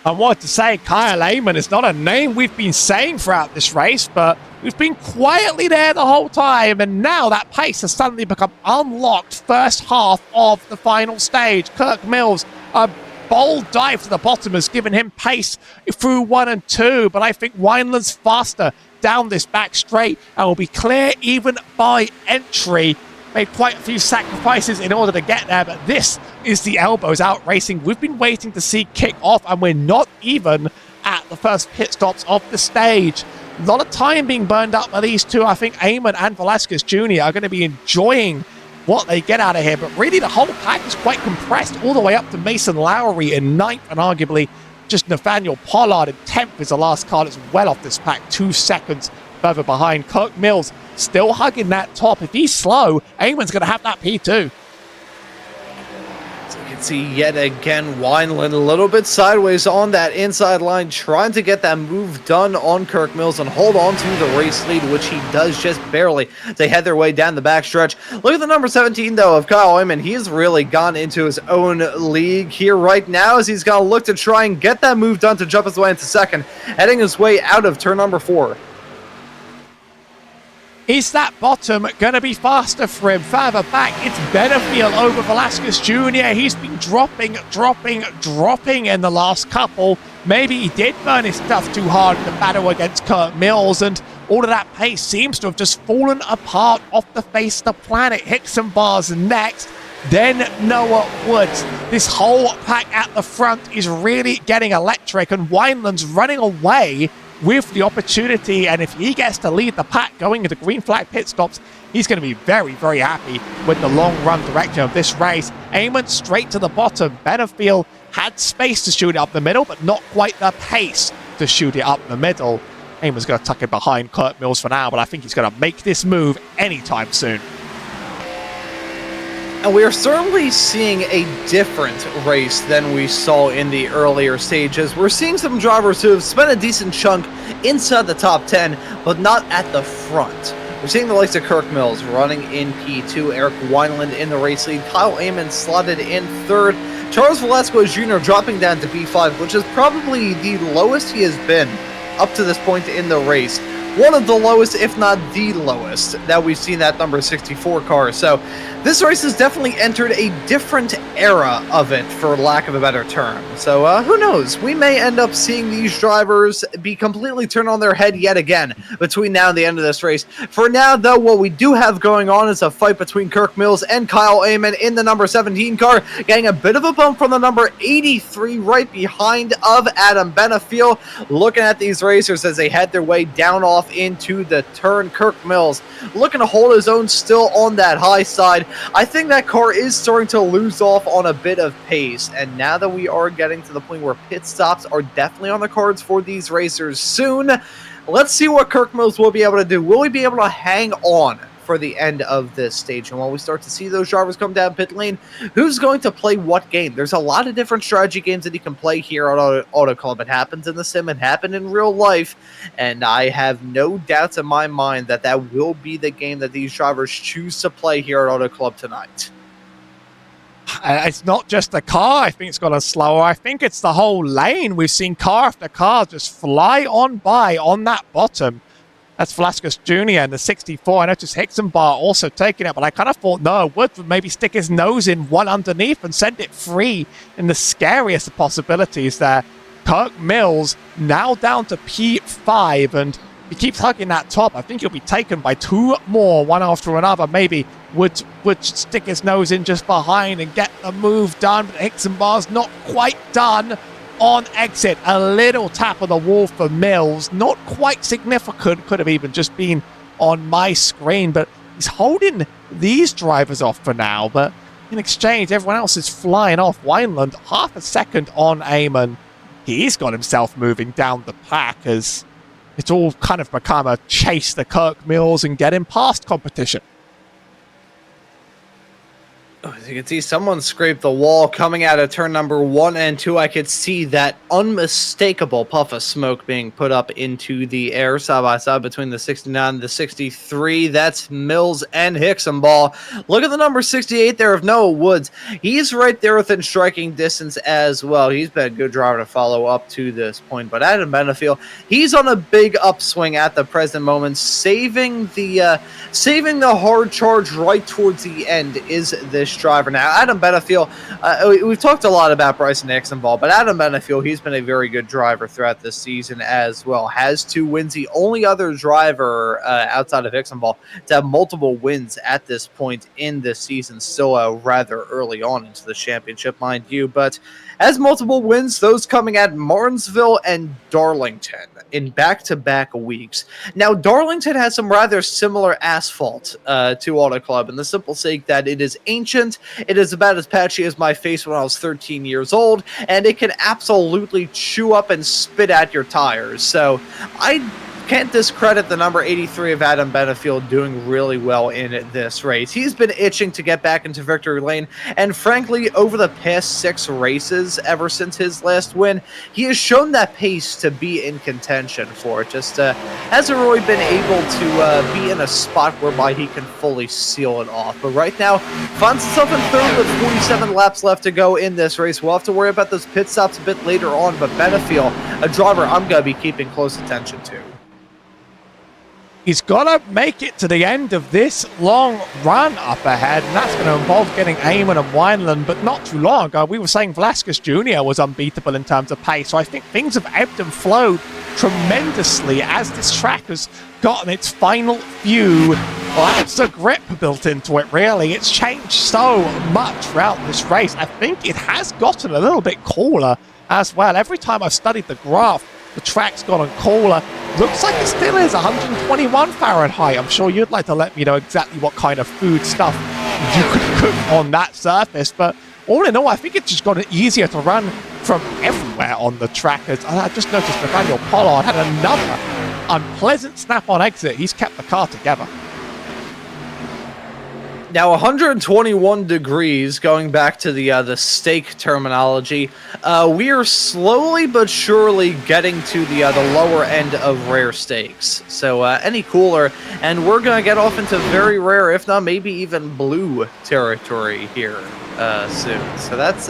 I wanted to say Kyle Amon is not a name we've been saying throughout this race, but we've been quietly there the whole time, and now that pace has suddenly become unlocked first half of the final stage. Kirk Mills, a bold dive to the bottom has given him pace through 1 and 2, but I think Wineland's faster down this back straight and will be clear even by entry. Made quite a few sacrifices in order to get there, but this is the elbows out racing we've been waiting to see kick off, and we're not even at the first pit stops of the stage. A lot of time being burned up by these two. I think Amon and Velasquez Jr. are going to be enjoying what they get out of here, but really the whole pack is quite compressed all the way up to Mason Lowry in 9th, and arguably just Nathaniel Pollard in 10th is the last car that's well off this pack, 2 seconds further behind. Kirk Mills still hugging that top. If he's slow, Amon's going to have that P2. So you can see yet again Wineland a little bit sideways on that inside line, trying to get that move done on Kirk Mills and hold on to the race lead, which he does just barely. They head their way down the backstretch. Look at the number 17, though, of Kyle Amon. He's really gone into his own league here right now, as he's going to look to try and get that move done to jump his way into second, heading his way out of turn number 4. Is that bottom going to be faster for him? Further back, it's Benefiel over Velasquez Jr. He's been dropping in the last couple. Maybe he did burn his stuff too hard in the battle against Kirk Mills, and all of that pace seems to have just fallen apart off the face of the planet. Hickson Bars next, then Noah Woods. This whole pack at the front is really getting electric, and Wineland's running away with the opportunity, and if he gets to lead the pack going into green flag pit stops, he's going to be very, very happy with the long run direction of this race. Amon straight to the bottom. Benefiel had space to shoot it up the middle, but not quite the pace to shoot it up the middle. Amon's going to tuck it behind Kirk Mills for now, but I think he's going to make this move anytime soon. And we are certainly seeing a different race than we saw in the earlier stages. We're seeing some drivers who have spent a decent chunk inside the top 10, but not at the front. We're seeing the likes of Kirk Mills running in P2, Eric Wineland in the race lead, Kyle Amon slotted in 3rd, Charles Velasquez Jr. dropping down to P5, which is probably the lowest he has been up to this point in the race. one of the lowest, if not the lowest, that we've seen that number 64 car. So this race has definitely entered a different era of it, for lack of a better term. So who knows? We may end up seeing these drivers be completely turned on their head yet again between now and the end of this race. For now, though, what we do have going on is a fight between Kirk Mills and Kyle Amon in the number 17 car, getting a bit of a bump from the number 83 right behind of Adam Benefiel. Looking at these racers as they head their way down off into the turn. Kirk Mills looking to hold his own still on that high side. I think that car is starting to lose off on a bit of pace, and now that we are getting to the point where pit stops are definitely on the cards for these racers soon, let's see what Kirk Mills will be able to do. Will he be able to hang on for the end of this stage? And while we start to see those drivers come down pit lane, who's going to play what game? There's a lot of different strategy games that he can play here on Auto Club. It happens in the sim, it happened in real life, and I have no doubts in my mind that that will be the game that these drivers choose to play here at Auto Club tonight. It's not just the car I think it's got slower. I think it's the whole lane. We've seen car after car just fly on by on that bottom. That's Velasquez Jr. and the 64. I noticed Hixenbar also taking it, but I kind of thought, no, Wood would maybe stick his nose in one underneath and send it free in the scariest of possibilities there. Kirk Mills now down to P5, and he keeps hugging that top. I think he'll be taken by two more, one after another. Maybe Wood stick his nose in just behind and get the move done, but Hixenbar's not quite done. On exit, a little tap on the wall for Mills, not quite significant, could have even just been on my screen, but he's holding these drivers off for now. But in exchange, everyone else is flying off. Wineland, half a second on Amon. He's got himself moving down the pack as it's all kind of become a chase to Kirk Mills and get him past competition. As you can see, someone scraped the wall coming out of turn number 1 and 2. I could see that unmistakable puff of smoke being put up into the air side by side between the 69 and the 63. That's Mills and Hixenball. Look at the number 68 there of Noah Woods. He's right there within striking distance as well. He's been a good driver to follow up to this point. But Adam Benefiel, he's on a big upswing at the present moment. Saving the hard charge right towards the end is this driver. Now, Adam Benefiel, we've talked a lot about Bryson Hixenball, but Adam Benefiel, he's been a very good driver throughout this season as well. Has 2 wins. The only other driver outside of Hixenball to have multiple wins at this point in this season. Still rather early on into the championship, mind you, but has multiple wins, those coming at Martinsville and Darlington in back-to-back weeks. Now, Darlington has some rather similar asphalt to Auto Club, in the simple sake that it is ancient, it is about as patchy as my face when I was 13 years old, and it can absolutely chew up and spit at your tires. So I can't discredit the number 83 of Adam Benefiel doing really well in this race. He's been itching to get back into victory lane, and frankly, over the past 6 races, ever since his last win, he has shown that pace to be in contention for it. Just hasn't really been able to be in a spot whereby he can fully seal it off. But right now, finds himself in third with 47 laps left to go in this race. We'll have to worry about those pit stops a bit later on, but Benefiel, a driver I'm going to be keeping close attention to. He's got to make it to the end of this long run up ahead, and that's going to involve getting Amon and Wineland, but not too long. We were saying Velasquez Jr. was unbeatable in terms of pace, so I think things have ebbed and flowed tremendously as this track has gotten its final few laps of grip built into it, really. It's changed so much throughout this race. I think it has gotten a little bit cooler as well. Every time I've studied the graph, the track's gotten cooler. Looks like it still is 121 Fahrenheit. I'm sure you'd like to let me know exactly what kind of food stuff you could cook on that surface. But all in all, I think it's just gotten easier to run from everywhere on the track. I just noticed Nathaniel Pollard had another unpleasant snap on exit. He's kept the car together. Now, 121 degrees, going back to the steak terminology, we are slowly but surely getting to the lower end of rare steaks. So any cooler, and we're going to get off into very rare, if not maybe even blue territory here. soon. So that's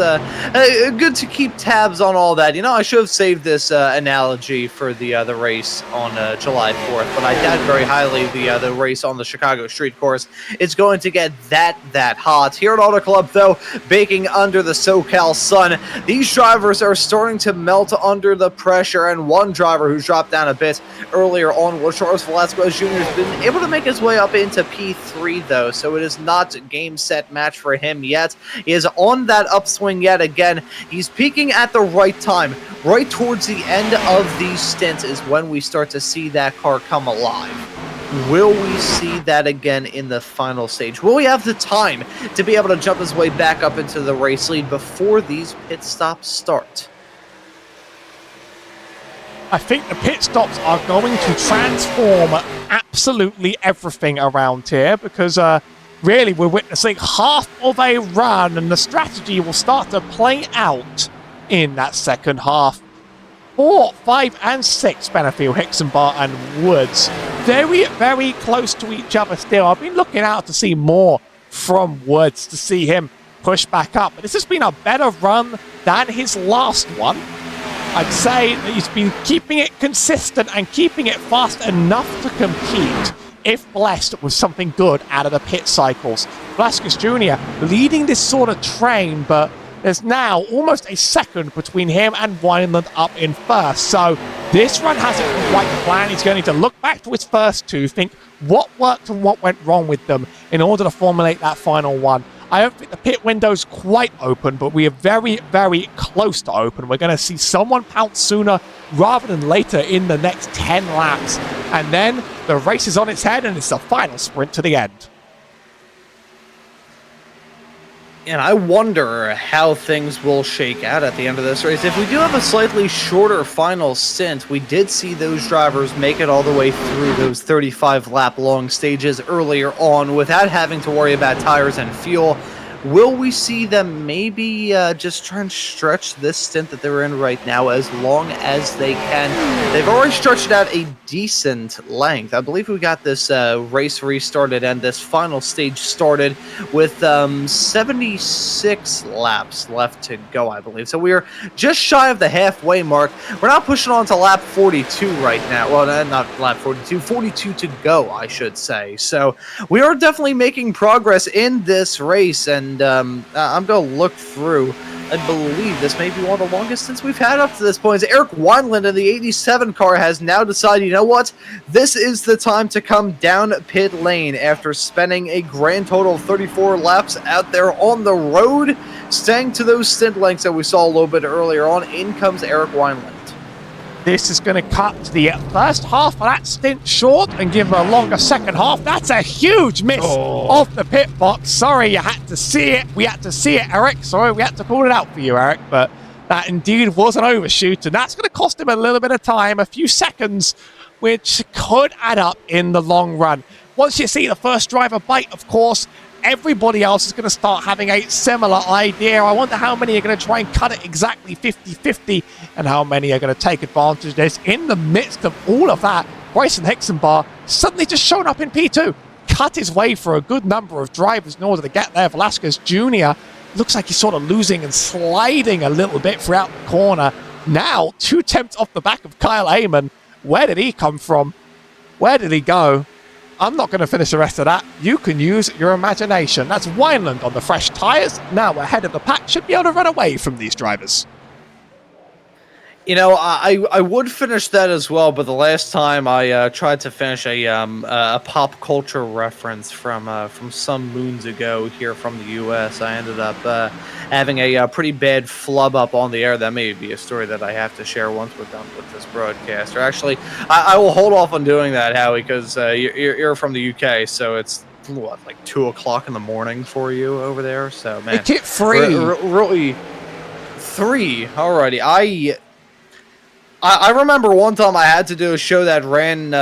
good to keep tabs on all that. I should have saved this analogy for the race on July 4th, but I doubt very highly the race on the Chicago street course is going to get that hot. Here at Auto Club, though, baking under the SoCal sun, these drivers are starting to melt under the pressure, and one driver who's dropped down a bit earlier on was Charles Velasquez Jr. has been able to make his way up into P3, though, so it is not game, set, match for him yet. He is on that upswing yet again. He's peaking at the right time. Right towards the end of these stints is when we start to see that car come alive. Will we see that again in the final stage? Will we have the time to be able to jump his way back up into the race lead before these pit stops start? I think the pit stops are going to transform absolutely everything around here because really, we're witnessing half of a run, and the strategy will start to play out in that second half. 4, 5, and 6, Benefield, Hixenbar, and Woods. Very, very close to each other still. I've been looking out to see more from Woods, to see him push back up. But this has been a better run than his last one. I'd say that he's been keeping it consistent and keeping it fast enough to compete, if blessed with something good out of the pit cycles. Velasquez Jr. leading this sort of train, but there's now almost a second between him and Wineland up in first. So this run hasn't been quite the plan. He's going to need to look back to his first two, think what worked and what went wrong with them in order to formulate that final one. I don't think the pit window's quite open, but we are very, very close to open. We're going to see someone pounce sooner rather than later in the next 10 laps. And then the race is on its head, and it's the final sprint to the end. And I wonder how things will shake out at the end of this race. If we do have a slightly shorter final stint, we did see those drivers make it all the way through those 35-lap long stages earlier on without having to worry about tires and fuel. Will we see them maybe just try and stretch this stint that they're in right now as long as they can? They've already stretched it out a decent length. I believe we got this race restarted and this final stage started with 76 laps left to go, I believe. So we are just shy of the halfway mark. We're not pushing on to lap 42 right now. Well, not lap 42, 42 to go, I should say. So we are definitely making progress in this race, and I'm going to look through. I believe this may be one of the longest since we've had up to this point. Eric Wineland in the 87 car has now decided, you know what? This is the time to come down pit lane after spending a grand total of 34 laps out there on the road, staying to those stint lengths that we saw a little bit earlier on. In comes Eric Wineland. This is going to cut the first half of that stint short and give him a longer second half. That's a huge miss off the pit box. Sorry, you had to see it. We had to see it, Eric. Sorry, we had to pull it out for you, Eric. But that indeed was an overshoot, and that's going to cost him a little bit of time, a few seconds, which could add up in the long run. Once you see the first driver bite, of course, everybody else is going to start having a similar idea. I wonder how many are going to try and cut it exactly 50-50 and how many are going to take advantage of this. In the midst of all of that, Bryson Hixenbar suddenly just showed up in P2, cut his way for a good number of drivers in order to get there. Velasquez Jr. looks like he's sort of losing and sliding a little bit throughout the corner. Now, 2 tenths off the back of Kyle Amon. Where did he come from? Where did he go? I'm not going to finish the rest of that. You can use your imagination. That's Wineland on the fresh tyres. Now ahead of the pack. Should be able to run away from these drivers. You know, I would finish that as well, but the last time I tried to finish a pop culture reference from some moons ago here from the U.S., I ended up having a pretty bad flub up on the air. That may be a story that I have to share once we're done with this broadcast. Or actually, I will hold off on doing that, Howie, because you're from the U.K., so it's what, like 2 o'clock in the morning for you over there. So man, Make it free. Really, 3. Alrighty, I remember one time I had to do a show that ran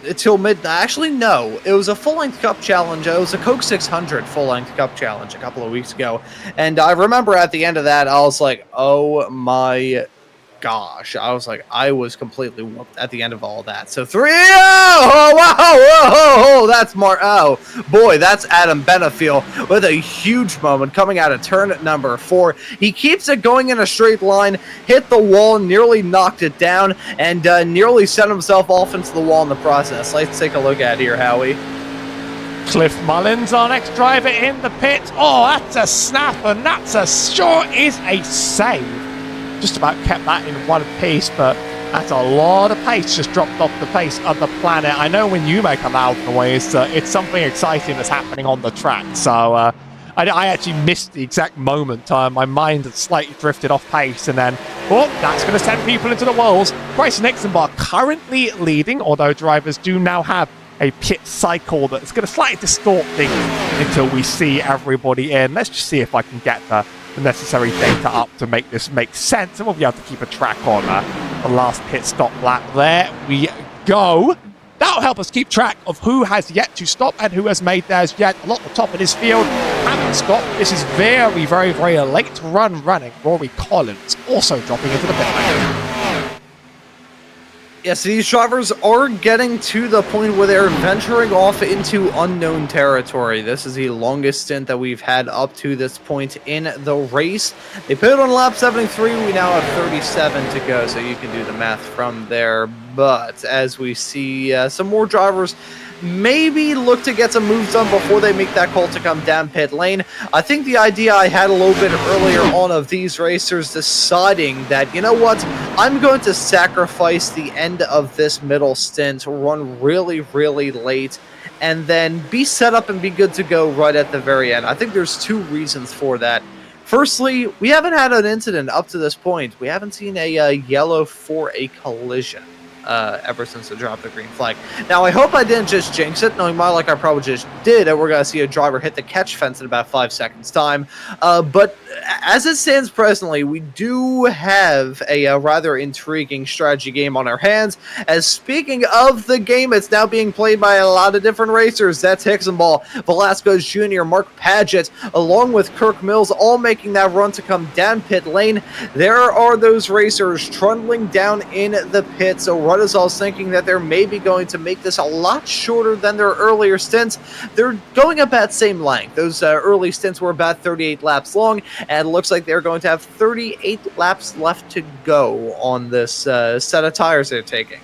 until midnight. Actually, no. It was a full-length cup challenge. It was a Coke 600 full-length cup challenge a couple of weeks ago. And I remember at the end of that, I was like, oh my gosh, I was like, I was completely whooped at the end of all that. So 3, oh, wow, oh, that's oh, boy, that's Adam Benefield with a huge moment coming out of turn number 4. He keeps it going in a straight line, hit the wall, nearly knocked it down, and nearly sent himself off into the wall in the process. Let's take a look at here, Howie. Cliff Mullins, our next driver in the pit. Oh, that's a snap, and sure is a save. Just about kept that in one piece, but that's a lot of pace just dropped off the face of the planet. I know when you make a loud noise, it's something exciting that's happening on the track. So I actually missed the exact moment. My mind had slightly drifted off pace, and then, oh, that's going to send people into the walls. Bryce Nixonbar currently leading, although drivers do now have a pit cycle that's going to slightly distort things until we see everybody in. Let's just see if I can get the necessary data up to make this make sense, and we'll be able to keep a track on the last pit stop lap. There we go. That'll help us keep track of who has yet to stop and who has made theirs yet. A lot at the top of this field haven't stopped. This is very, very, very late running. Rory Collins also dropping into the pit lane. Yes, these drivers are getting to the point where they're venturing off into unknown territory. This is the longest stint that we've had up to this point in the race. They put it on lap 73. We now have 37 to go, so you can do the math from there. But as we see some more drivers maybe look to get some moves done before they make that call to come down pit lane. I think the idea I had a little bit earlier on of these racers deciding that, you know what, I'm going to sacrifice the end of this middle stint, run really, really late, and then be set up and be good to go right at the very end. I think there's 2 reasons for that. Firstly, we haven't had an incident up to this point. We haven't seen a yellow for a collision ever since the drop of the green flag. Now, I hope I didn't just jinx it, knowing my luck I probably just did, and we're going to see a driver hit the catch fence in about 5 seconds time. But as it stands presently, we do have a rather intriguing strategy game on our hands. As speaking of the game, it's now being played by a lot of different racers. That's Hicksonball, Velasquez Jr., Mark Paget, along with Kirk Mills, all making that run to come down pit lane. There are those racers trundling down in the pit, so what is I was thinking that they're maybe going to make this a lot shorter than their earlier stints. They're going about same length. Those early stints were about 38 laps long, and it looks like they're going to have 38 laps left to go on this set of tires they're taking.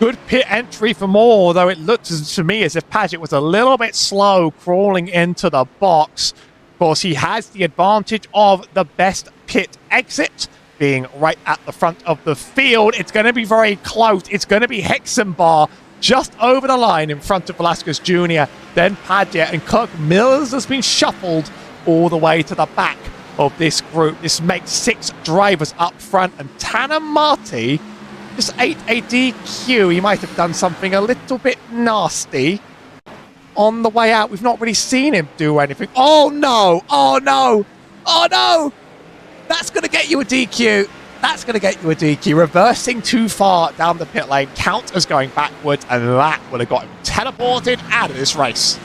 Good pit entry for Moore, although it looked to me as if Paget was a little bit slow crawling into the box. Of course, he has the advantage of the best pit exit, being right at the front of the field. It's going to be very close. It's going to be Hexenbar just over the line in front of Velasquez Jr., then Paget, and Kirk Mills has been shuffled all the way to the back of this group. This makes 6 drivers up front, and Tanner Marty just ate a DQ. He might have done something a little bit nasty on the way out. We've not really seen him do anything. Oh no! Oh no! Oh no! That's going to get you a DQ. That's going to get you a DQ. Reversing too far down the pit lane. Count as going backwards, and that would have got him teleported out of this race.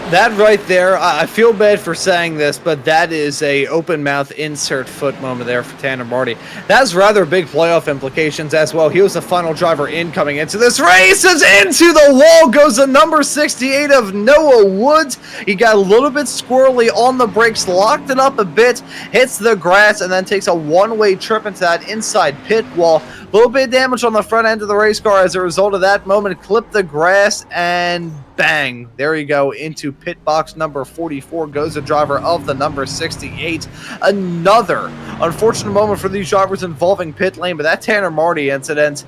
That right there, I feel bad for saying this, but that is a open mouth insert foot moment there for Tanner Marty. That has rather big playoff implications as well. He was the final driver in coming into this race. As into the wall goes the number 68 of Noah Woods. He got a little bit squirrely on the brakes, locked it up a bit, hits the grass, and then takes a one-way trip into that inside pit wall. A little bit of damage on the front end of the race car as a result of that moment. Clipped the grass, and bang, there you go. Into pit box number 44 goes the driver of the number 68. Another unfortunate moment for these drivers involving pit lane, but that Tanner Marty incident,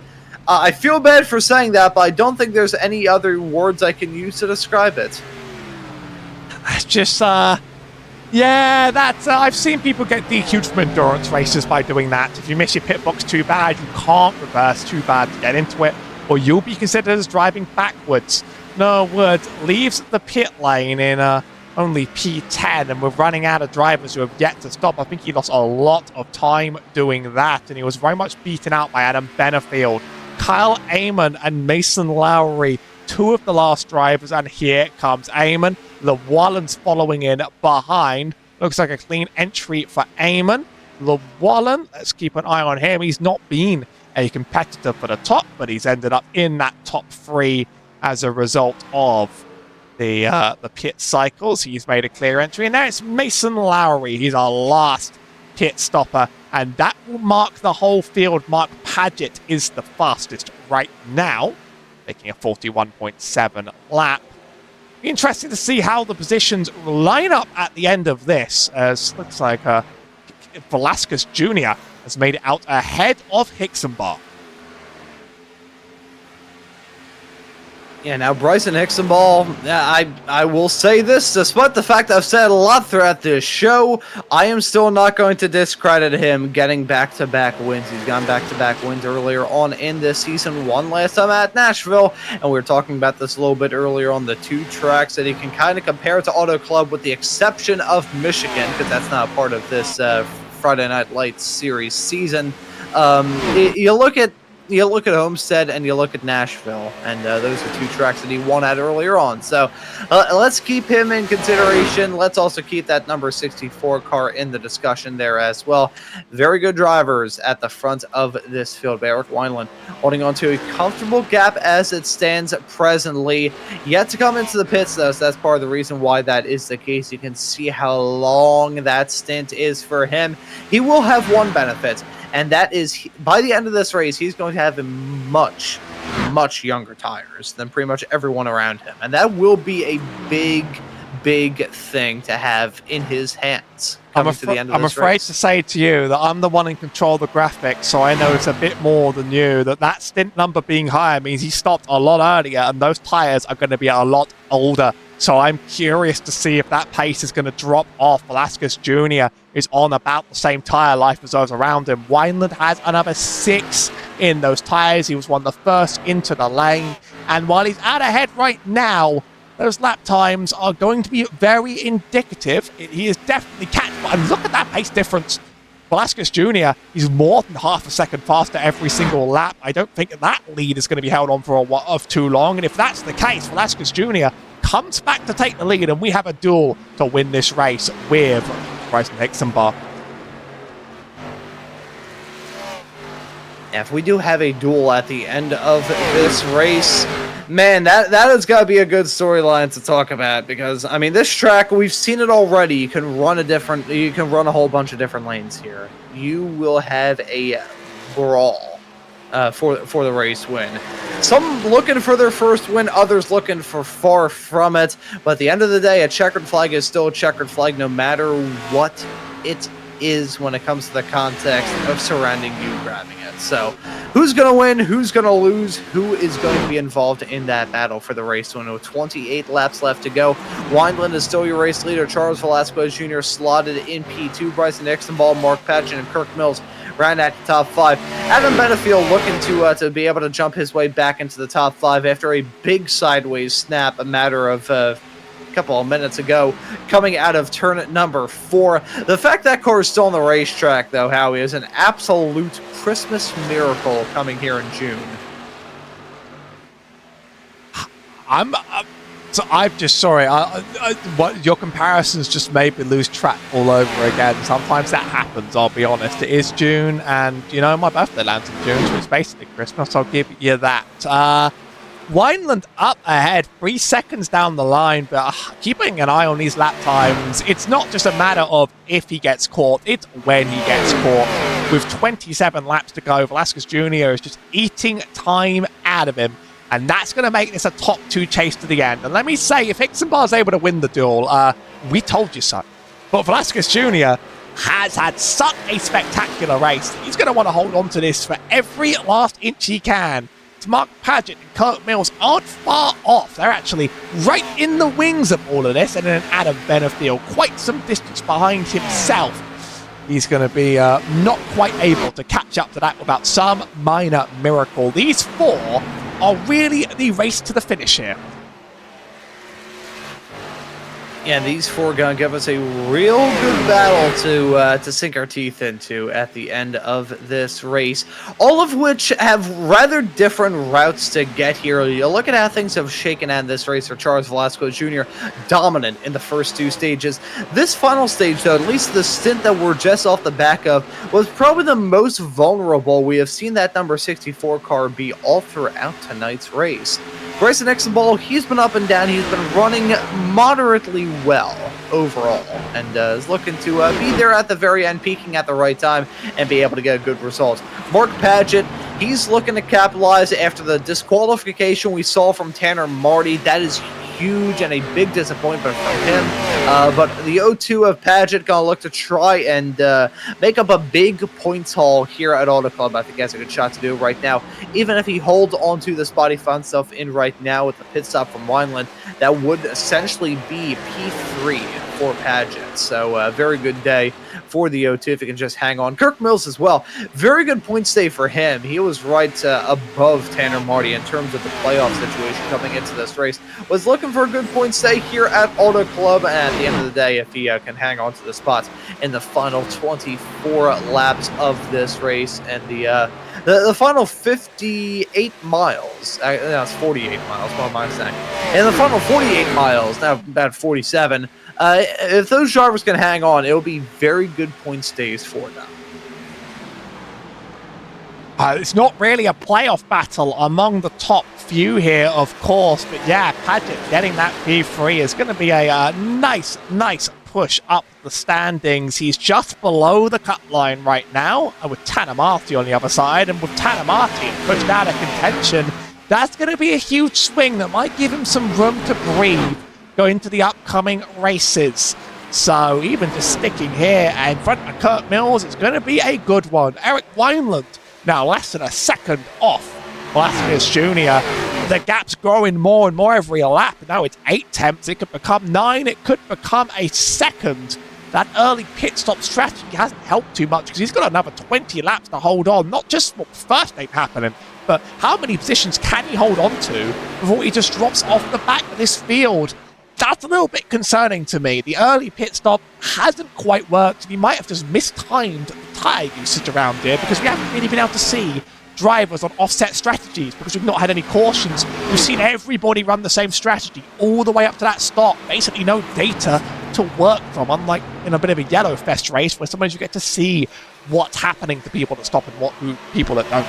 I feel bad for saying that, but I don't think there's any other words I can use to describe it. It's just, yeah, that's, I've seen people get DQ'd from endurance races by doing that. If you miss your pit box too bad, you can't reverse too bad to get into it, or you'll be considered as driving backwards. No Woods leaves the pit lane in only P10, and we're running out of drivers who have yet to stop. I think he lost a lot of time doing that, and he was very much beaten out by Adam Benefield, Kyle Amon, and Mason Lowry, 2 of the last drivers, and here comes Amon. The Wallens following in behind. Looks like a clean entry for Amon. Llewellyn. Let's keep an eye on him. He's not been a competitor for the top, but he's ended up in that top 3 as a result of the pit cycles. He's made a clear entry, and now it's Mason Lowry. He's our last pit stopper, and that will mark the whole field. Mark Paget is the fastest right now, making a 41.7 lap. Interesting to see how the positions line up at the end of this, as looks like Velasquez Jr. has made it out ahead of Hixenbaugh. Yeah, now Bryson Hixenbaugh, I will say this, despite the fact I've said a lot throughout this show, I am still not going to discredit him getting back-to-back wins. He's gone back-to-back wins earlier on in this season, one last time at Nashville, and we were talking about this a little bit earlier on the 2 tracks that he can kind of compare to Auto Club with the exception of Michigan, because that's not part of this Friday Night Lights series season. You look at Homestead and you look at Nashville, and those are 2 tracks that he won at earlier on. So let's keep him in consideration. Let's also keep that number 64 car in the discussion there as well. Very good drivers at the front of this field. Eric Wineland holding on to a comfortable gap as it stands presently. Yet to come into the pits, though, so that's part of the reason why that is the case. You can see how long that stint is for him. He will have one benefit, and that is, by the end of this race, he's going to have much, much younger tires than pretty much everyone around him. And that will be a big, big thing to have in his hands coming to the end of this race. I'm afraid to say to you that I'm the one in control of the graphics, so I know it's a bit more than you. That stint number being higher means he stopped a lot earlier, and those tires are going to be a lot older. So I'm curious to see if that pace is going to drop off. Velasquez Jr. is on about the same tire life as those around him. Wineland has another 6 in those tires. He was one of the first into the lane. And while he's out ahead right now, those lap times are going to be very indicative. He is definitely catchable. And look at that pace difference. Velasquez Jr. is more than half a second faster every single lap. I don't think that lead is going to be held on for too long. And if that's the case, Velasquez Jr. comes back to take the lead, and we have a duel to win this race with Bryson Hixenbaugh. If we do have a duel at the end of this race, man, that is got to be a good storyline to talk about, because I mean, this track, we've seen it already. You can run a whole bunch of different lanes here. You will have a brawl for the race win. Some looking for their first win, others looking for far from it. But at the end of the day, a checkered flag is still a checkered flag, no matter what it is when it comes to the context of surrounding you grabbing it. So who's going to win? Who's going to lose? Who is going to be involved in that battle for the race win? With 28 laps left to go, Wineland is still your race leader. Charles Velasquez Jr. slotted in P2. Bryson Hixenbaugh, Mark Patchen, and Kirk Mills ran at the top 5. Adam Benefield looking to be able to jump his way back into the top 5 after a big sideways snap a matter of couple of minutes ago, coming out of turn number 4. The fact that car is still on the racetrack, though, Howie, is an absolute Christmas miracle coming here in June. I'm just sorry. What your comparisons just made me lose track all over again. Sometimes that happens. I'll be honest. It is June, and you know my birthday lands in June, so it's basically Christmas. I'll give you that. Wineland up ahead, 3 seconds down the line, but keeping an eye on these lap times. It's not just a matter of if he gets caught, it's when he gets caught. With 27 laps to go, Velasquez Jr. is just eating time out of him, and that's going to make this a top 2 chase to the end. And let me say, if Hixenbaugh is able to win the duel, we told you so. But Velasquez Jr. has had such a spectacular race. He's going to want to hold on to this for every last inch he can. Mark Paget and Kirk Mills aren't far off. They're actually right in the wings of all of this, and then Adam Benefield quite some distance behind himself. He's going to be not quite able to catch up to that without some minor miracle. These 4 are really the race to the finish here. Yeah, these four gonna give us a real good battle to sink our teeth into at the end of this race. All of which have rather different routes to get here. You look at how things have shaken out in this race for Charles Velasquez Jr. Dominant in the first two stages. This final stage, though, at least the stint that we're just off the back of, was probably the most vulnerable. We have seen that number 64 car be all throughout tonight's race. Bryson Exenball, he's been up and down. He's been running moderately well overall, and is looking to be there at the very end, peaking at the right time, and be able to get a good result. Mark Paget, he's looking to capitalize after the disqualification we saw from Tanner Marty. That is huge and a big disappointment from him. But the O2 of Paget gonna look to try and make up a big points haul here at Auto Club. I think he has a good shot to do right now. Even if he holds onto the spot he found himself in right now with the pit stop from Wineland, that would essentially be P3 for Paget. So a very good day for the O2 if he can just hang on. Kirk Mills as well. Very good point stay for him. He was right above Tanner Marty in terms of the playoff situation coming into this race. Was looking for a good point stay here at Auto Club, and at the end of the day, if he can hang on to the spots in the final 24 laps of this race, and the final 58 miles, that's 48 miles, what am I saying? In the final 48 miles, now about 47, if those drivers can hang on, it'll be very good point stays for them. It's not really a playoff battle among the top few here, of course, but yeah, Paget getting that P3 is going to be a nice push up the standings. He's just below the cut line right now, with Tanner Marty on the other side, and with Tanner Marty pushed out of contention, that's going to be a huge swing that might give him some room to breathe going into the upcoming races. So even just sticking here in front of Kurt Mills, it's going to be a good one. Eric Wineland now less than a second off Velasquez Jr. The gap's growing more and more every lap. Now it's 8 tenths. It could become 9. It could become a second. That early pit stop strategy hasn't helped too much because he's got another 20 laps to hold on. Not just what first ain't happening, but how many positions can he hold on to before he just drops off the back of this field? That's a little bit concerning to me. The early pit stop hasn't quite worked, and he might have just mistimed the tyre usage around here because we haven't really been able to see drivers on offset strategies because we've not had any cautions. We've seen everybody run the same strategy all the way up to that stop. Basically no data to work from, unlike in a bit of a yellow fest race where sometimes you get to see what's happening to people that stop and people that don't.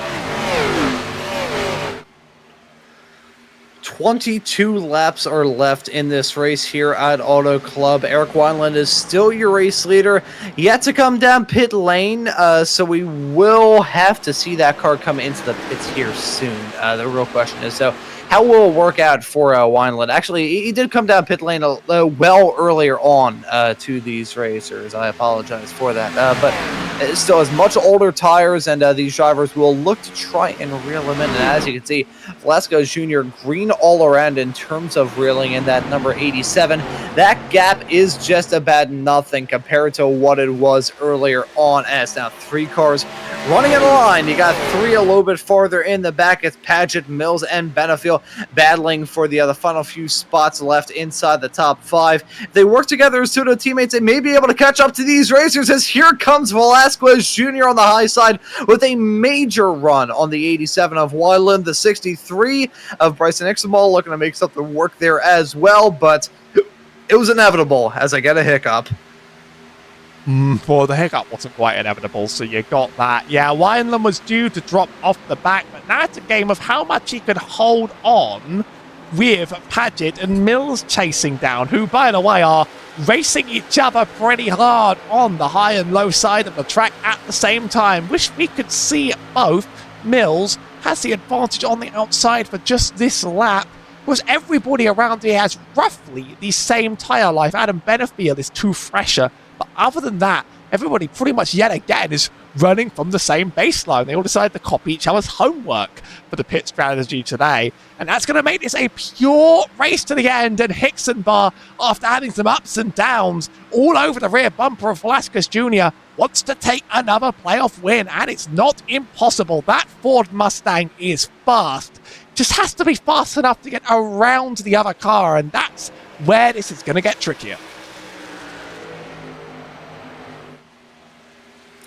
22 laps are left in this race here at Auto Club. Eric Wineland is still your race leader. Yet to come down pit lane, so we will have to see that car come into the pits here soon. The real question is, so how will it work out for Wineland? Actually, he did come down pit lane well earlier on to these racers. I apologize for that. But it still has much older tires, and these drivers will look to try and reel him in. And as you can see, Velasquez Jr. green all around in terms of reeling in that number 87. That gap is just about nothing compared to what it was earlier on. And it's now 3 cars running in a line. You got 3 a little bit farther in the back. It's Paget, Mills, and Benefiel battling for the final few spots left inside the top 5. If they work together as pseudo teammates, they may be able to catch up to these racers, as here comes Velasquez Jr. on the high side with a major run on the 87 of Wineland, the 63 of Bryson Exenball looking to make something work there as well, but it was inevitable as I get a hiccup. Well, the hiccup wasn't quite inevitable, so you got that. Yeah, Wineland was due to drop off the back, but now it's a game of how much he could hold on with Paget and Mills chasing down, who, by the way, are racing each other pretty hard on the high and low side of the track at the same time. Wish we could see both. Mills has the advantage on the outside for just this lap, because everybody around here has roughly the same tyre life. Adam Benefiel is 2 fresher. But other than that, everybody pretty much yet again is running from the same baseline. They all decided to copy each other's homework for the pit strategy today. And that's going to make this a pure race to the end. And Hixenbar, after having some ups and downs all over the rear bumper of Velasquez Jr., wants to take another playoff win. And it's not impossible. That Ford Mustang is fast. Just has to be fast enough to get around the other car. And that's where this is going to get trickier.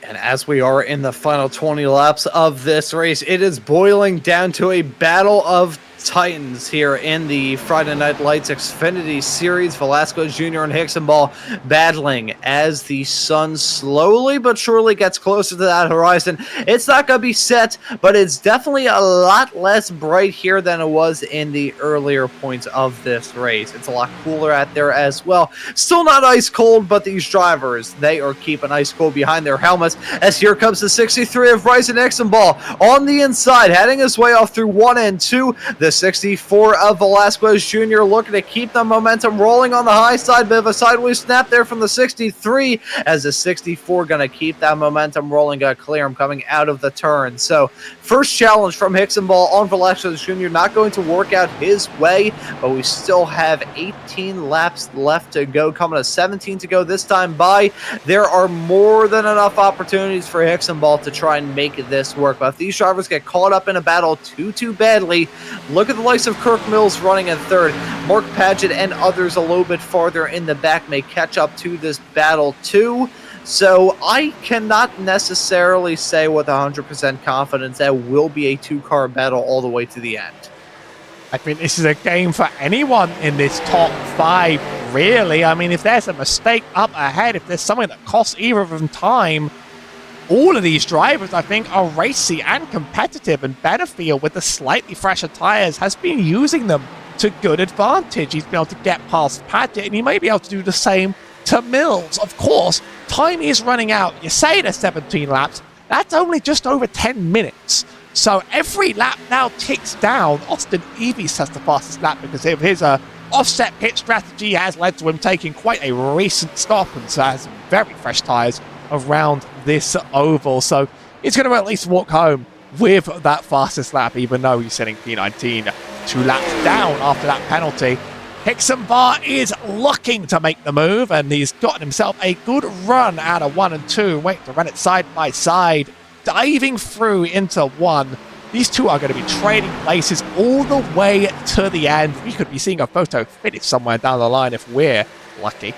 And as we are in the final 20 laps of this race, it is boiling down to a battle of Titans here in the Friday Night Lights Xfinity Series. Velasquez Jr. and Hicksonball battling as the sun slowly but surely gets closer to that horizon. It's not going to be set, but it's definitely a lot less bright here than it was in the earlier points of this race. It's a lot cooler out there as well. Still not ice cold, but these drivers, they are keeping ice cold behind their helmets, as here comes the 63 of Bryson Hicksonball on the inside, heading his way off through 1 and 2. The 64 of Velasquez Jr. looking to keep the momentum rolling on the high side. Bit of a sideways snap there from the 63, as the 64 going to keep that momentum rolling. Got clear him coming out of the turn. So first challenge from Hicksonball on Velasquez Jr. not going to work out his way, but we still have 18 laps left to go, coming to 17 to go this time by. There are more than enough opportunities for Hicksonball to try and make this work, but if these drivers get caught up in a battle too badly, look at the likes of Kirk Mills running in third. Mark Paget and others a little bit farther in the back may catch up to this battle too. So I cannot necessarily say with 100% confidence that will be a two-car battle all the way to the end. I mean, this is a game for anyone in this top 5, really. I mean, if there's a mistake up ahead, if there's something that costs either of them time, all of these drivers, I think, are racy and competitive, and Benefield, with the slightly fresher tyres, has been using them to good advantage. He's been able to get past Paget, and he may be able to do the same to Mills. Of course, time is running out. You say there's 17 laps. That's only just over 10 minutes. So every lap now ticks down. Austin Eves has the fastest lap because of his offset pit strategy has led to him taking quite a recent stop, and so has very fresh tyres around this oval. So he's going to at least walk home with that fastest lap, even though he's sitting P19 2 laps down after that penalty. Hicksonball is looking to make the move, and he's gotten himself a good run out of 1 and 2. Wait to run it side by side, diving through into 1. These two are going to be trading places all the way to the end. We could be seeing a photo finish somewhere down the line if we're lucky.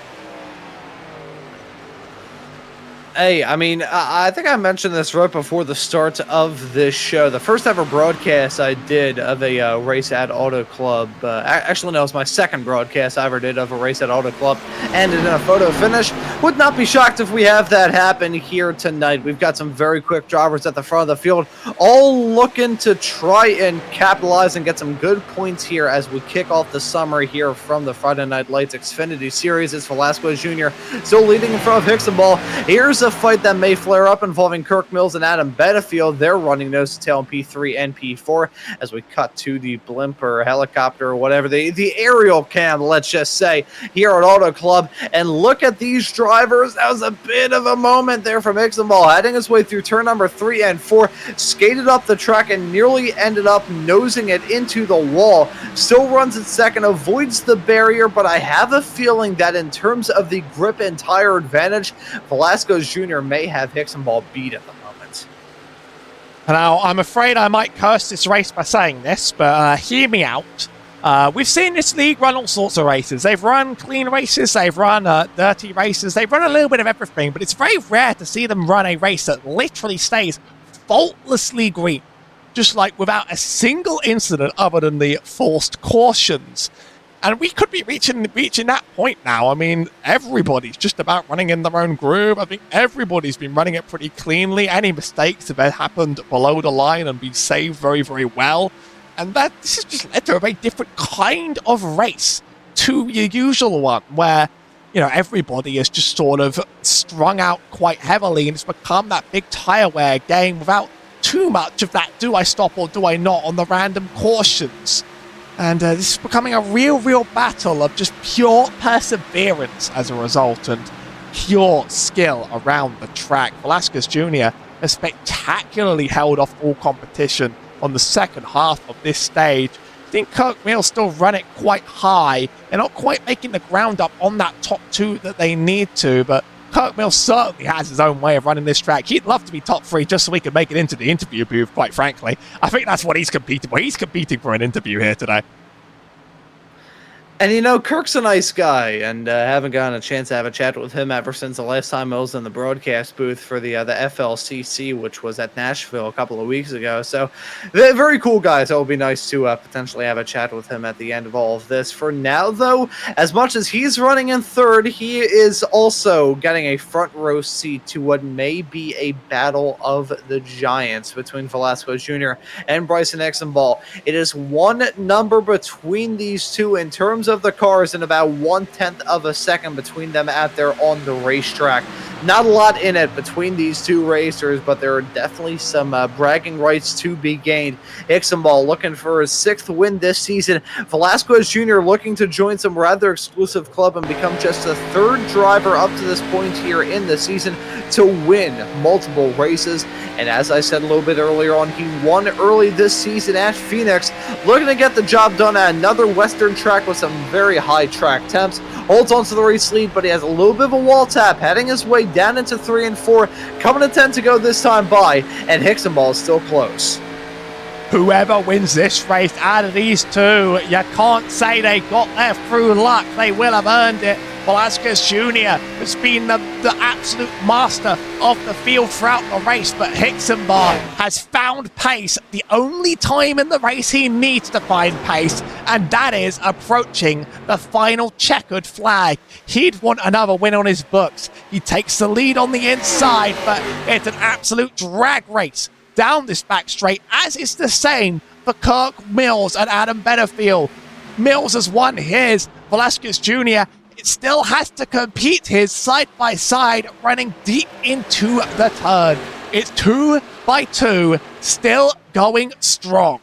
Hey, I mean, I think I mentioned this right before the start of this show. The first ever broadcast I did of a race at Auto Club, actually, no, it was my second broadcast I ever did of a race at Auto Club, ended in a photo finish. Would not be shocked if we have that happen here tonight. We've got some very quick drivers at the front of the field, all looking to try and capitalize and get some good points here as we kick off the summer here from the Friday Night Lights Xfinity Series. It's Velasquez Jr. still leading in front of Hicksonball. Here's a fight that may flare up involving Kirk Mills and Adam Benefield. They're running nose to tail in P3 and P4 as we cut to the blimp or helicopter or whatever, the aerial cam, let's just say, here at Auto Club. And look at these drivers. That was a bit of a moment there from Hicksonball, heading his way through turn number 3 and 4, skated up the track and nearly ended up nosing it into the wall. Still runs at second, avoids the barrier, but I have a feeling that in terms of the grip and tire advantage, Velasquez Jr. may have Hicksonball beat at the moment. Now, I'm afraid I might curse this race by saying this, but hear me out. We've seen this league run all sorts of races. They've run clean races, they've run dirty races, they've run a little bit of everything, but it's very rare to see them run a race that literally stays faultlessly green, just like without a single incident other than the forced cautions. And we could be reaching that point now. I mean, everybody's just about running in their own groove. I think everybody's been running it pretty cleanly. Any mistakes have happened below the line and been saved very, very well. And this has just led to a very different kind of race to your usual one, where, you know, everybody is just sort of strung out quite heavily, and it's become that big tire wear game without too much of that do I stop or do I not on the random cautions. And this is becoming a real battle of just pure perseverance as a result, and pure skill around the track. Velasquez Jr. has spectacularly held off all competition on the second half of this stage. I think Kirk Mills still run it quite high. They're not quite making the ground up on that top 2 that they need to, but Kirk Mills certainly has his own way of running this track. He'd love to be top 3 just so he could make it into the interview booth, quite frankly. I think that's what he's competing for. He's competing for an interview here today. And Kirk's a nice guy, and haven't gotten a chance to have a chat with him ever since the last time I was in the broadcast booth for the FLCC, which was at Nashville a couple of weeks ago. So, very cool guy. So it'll be nice to potentially have a chat with him at the end of all of this. For now, though, as much as he's running in third, he is also getting a front row seat to what may be a battle of the giants between Velasquez Jr. and Bryson Exenball. It is one number between these two in terms of the cars, and about 1/10 of a second between them out there on the racetrack. Not a lot in it between these two racers, but there are definitely some bragging rights to be gained. Exenball looking for his 6th win this season. Velasquez Jr. looking to join some rather exclusive club and become just the 3rd driver up to this point here in the season to win multiple races. And as I said a little bit earlier on, he won early this season at Phoenix, looking to get the job done at another Western track with some very high track temps. Holds on to the race lead, but he has a little bit of a wall tap, heading his way down into 3 and 4, coming to 10 to go this time by, and Exenball is still close. Whoever wins this race out of these two, you can't say they got there through luck. They will have earned it. Velasquez Jr. has been the absolute master of the field throughout the race, but Exenball has found pace the only time in the race he needs to find pace, and that is approaching the final checkered flag. He'd want another win on his books. He takes the lead on the inside, but it's an absolute drag race down this back straight, as is the same for Kirk Mills and Adam Benefield. Mills has won his. Velasquez Jr. it still has to compete his side by side, running deep into the turn. It's 2 by 2, still going strong.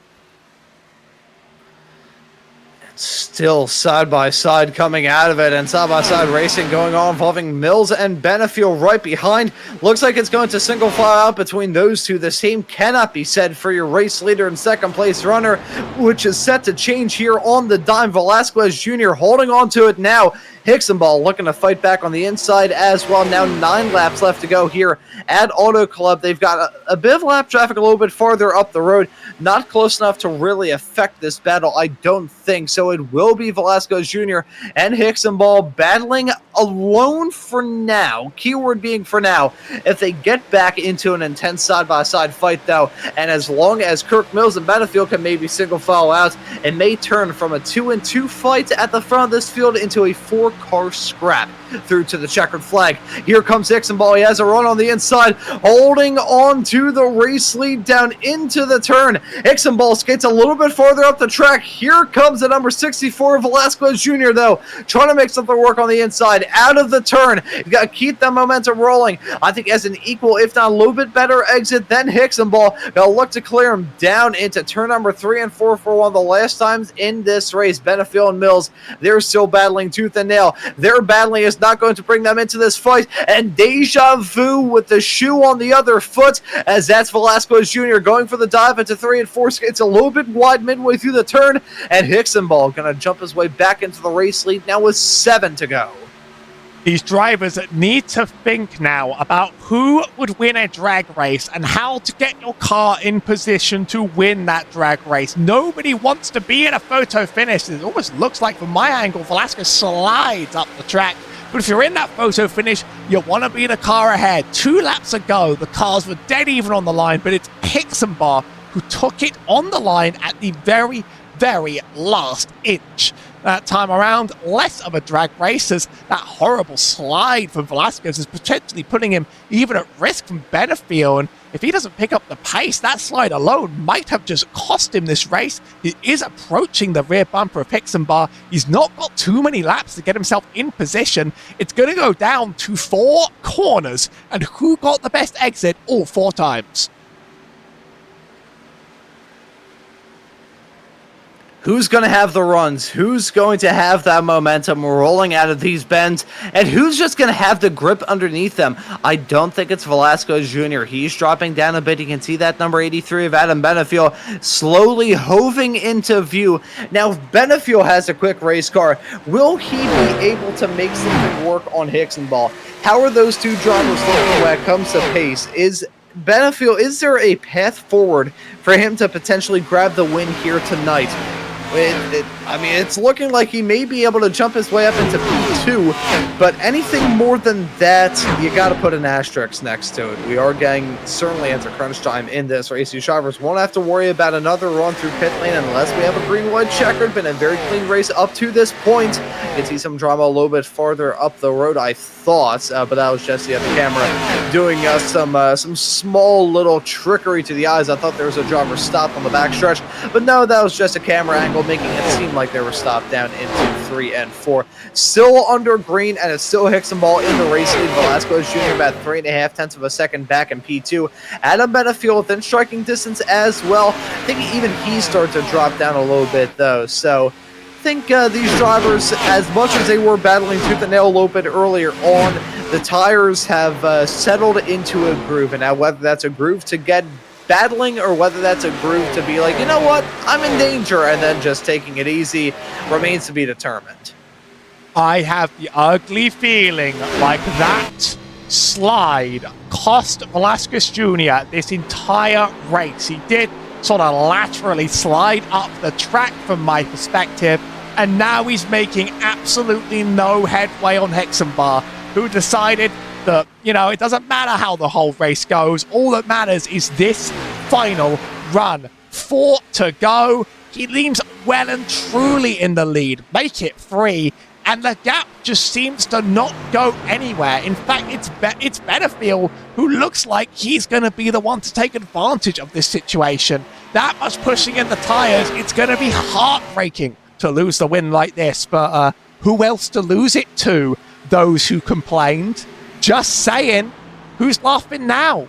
Still side-by-side coming out of it, and side-by-side racing going on involving Mills and Benefield right behind. Looks like it's going to single file out between those two. The same cannot be said for your race leader and second place runner, which is set to change here on the dime. Velasquez Jr. holding on to it now. Exenball looking to fight back on the inside as well. Now 9 laps left to go here at Auto Club. They've got a bit of lap traffic a little bit farther up the road. Not close enough to really affect this battle, I don't think. So it will be Velasquez Jr. and Exenball battling alone for now. Keyword being for now. If they get back into an intense side-by-side fight, though, and as long as Kirk Mills and Benefield can maybe single file out, it may turn from a 2-2 fight at the front of this field into a 4-car scrap through to the checkered flag. Here comes Exenball. He has a run on the inside, holding on to the race lead down into the turn. Exenball skates a little bit farther up the track. Here comes the number 64 Velasquez Jr. though, trying to make something work on the inside out of the turn. You got to keep that momentum rolling. I think as an equal, if not a little bit better exit than Exenball. They'll look to clear him down into turn number 3 and 4 for one of the last times in this race. Benefield and Mills, they're still battling tooth and nail. Their battling is not going to bring them into this fight, and deja vu with the shoe on the other foot, as that's Velasquez Jr. going for the dive into 3 and 4. It's a little bit wide midway through the turn, and Exenball going to jump his way back into the race lead now with 7 to go. These drivers need to think now about who would win a drag race and how to get your car in position to win that drag race. Nobody wants to be in a photo finish. It almost looks like, from my angle, Velasquez slides up the track. But if you're in that photo finish, you want to be the car ahead. 2 laps ago, the cars were dead even on the line, but it's Exenball who took it on the line at the very, very last inch. That time around, less of a drag race, as that horrible slide from Velasquez is potentially putting him even at risk from Benefield. And if he doesn't pick up the pace, that slide alone might have just cost him this race. He is approaching the rear bumper of Exenball. He's not got too many laps to get himself in position. It's going to go down to 4 corners, and who got the best exit all 4 times? Who's going to have the runs? Who's going to have that momentum rolling out of these bends? And who's just going to have the grip underneath them? I don't think it's Velasquez Jr. He's dropping down a bit. You can see that number 83 of Adam Benefield slowly hoving into view. Now, if Benefield has a quick race car, will he be able to make something work on Exenball? How are those two drivers looking when it comes to pace? Is there a path forward for him to potentially grab the win here tonight? I mean, it's looking like he may be able to jump his way up into P2, but anything more than that, you got to put an asterisk next to it. We are getting certainly into crunch time in this race. These drivers won't have to worry about another run through pit lane unless we have a green-white checkered. Been a very clean race up to this point. You can see some drama a little bit farther up the road, I thought, but that was Jesse at the camera doing some small little trickery to the eyes. I thought there was a driver stop on the backstretch, but no, that was just a camera angle making it seem like they were stopped down into 3 and 4. Still under green, and it's still Hixenball in the race lead. Velasquez Jr. about 3.5 tenths of a second back in P2. Adam Benefield within striking distance as well. I think even he started to drop down a little bit though, so I think these drivers, as much as they were battling tooth and nail a little bit earlier on, the tires have settled into a groove, and now whether that's a groove to get battling or whether that's a groove to be like, you know what, I'm in danger, and then just taking it easy remains to be determined. I have the ugly feeling like that slide cost Velasquez Jr. this entire race. He did sort of laterally slide up the track from my perspective, and now he's making absolutely no headway on Hexenbar, who decided that, you know, it doesn't matter how the whole race goes. All that matters is this final run. 4 to go. He leans well and truly in the lead. Make it 3. And the gap just seems to not go anywhere. In fact, it's Benefield who looks like he's going to be the one to take advantage of this situation. That much pushing in the tires, it's going to be heartbreaking to lose the win like this. But who else to lose it to? Those who complained? Just saying, who's laughing now?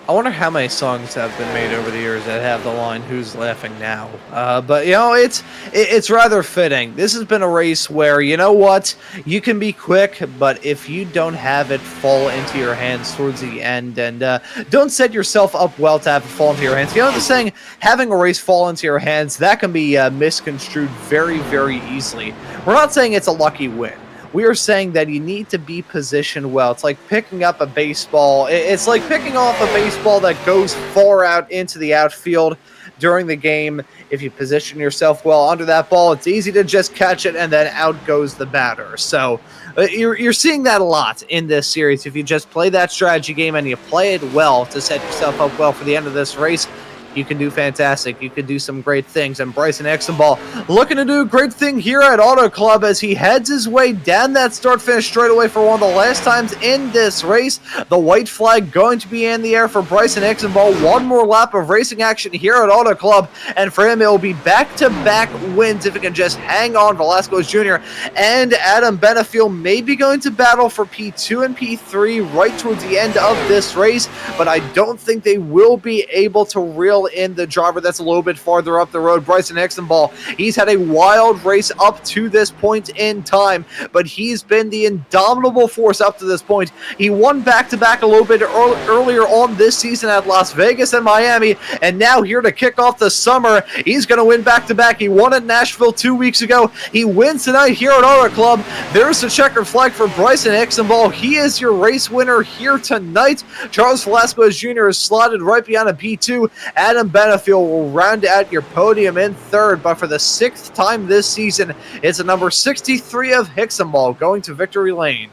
I wonder how many songs have been made over the years that have the line, "Who's laughing now?" But, you know, it's rather fitting. This has been a race where, you know what, you can be quick, but if you don't have it fall into your hands towards the end, and don't set yourself up well to have it fall into your hands. You know the saying, having a race fall into your hands, that can be misconstrued very, very easily. We're not saying it's a lucky win. We are saying that you need to be positioned well. It's like picking up a baseball. It's like picking off a baseball that goes far out into the outfield during the game. If you position yourself well under that ball, it's easy to just catch it, and then out goes the batter. So you're seeing that a lot in this series. If you just play that strategy game and you play it well to set yourself up well for the end of this race, you can do fantastic. You can do some great things. And Bryson Hixenball looking to do a great thing here at Auto Club as he heads his way down that start-finish straightaway for one of the last times in this race. The white flag going to be in the air for Bryson Hixenball. One more lap of racing action here at Auto Club. And for him, it will be back-to-back wins if he can just hang on. Velasquez Jr. and Adam Benefield may be going to battle for P2 and P3 right towards the end of this race. But I don't think they will be able to reel in the driver that's a little bit farther up the road, Bryson Hixenball. He's had a wild race up to this point in time, but he's been the indomitable force up to this point. He won back-to-back a little bit earlier on this season at Las Vegas and Miami, and now here to kick off the summer, he's going to win back-to-back. He won at Nashville 2 weeks ago. He wins tonight here at Auto Club. There's the checkered flag for Bryson Hixenball. He is your race winner here tonight. Charles Velasquez Jr. is slotted right behind a P2. Adam Benefield will round out your podium in third, but for the 6th time this season, it's a number 63 of Hixenball going to victory lane.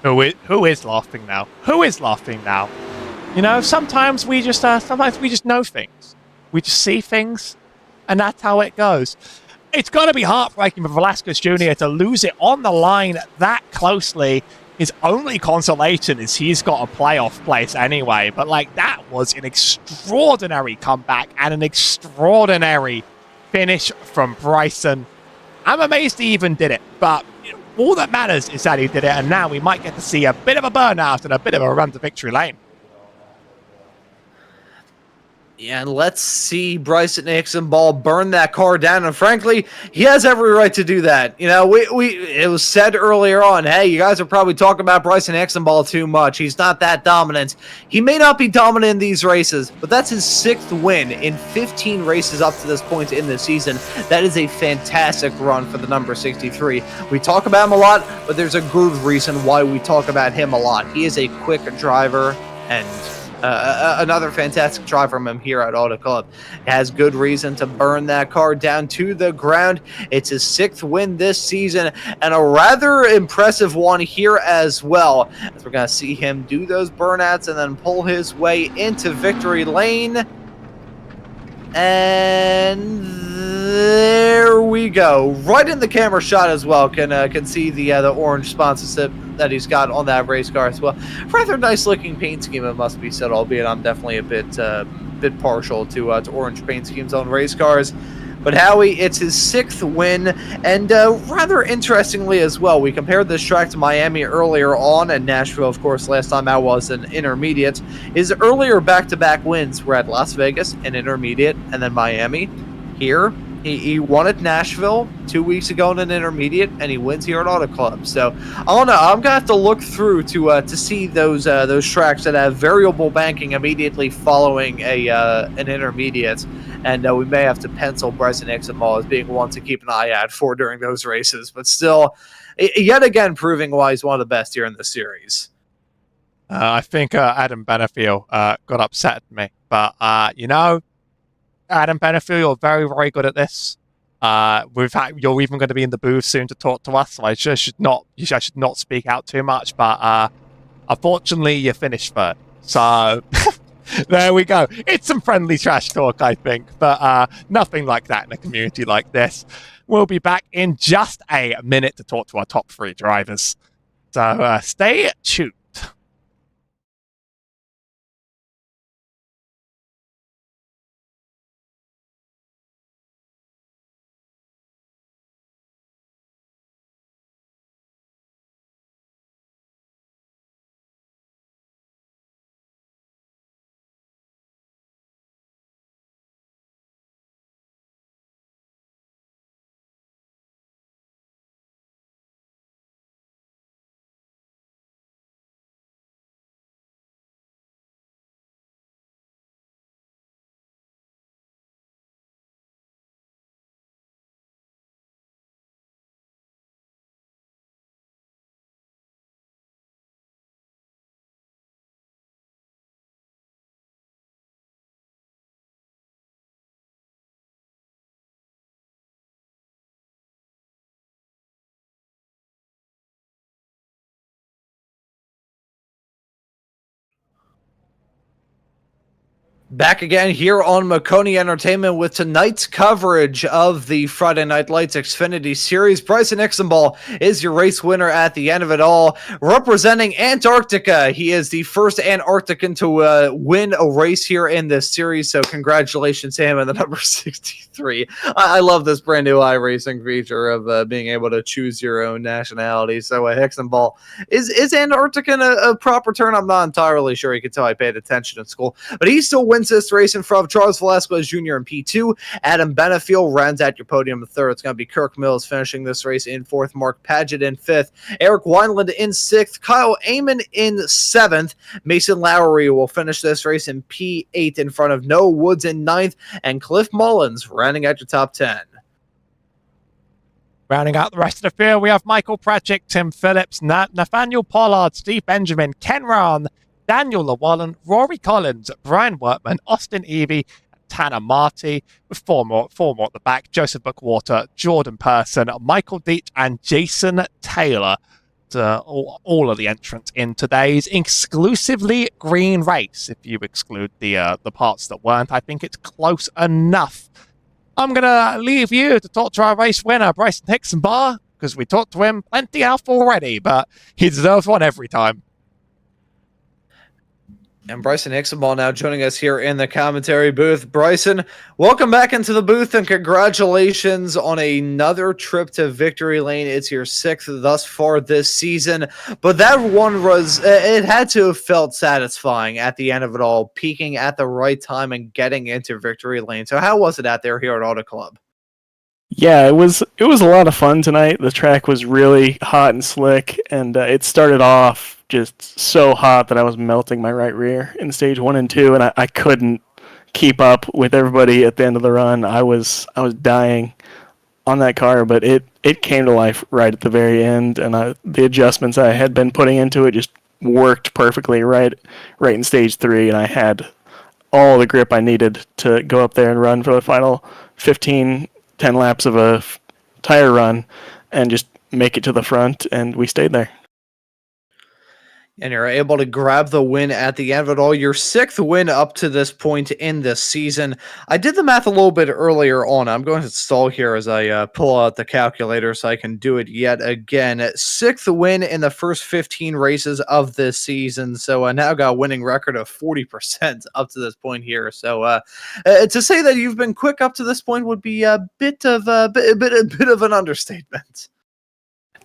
Who is laughing now? Who is laughing now? You know, sometimes we just know things. We just see things, and that's how it goes. It's got to be heartbreaking for Velasquez Jr. to lose it on the line that closely. His only consolation is he's got a playoff place anyway. But, like, that was an extraordinary comeback and an extraordinary finish from Bryson. I'm amazed he even did it. But all that matters is that he did it. And now we might get to see a bit of a burnout and a bit of a run to victory lane. Yeah, and let's see Bryson Hixenball burn that car down. And frankly, he has every right to do that. You know, it was said earlier on, hey, you guys are probably talking about Bryson Hixenball too much. He's not that dominant. He may not be dominant in these races, but that's his 6th win in 15 races up to this point in the season. That is a fantastic run for the number 63. We talk about him a lot, but there's a good reason why we talk about him a lot. He is a quick driver, and Another fantastic try from him here at Auto Club. Has good reason to burn that car down to the ground. It's his 6th win this season, and a rather impressive one here as well, as we're going to see him do those burnouts and then pull his way into victory lane. And there we go. Right in the camera shot as well. Can see the orange sponsorship that he's got on that race car as well. Rather nice looking paint scheme, it must be said. Albeit I'm definitely a bit partial to orange paint schemes on race cars. But Howie, it's his 6th win, and rather interestingly as well, we compared this track to Miami earlier on, and Nashville, of course, last time out was an intermediate. His earlier back-to-back wins were at Las Vegas, an intermediate, and then Miami. Here, he won at Nashville 2 weeks ago in an intermediate, and he wins here at Auto Club. So, I don't know, I'm gonna have to look through to see those tracks that have variable banking immediately following an intermediate. And we may have to pencil Bryson Examall as being one to keep an eye out for during those races. But still, yet again, proving why he's one of the best here in the series. I think Adam Benefiel got upset at me. But, Adam Benefiel, you're very, very good at this. You're even going to be in the booth soon to talk to us, so I should not speak out too much. But unfortunately, you finished third. So... There we go. It's some friendly trash talk, I think, but nothing like that in a community like this. We'll be back in just a minute to talk to our top 3 drivers. So stay tuned. Back again here on Maconi Entertainment with tonight's coverage of the Friday Night Lights Xfinity Series. Bryson Examall is your race winner at the end of it all. Representing Antarctica, he is the first Antarctican to win a race here in this series, so congratulations to him in the number 63. I love this brand new iRacing feature of being able to choose your own nationality. So Examall, is Antarctican a proper term? I'm not entirely sure. You can tell I paid attention in school, but he still wins this race in front of Charles Velasquez Jr. in P2. Adam Benefiel rounds out your podium in 3rd. It's going to be Kirk Mills finishing this race in 4th, Mark Paget in 5th, Eric Wineland in 6th, Kyle Amon in 7th, Mason Lowry will finish this race in P8 in front of Noah Woods in 9th, and Cliff Mullins rounding out your top 10. Rounding out the rest of the field, we have Michael Pratchett, Tim Phillips, Nathaniel Pollard, Steve Benjamin, Ken Rahn, Daniel Llewellyn, Rory Collins, Brian Wortman, Austin Evie, Tanner Marty, with four more at the back, Joseph Bookwater, Jordan Person, Michael Deach, and Jason Taylor. All of the entrants in today's exclusively green race. If you exclude the parts that weren't, I think it's close enough. I'm going to leave you to talk to our race winner, Bryson Examall, because we talked to him plenty enough already, but he deserves one every time. And Bryson Examall now joining us here in the commentary booth. Bryson, welcome back into the booth, and congratulations on another trip to victory lane. It's your 6th thus far this season, but that one it had to have felt satisfying at the end of it all, peaking at the right time and getting into victory lane. So how was it out there here at Auto Club? Yeah, it was a lot of fun tonight. The track was really hot and slick, and it started off just so hot that I was melting my right rear in stage 1 and 2, and I couldn't keep up with everybody at the end of the run. I was dying on that car, but it came to life right at the very end, and the adjustments I had been putting into it just worked perfectly right in stage 3, and I had all the grip I needed to go up there and run for the final 10 laps of a tire run and just make it to the front, and we stayed there. And you're able to grab the win at the end of it all. Your 6th win up to this point in this season. I did the math a little bit earlier on. I'm going to stall here as I pull out the calculator so I can do it yet again. 6th win in the first 15 races of this season. So I now got a winning record of 40% up to this point here. So to say that you've been quick up to this point would be a bit of an understatement.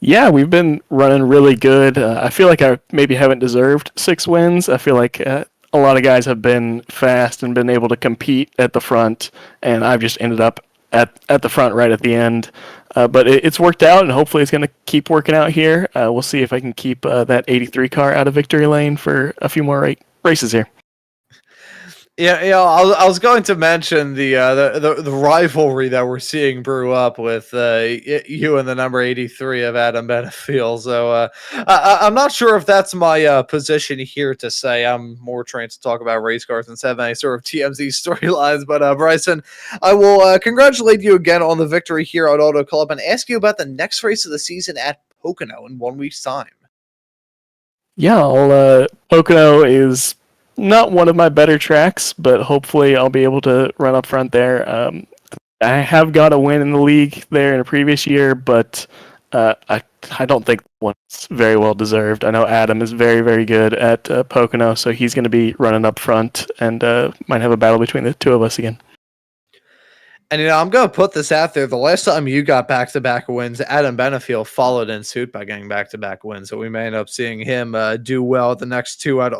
Yeah, we've been running really good. I feel like I maybe haven't deserved 6 wins. I feel like a lot of guys have been fast and been able to compete at the front, and I've just ended up at the front right at the end. But it's worked out, and hopefully it's going to keep working out here. We'll see if I can keep that 83 car out of victory lane for a few more races here. Yeah, I was going to mention the rivalry that we're seeing brew up with you and the number 83 of Adam Benefiel. So I'm not sure if that's my position here to say. I'm more trained to talk about race cars instead of any sort of TMZ storylines. But Bryson, I will congratulate you again on the victory here at Auto Club and ask you about the next race of the season at Pocono in 1 week's time. Yeah, Pocono is not one of my better tracks, but hopefully I'll be able to run up front there. I have got a win in the league there in a previous year, but I don't think one's very well deserved. I know Adam is very, very good at Pocono, so he's going to be running up front and might have a battle between the two of us again. And, I'm going to put this out there. The last time you got back-to-back wins, Adam Benefiel followed in suit by getting back-to-back wins. So we may end up seeing him do well at the next 2 at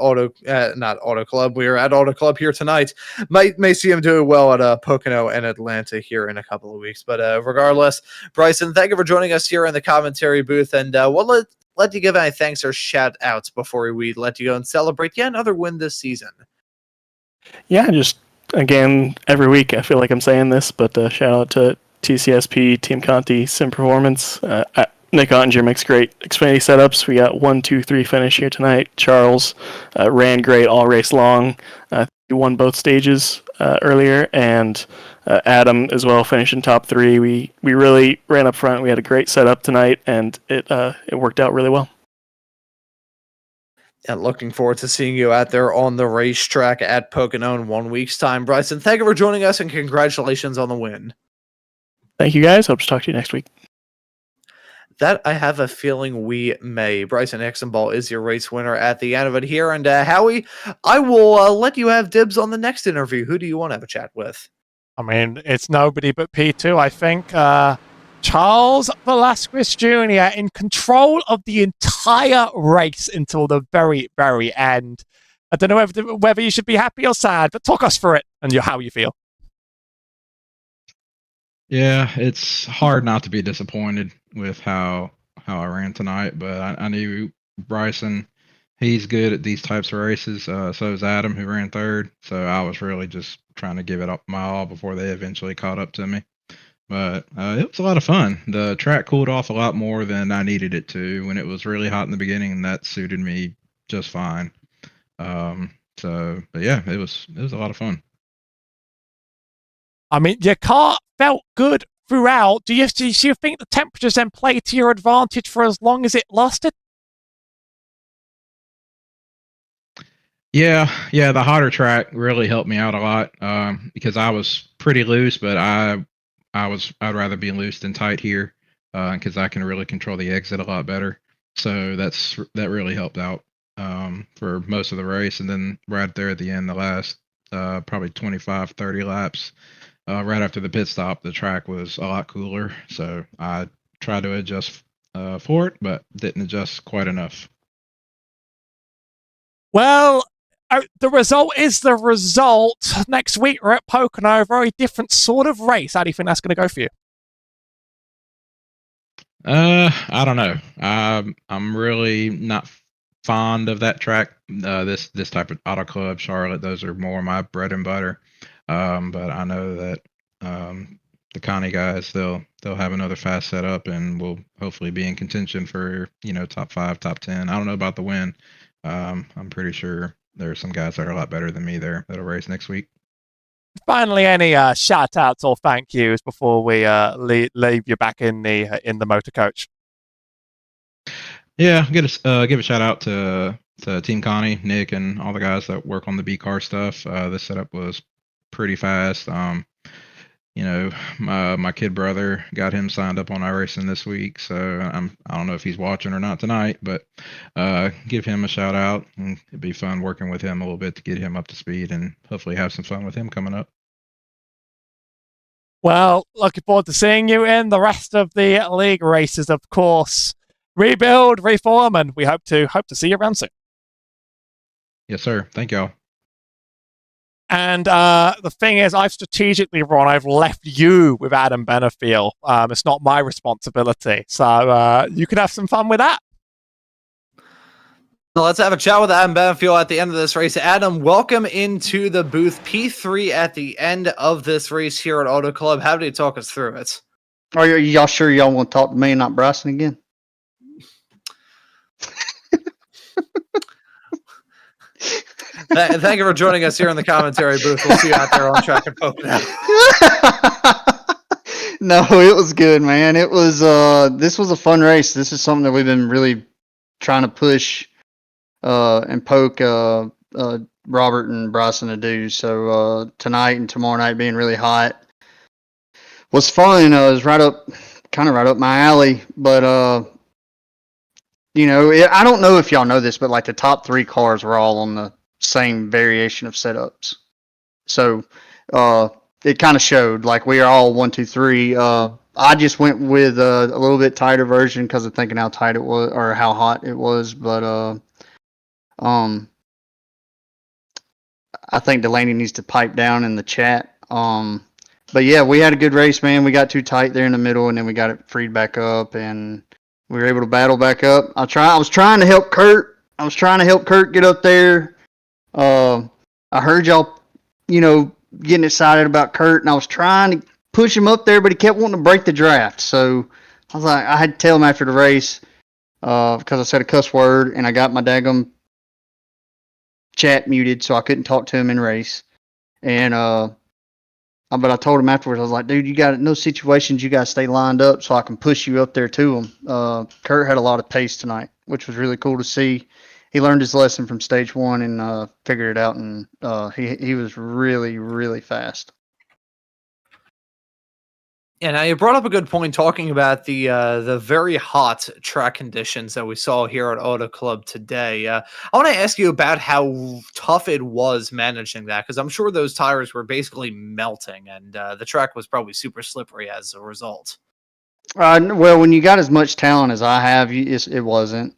not Auto Club. We are at Auto Club here tonight. May see him do well at Pocono and Atlanta here in a couple of weeks. But regardless, Bryson, thank you for joining us here in the commentary booth. And we'll let you give any thanks or shout-outs before we let you go and celebrate yet another win this season. Yeah, just again, every week I feel like I'm saying this, but shout out to TCSP, Team Conti, Sim Performance. Nick Ottinger makes great Xfinity setups. We got 1, 2, 3 finish here tonight. Charles ran great all race long. He won both stages earlier, and Adam as well finished in top 3. We really ran up front. We had a great setup tonight, and it worked out really well. And looking forward to seeing you out there on the racetrack at Pocono in 1 week's time. Bryson, thank you for joining us and congratulations on the win. Thank you guys. Hope to talk to you next week. That I have a feeling we may. Bryson Exenball is your race winner at the end of it here. And Howie, I will let you have dibs on the next interview. Who do you want to have a chat with? I mean, it's nobody but P2, I think. Charles Velasquez Jr. in control of the entire race until the very, very end. I don't know whether you should be happy or sad, but talk us through it and how you feel. Yeah, it's hard not to be disappointed with how I ran tonight, but I knew Bryson, he's good at these types of races. So is Adam, who ran third. So I was really just trying to give it up my all before they eventually caught up to me. But it was a lot of fun. The track cooled off a lot more than I needed it to when it was really hot in the beginning, and that suited me just fine. But yeah, it was a lot of fun. I mean, your car felt good throughout. Do you think the temperatures then played to your advantage for as long as it lasted? Yeah, the hotter track really helped me out a lot because I was pretty loose, but I'd rather be loose than tight here because I can really control the exit a lot better. So that really helped out for most of the race. And then right there at the end, the last probably 25, 30 laps, right after the pit stop, the track was a lot cooler. So I tried to adjust for it, but didn't adjust quite enough. Well, the result is the result. Next week, we're at Pocono, a very different sort of race. How do you think that's going to go for you? I don't know. I'm really not fond of that track. This type of Auto Club, Charlotte, those are more my bread and butter. But I know that the Connie guys, they'll have another fast setup, and we'll hopefully be in contention for top 5, top 10. I don't know about the win, I'm pretty sure there are some guys that are a lot better than me there that'll race next week. Finally, any shout outs or thank yous before we leave you back in the motor coach? Yeah, give a shout out to Team Connie, Nick, and all the guys that work on the B car stuff. This setup was pretty fast. My kid brother got him signed up on iRacing this week, so I don't know if he's watching or not tonight, but give him a shout out. And it'd be fun working with him a little bit to get him up to speed and hopefully have some fun with him coming up. Well, looking forward to seeing you in the rest of the league races, of course. Rebuild, reform, and we hope to see you around soon. Yes, sir. Thank y'all. And the thing is, I've strategically, Ron, I've left you with Adam Benefiel. It's not my responsibility. So you can have some fun with that. So let's have a chat with Adam Benefiel at the end of this race. Adam, welcome into the booth. P3 at the end of this race here at Auto Club. How do you talk us through it? Are y'all sure y'all want to talk to me and not Bryson again? Thank you for joining us here in the commentary booth. We'll see you out there on track and poke now. No, it was good, man. It was this was a fun race. This is something that we've been really trying to push and poke Robert and Bryson to do. So tonight and tomorrow night being really hot was fun. It was right up my alley. But I don't know if y'all know this, but like the top 3 cars were all on the same variation of setups. So it kind of showed like we are all 1, 2, 3. I just went with a little bit tighter version because of thinking how tight it was or how hot it was. But I think Delaney needs to pipe down in the chat. But yeah, we had a good race, man. We got too tight there in the middle, and then we got it freed back up, and we were able to battle back up. I was trying to help Kurt. Get up there. I heard y'all, getting excited about Kurt, and I was trying to push him up there, but he kept wanting to break the draft. So I was like, I had to tell him after the race because I said a cuss word, and I got my daggum chat muted, so I couldn't talk to him in race. And but I told him afterwards, I was like, dude, you got no situations, you got to stay lined up so I can push you up there to him. Kurt had a lot of pace tonight, which was really cool to see. He learned his lesson from stage 1 and figured it out, and he was really, really fast. Yeah, now you brought up a good point talking about the very hot track conditions that we saw here at Auto Club today. I want to ask you about how tough it was managing that, because I'm sure those tires were basically melting, and the track was probably super slippery as a result. Well, when you got as much talent as I have, it wasn't.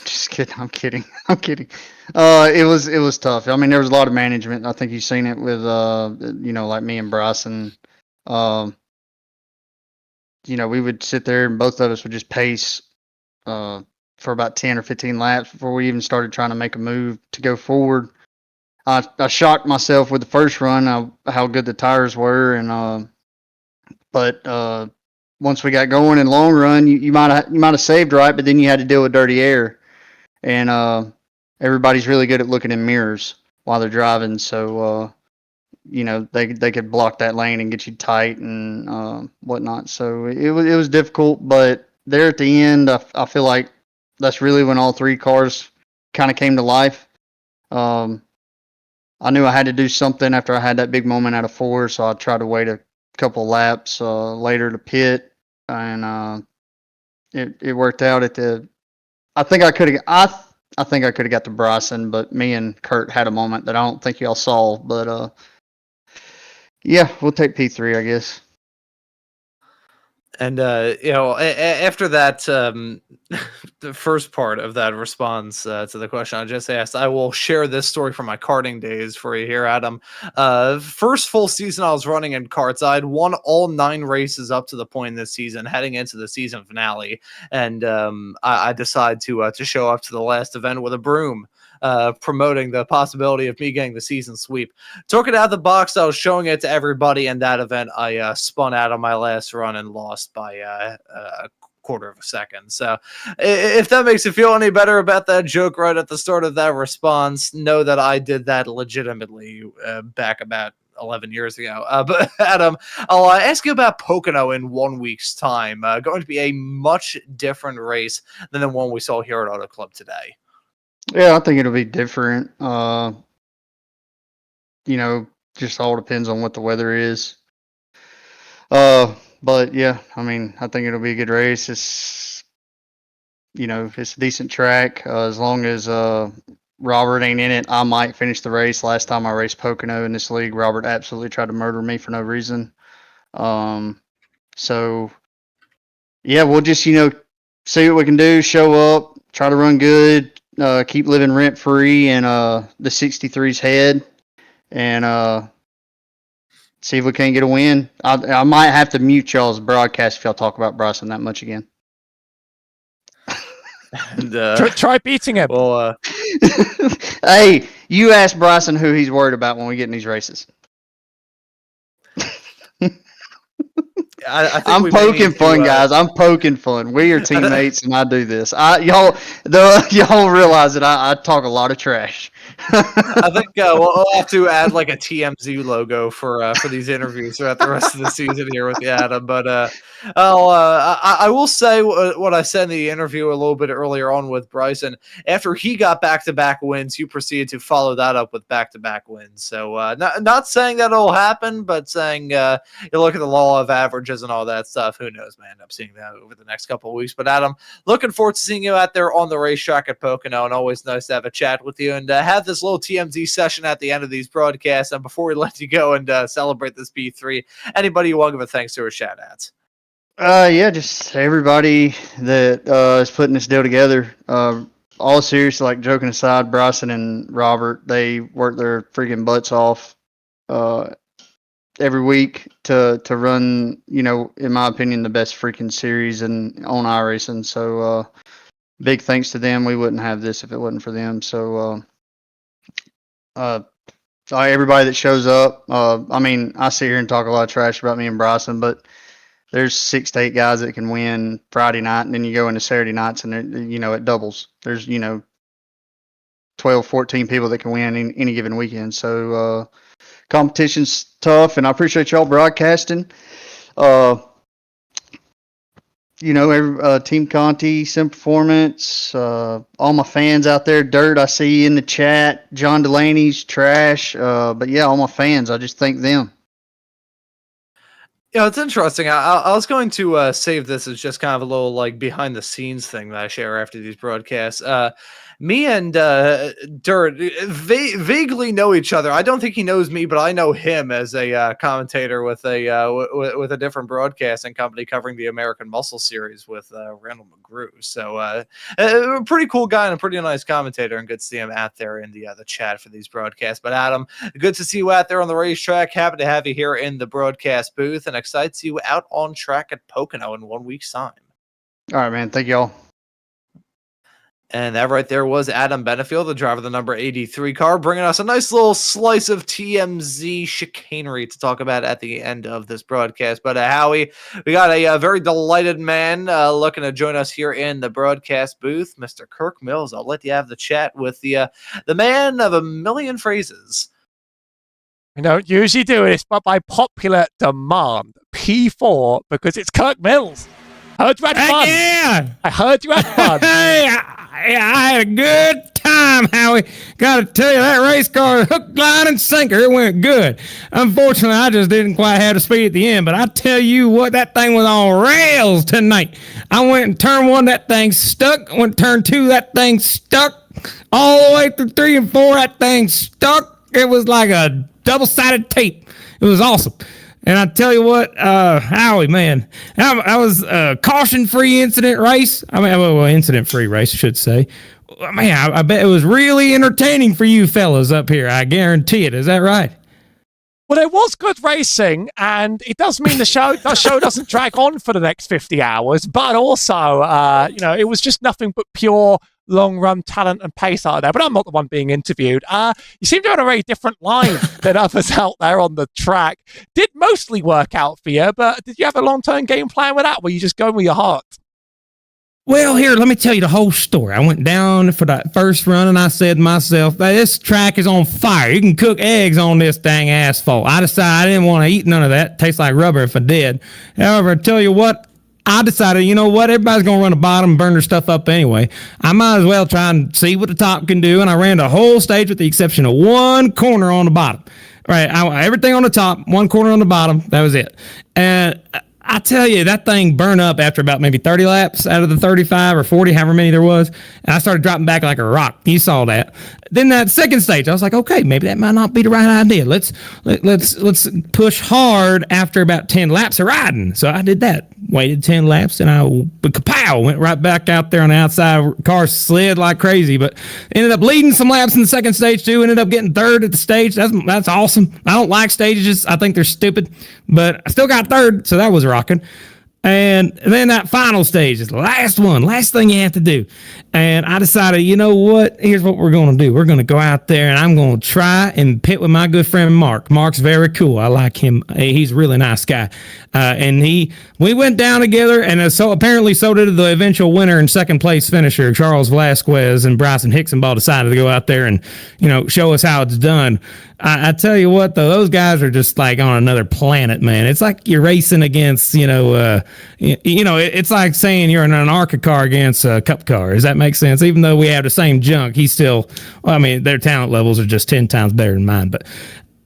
Just kidding. I'm kidding. It was tough. I mean, there was a lot of management. I think you've seen it with like me and Bryson. We would sit there and both of us would just pace for about 10 or 15 laps before we even started trying to make a move to go forward. I shocked myself with the first run how good the tires were, and but once we got going in long run, you might have saved right, but then you had to deal with dirty air, and everybody's really good at looking in mirrors while they're driving, so they could block that lane and get you tight and whatnot. So it was difficult, but there at the end, I feel like that's really when all 3 cars kind of came to life. I knew I had to do something after I had that big moment out of 4, so I tried to wait a couple laps later to pit, and it worked out at the. I think I could have got to Bryson, but me and Kurt had a moment that I don't think y'all saw, but yeah, we'll take P3, I guess. And after that, the first part of that response to the question I just asked, I will share this story from my karting days for you here, Adam. First full season I was running in karts, I had won all 9 races up to the point this season, heading into the season finale, and I decided to show up to the last event with a broom. Promoting the possibility of me getting the season sweep. Took it out of the box. I was showing it to everybody in that event. I spun out on my last run and lost by quarter of a second. So if that makes you feel any better about that joke right at the start of that response, know that I did that legitimately back about 11 years ago. But Adam, I'll ask you about Pocono in 1 week's time. Going to be a much different race than the one we saw here at Auto Club today. Yeah, I think it'll be different. Just all depends on what the weather is. But yeah, I mean, I think it'll be a good race. It's a decent track. As long as Robert ain't in it, I might finish the race. Last time I raced Pocono in this league, Robert absolutely tried to murder me for no reason. So yeah, we'll just, see what we can do, show up, try to run good, keep living rent free in the 63's head, and see if we can't get a win. I might have to mute y'all's broadcast if y'all talk about Bryson that much again. And, Try beating him. well, Hey, you ask Bryson who he's worried about when we get in these races. I think I'm poking fun, guys. I'm poking fun. We are teammates, and I do this. Y'all realize that I talk a lot of trash. I think we'll have to add like a TMZ logo for these interviews throughout the rest of the season here with Adam. But I will say what I said in the interview a little bit earlier on with Bryson. After he got back-to-back wins, you proceeded to follow that up with back-to-back wins. So not saying that'll happen, but saying you look at the law of averages and all that stuff. Who knows, man? I'm seeing that over the next couple of weeks. But Adam, looking forward to seeing you out there on the racetrack at Pocono, and always nice to have a chat with you and have this little TMZ session at the end of these broadcasts. And before we let you go and celebrate this B3, anybody you want to give a thanks to or shout outs? Yeah, just everybody that is putting this deal together. All serious, like joking aside, Bryson and Robert, they work their freaking butts off every week to run, in my opinion, the best freaking series on iRacing. So big thanks to them. We wouldn't have this if it wasn't for them. So everybody that shows up, I sit here and talk a lot of trash about me and Bryson, but there's 6 to 8 guys that can win Friday night, and then you go into Saturday nights, and it doubles. There's 12, 14 people that can win any given weekend. So competition's tough, and I appreciate y'all broadcasting. Team Conti, Sim Performance, all my fans out there. Dirt, I see you in the chat. John Delaney's trash. But yeah, all my fans, I just thank them. Yeah, it's interesting. I was going to save this as just kind of a little like behind the scenes thing that I share after these broadcasts. Me and Dirt vaguely know each other. I don't think he knows me, but I know him as a commentator with a different broadcasting company covering the American Muscle Series with Randall McGrew. So a pretty cool guy and a pretty nice commentator, and good to see him out there in the chat for these broadcasts. But Adam, good to see you out there on the racetrack. Happy to have you here in the broadcast booth, and excited to see you out on track at Pocono in 1 week's time. All right, man. Thank y'all. And that right there was Adam Benefield, the driver of the number 83 car, bringing us a nice little slice of TMZ chicanery to talk about at the end of this broadcast. But Howie, we got a very delighted man looking to join us here in the broadcast booth, Mr. Kirk Mills. I'll let you have the chat with the man of a million phrases. We don't usually do this, but by popular demand, P4, because it's Kirk Mills. Heard you had fun. Yeah. I heard you had fun. Hey, I had a good time, Howie. Got to tell you, that race car, hook, line, and sinker, it went good. Unfortunately, I just didn't quite have the speed at the end, but I tell you what, that thing was on rails tonight. I went in turn 1, that thing stuck. I went turn 2, that thing stuck. All the way through 3 and 4, that thing stuck. It was like a double-sided tape. It was awesome. And I tell you what, Howie, man, I was a caution-free incident race. Incident-free race, I should say. Man, I bet it was really entertaining for you fellas up here. I guarantee it. Is that right? Well, it was good racing, and it does mean the show doesn't drag on for the next 50 hours, but also, it was just nothing but pure long-run talent and pace out there, but I'm not the one being interviewed. You seem to have a very different line than others out there on the track. Did mostly work out for you, but did you have a long-term game plan with that? Were you just going with your heart? Well, here, let me tell you the whole story. I went down for that first run and I said to myself, this track is on fire. You can cook eggs on this dang asphalt. I decided I didn't want to eat none of that. It tastes like rubber if I did. However, I tell you what, I decided, you know what, everybody's going to run the bottom and burn their stuff up anyway. I might as well try and see what the top can do. And I ran the whole stage with the exception of one corner on the bottom. Right, everything on the top, one corner on the bottom. That was it. And I tell you, that thing burned up after about maybe 30 laps out of the 35 or 40, however many there was. And I started dropping back like a rock. You saw that. Then that second stage, I was like, okay, maybe that might not be the right idea. Let's push hard after about 10 laps of riding. So I did that. Waited 10 laps and kapow, went right back out there on the outside. Car slid like crazy, but ended up leading some laps in the second stage too. Ended up getting third at the stage. That's awesome. I don't like stages. I think they're stupid, but I still got third, so that was rocking. And then that final stage is the last one, last thing you have to do. And I decided, you know what? Here's what we're going to do. We're going to go out there and I'm going to try and pit with my good friend Mark. Mark's very cool. I like him. He's a really nice guy. And we went down together, and so apparently so did the eventual winner and second place finisher, Charles Velasquez and Bryson Hicksonball decided to go out there and, show us how it's done. I tell you what, though, those guys are just like on another planet, man. It's like you're racing against, it's like saying you're in an ARCA car against a Cup car. Does that make sense? Even though we have the same junk, their talent levels are just 10 times better than mine. But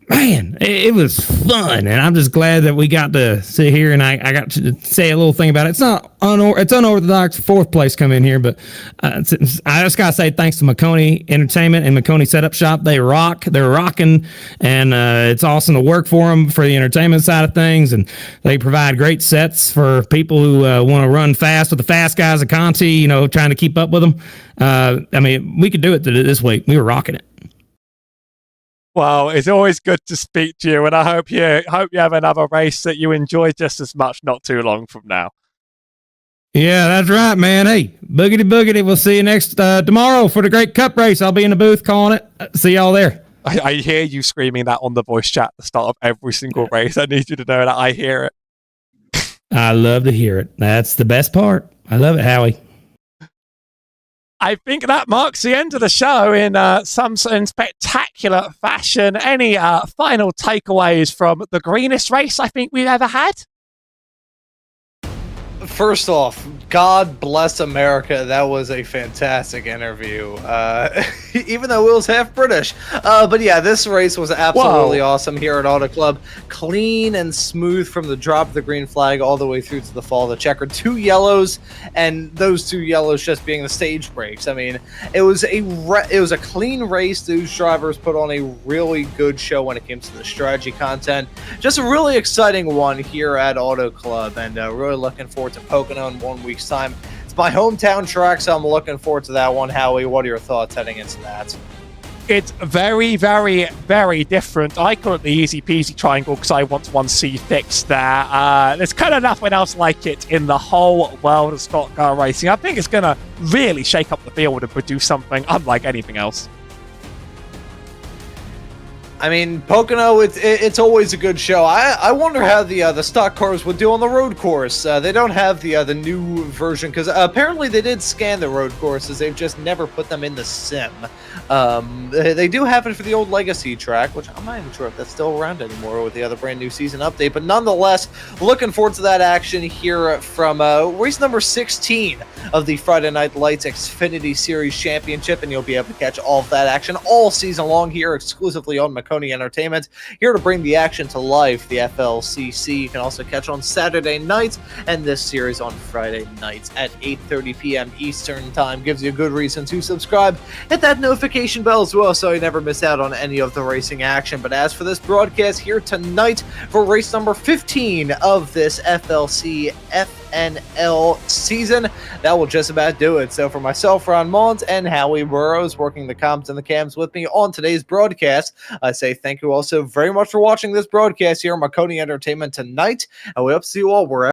man, it was fun, and I'm just glad that we got to sit here and I got to say a little thing about it. It's unorthodox fourth place come in here, but I just gotta say thanks to Maconi Entertainment and Maconi Setup Shop. They're rocking, and it's awesome to work for them for the entertainment side of things, and they provide great sets for people who want to run fast with the fast guys at Conti, trying to keep up with them. We could do it this week. We were rocking it. Well, it's always good to speak to you, and I hope you have another race that you enjoy just as much not too long from now. Yeah, that's right, man. Hey, boogity boogity. We'll see you next tomorrow for the Great Cup race. I'll be in the booth calling it. See y'all there. I hear you screaming that on the voice chat at the start of every single race. I need you to know that I hear it. I love to hear it. That's the best part. I love it, Howie. I think that marks the end of the show in some spectacular fashion. Any final takeaways from the greenest race I think we've ever had? First off, God bless America. That was a fantastic interview. Even though Will's half British. But yeah, this race was absolutely awesome here at Auto Club. Clean and smooth from the drop of the green flag all the way through to the fall of the checkered. 2 yellows, and those 2 yellows just being the stage breaks. It was a clean race. Those drivers put on a really good show when it came to the strategy content. Just a really exciting one here at Auto Club, and really looking forward to Pocono in 1 week's time. It's my hometown track, so I'm looking forward to that one. Howie, what are your thoughts heading into that? It's very, very, very different. I call it the easy peasy triangle because I want 1C fixed there. There's kind of nothing else like it in the whole world of stock car racing. I think it's going to really shake up the field and produce something unlike anything else. Pocono, it's always a good show. I wonder how the stock cars would do on the road course. They don't have the new version because apparently they did scan the road courses. They've just never put them in the sim. They do have it for the old Legacy track, which I'm not even sure if that's still around anymore with the brand new season update. But nonetheless, looking forward to that action here from race number 16 of the Friday Night Lights Xfinity Series Championship, and you'll be able to catch all of that action all season long here exclusively on Maconi Entertainment, here to bring the action to life. The FLCC you can also catch on Saturday nights, and this series on Friday nights at 8:30 p.m. Eastern Time. Gives you a good reason to subscribe. Hit that notification bell as well so you never miss out on any of the racing action. But as for this broadcast here tonight for race number 15 of this FLC FNL season, that will just about do it. So for myself, Ron Mullins, and Howie Burrows working the comms and the cams with me on today's broadcast, I say thank you all so very much for watching this broadcast here on Maconi Entertainment tonight, and we hope to see you all wherever